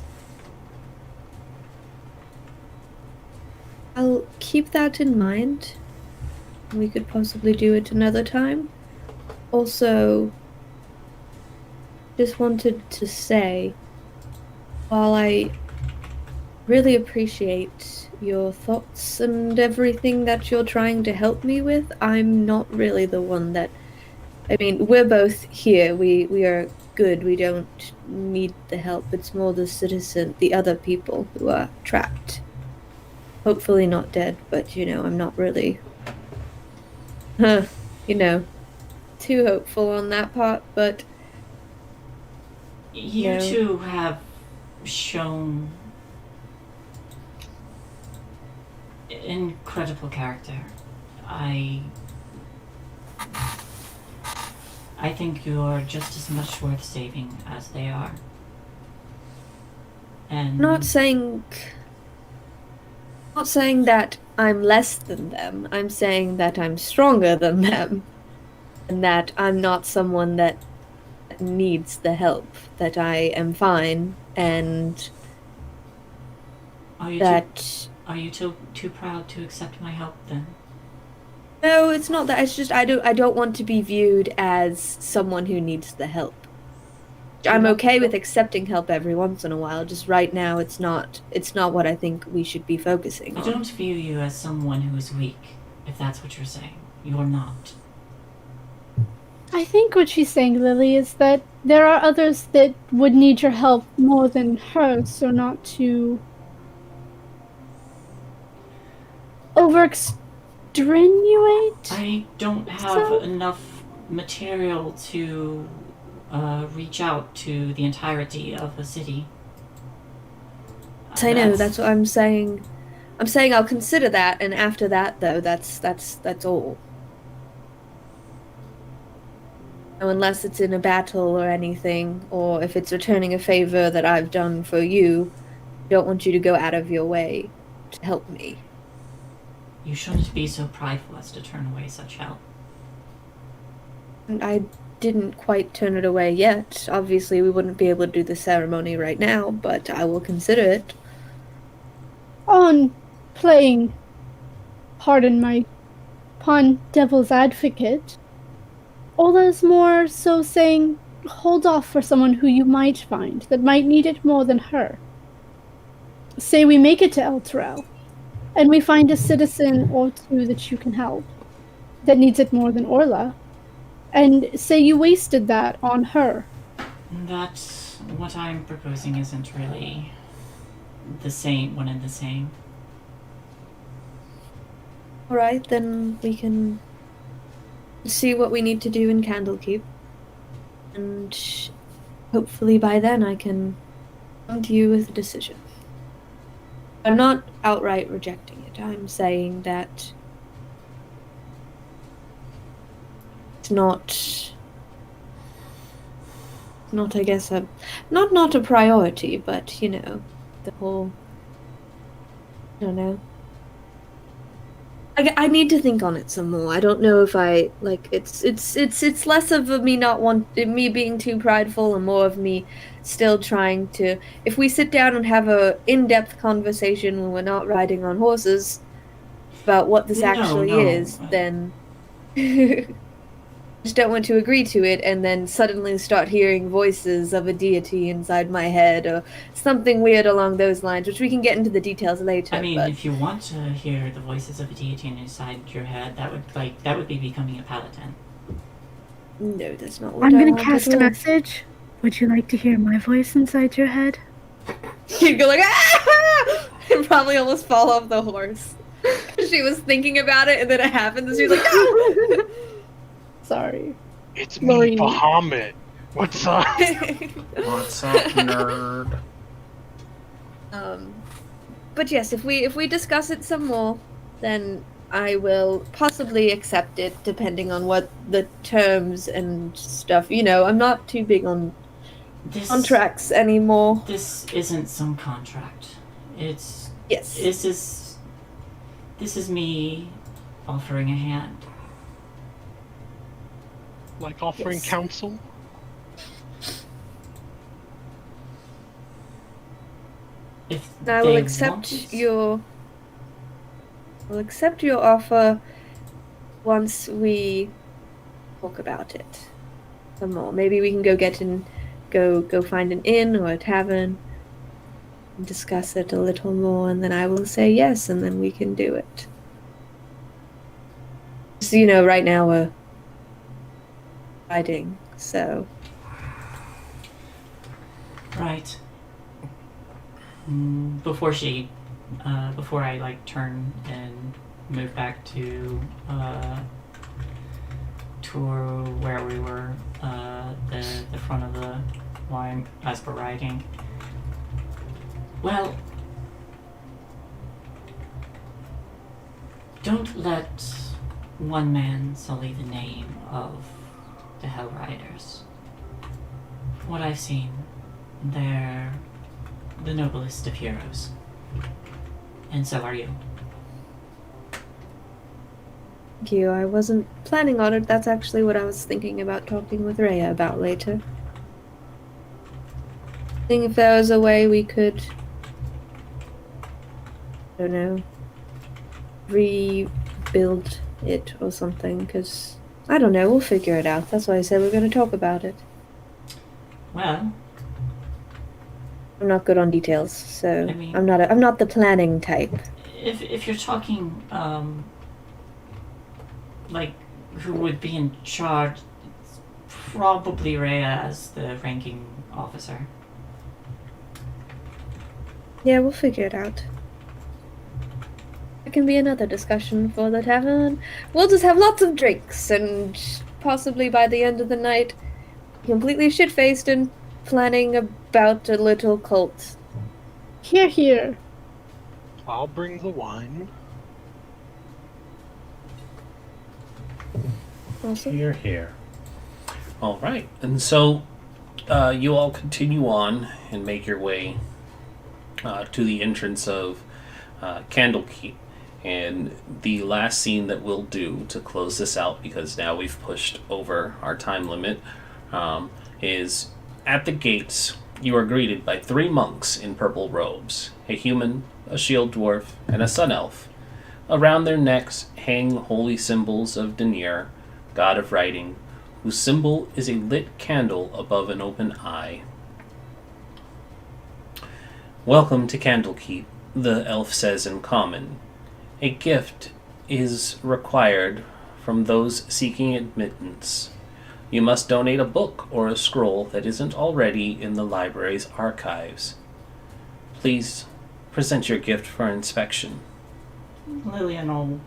Speaker 4: I'll keep that in mind. We could possibly do it another time. Also, just wanted to say, while I really appreciate your thoughts and everything that you're trying to help me with, I'm not really the one that... I mean, we're both here. We are good. We don't need the help. It's more the other people who are trapped. Hopefully not dead, but, I'm not really... too hopeful on that part, but...
Speaker 3: You two have shown incredible character. I think you're just as much worth saving as they are. And
Speaker 4: Not saying that I'm less than them. I'm saying that I'm stronger than them. And that I'm not someone that needs the help. That I am fine, and
Speaker 3: are you too proud to accept my help then?
Speaker 4: No, it's not that. It's just I don't want to be viewed as someone who needs the help. I'm okay with accepting help every once in a while. Just right now, it's not what I think we should be focusing on.
Speaker 3: I don't view you as someone who is weak, if that's what you're saying. You're not.
Speaker 6: I think what she's saying, Lily, is that there are others that would need your help more than her, so not to overextended.
Speaker 3: I don't have enough material to reach out to the entirety of the city.
Speaker 4: I know, that's what I'm saying. I'm saying I'll consider that, and after that, though, that's all. Unless it's in a battle or anything, or if it's returning a favor that I've done for you, I don't want you to go out of your way to help me.
Speaker 3: You shouldn't be so prideful as to turn away such help.
Speaker 4: And I didn't quite turn it away yet. Obviously, we wouldn't be able to do the ceremony right now, but I will consider it.
Speaker 6: On playing, pardon my pun, devil's advocate, Ola's more so saying, hold off for someone who you might find that might need it more than her. Say we make it to Elturel, and we find a citizen or two that you can help that needs it more than Orla, and say you wasted that on her.
Speaker 3: That's what I'm proposing isn't really the same, one and the same.
Speaker 4: Alright, then we can see what we need to do in Candlekeep. And hopefully by then I can come to you with a decision. I'm not outright rejecting it. I'm saying that it's not, I guess, not a priority, but, you know, the whole, I don't know. I need to think on it some more. I don't know if I like it's less of a me being too prideful and more of me still trying to. If we sit down and have a in-depth conversation when we're not riding on horses about what this actually is, then I just don't want to agree to it and then suddenly start hearing voices of a deity inside my head or something weird along those lines, which we can get into the details later.
Speaker 3: I mean,
Speaker 4: but...
Speaker 3: if you want to hear the voices of a deity inside your head, that would be becoming a paladin.
Speaker 4: No, that's not what
Speaker 6: I'm
Speaker 4: I
Speaker 6: gonna
Speaker 4: want
Speaker 6: cast
Speaker 4: at
Speaker 6: a
Speaker 4: all.
Speaker 6: message. Would you like to hear my voice inside your head?
Speaker 4: She'd go like, ah! And probably almost fall off the horse. She was thinking about it and then it happened and she was like, no!
Speaker 6: Sorry.
Speaker 1: It's
Speaker 6: Lori.
Speaker 1: me, Bahamut. What's up?
Speaker 2: What's up, nerd?
Speaker 4: But yes, if we discuss it some more, then I will possibly accept it, depending on what the terms and stuff. You know, I'm not too big on contracts anymore.
Speaker 3: This isn't some contract. It's
Speaker 4: Yes.
Speaker 3: This is me offering a hand.
Speaker 1: Like offering
Speaker 4: Yes.
Speaker 1: counsel?
Speaker 3: If
Speaker 4: I will
Speaker 3: they
Speaker 4: accept
Speaker 3: want it.
Speaker 4: your. I'll accept your offer once we talk about it some more. Maybe we can go find an inn or a tavern and discuss it a little more, and then I will say yes, and then we can do it. So, you know, right now we're fighting, so
Speaker 3: Right. Before I like turn and move back to where we were, the front of the line as we're riding. Well, don't let one man sully the name of the Hell Riders. From what I've seen, they're the noblest of heroes. And so are you.
Speaker 4: thank you. I wasn't planning on it. That's actually what I was thinking about talking with Rhea about later. Seeing if there was a way we could, I don't know, rebuild it or something, because, I don't know, we'll figure it out. That's why I said we're going to talk about it.
Speaker 3: Well,
Speaker 4: I'm not good on details, so
Speaker 3: I mean-
Speaker 4: I'm not the planning type.
Speaker 3: if you're talking, like, who would be in charge, it's probably Rhea as the ranking officer.
Speaker 4: Yeah, we'll figure it out. It can be another discussion for the tavern. We'll just have lots of drinks, and possibly by the end of the night, completely shit-faced and planning about a little cult.
Speaker 6: Here, here.
Speaker 1: I'll bring the wine.
Speaker 4: Also,
Speaker 2: Here. All right, and so you all continue on and make your way to the entrance of Candlekeep. And the last scene that we'll do to close this out, because now we've pushed over our time limit, is at the gates. You are greeted by 3 monks in purple robes, a human, a shield dwarf, and a sun elf. Around their necks hang holy symbols of Denir, god of writing, whose symbol is a lit candle above an open eye. "Welcome to Candlekeep," the elf says in common. "A gift is required from those seeking admittance. You must donate a book or a scroll that isn't already in the library's archives. Please present your gift for inspection."
Speaker 3: Lillian will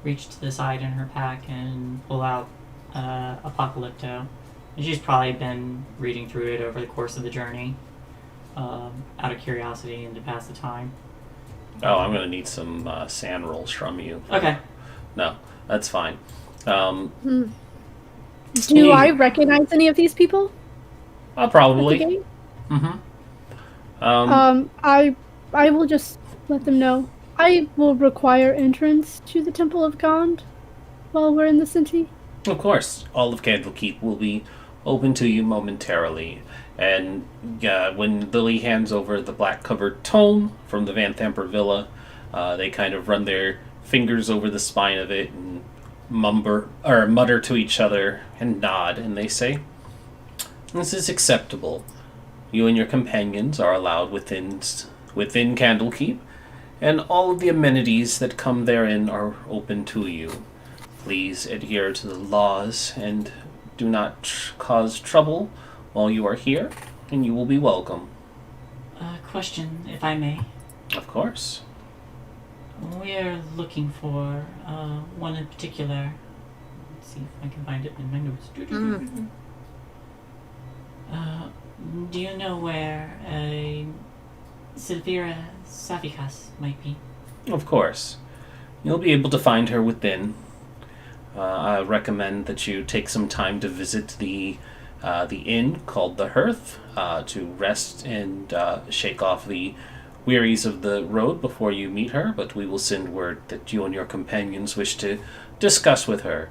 Speaker 3: reach to the side in her pack and pull out Apocalypto. And she's probably been reading through it over the course of the journey, out of curiosity and to pass the time.
Speaker 2: Oh, I'm going to need some sand rolls from you.
Speaker 3: Okay.
Speaker 2: No, that's fine.
Speaker 6: Do I recognize any of these people?
Speaker 2: Probably.
Speaker 6: At the gate?
Speaker 2: Mm-hmm.
Speaker 6: I will just let them know. I will require entrance to the Temple of Gond while we're in the city.
Speaker 2: Of course, all of Candlekeep will be open to you momentarily. And when Lily hands over the black-covered tome from the Van Thamper Villa, they kind of run their fingers over the spine of it and mutter to each other and nod, and they say, "This is acceptable. You and your companions are allowed within Candlekeep, and all of the amenities that come therein are open to you. Please adhere to the laws and do not cause trouble while you are here, and you will be welcome."
Speaker 3: Question, if I may.
Speaker 2: Of course.
Speaker 3: We're looking for one in particular. Let's see if I can find it in my notes. Do you know where a Silvira Safikas might be?
Speaker 2: Of course. You'll be able to find her within. I recommend that you take some time to visit the inn called the Hearth to rest and shake off the wearies of the road before you meet her, but we will send word that you and your companions wish to discuss with her.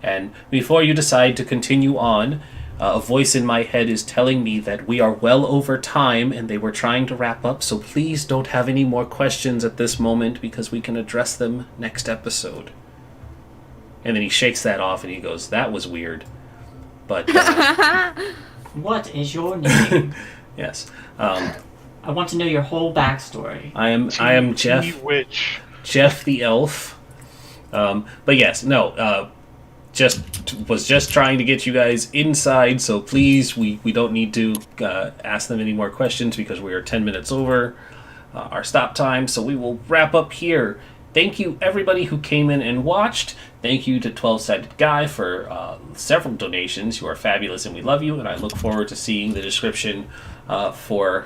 Speaker 2: And before you decide to continue on, a voice in my head is telling me that we are well over time and they were trying to wrap up, so please don't have any more questions at this moment because we can address them next episode. And then he shakes that off and he goes, "That was weird." But
Speaker 3: What is your name?
Speaker 2: yes.
Speaker 3: I want to know your whole backstory.
Speaker 2: I am Jeff.
Speaker 1: Witch.
Speaker 2: Jeff the elf. But yes, no. Was trying to get you guys inside, so please, we don't need to ask them any more questions because we are 10 minutes over our stop time. So we will wrap up here. Thank you everybody who came in and watched. Thank you to 12-Sided Guy for several donations. You are fabulous and we love you, and I look forward to seeing the description for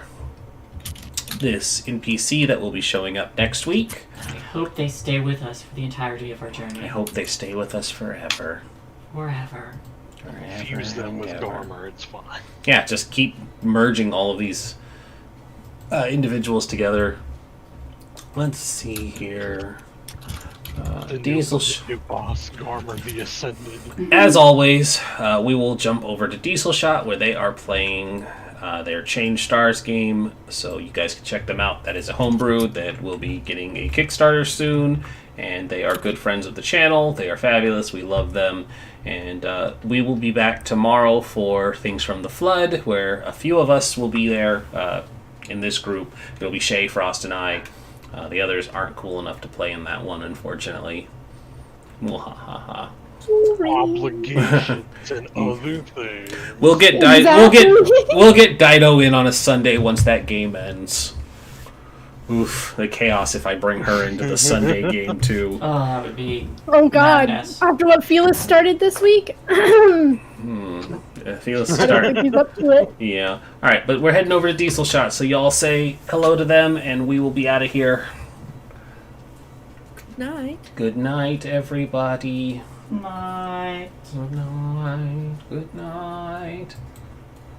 Speaker 2: this NPC that will be showing up next week.
Speaker 3: I hope they stay with us for the entirety of our journey.
Speaker 2: I hope they stay with us forever.
Speaker 3: Forever.
Speaker 1: Fuse them with Garmer, it's fine.
Speaker 2: Yeah, just keep merging all of these individuals together. Let's see here.
Speaker 1: The new boss, Garmer the Ascended.
Speaker 2: As always, we will jump over to Diesel Shot where they are playing their Change Stars game, so you guys can check them out. That is a homebrew that will be getting a Kickstarter soon, and they are good friends of the channel. They are fabulous. We love them, and we will be back tomorrow for Things from the Flood, where a few of us will be there in this group. It'll be Shay, Frost, and I. The others aren't cool enough to play in that one, unfortunately. Mwahaha.
Speaker 1: Obligations and other things.
Speaker 2: We'll get we'll get Dido in on a Sunday once that game ends. Oof, the chaos if I bring her into the Sunday game too.
Speaker 3: Oh, that would be
Speaker 6: Oh god,
Speaker 3: madness.
Speaker 6: after what Felix started this week?
Speaker 2: Feels
Speaker 6: I don't
Speaker 2: starting.
Speaker 6: think he's up to it.
Speaker 2: Yeah. All right, but we're heading over to Diesel Shot, so y'all say hello to them, and we will be out of here.
Speaker 4: Night.
Speaker 2: Good night, everybody.
Speaker 3: Night.
Speaker 2: Good night. Good night.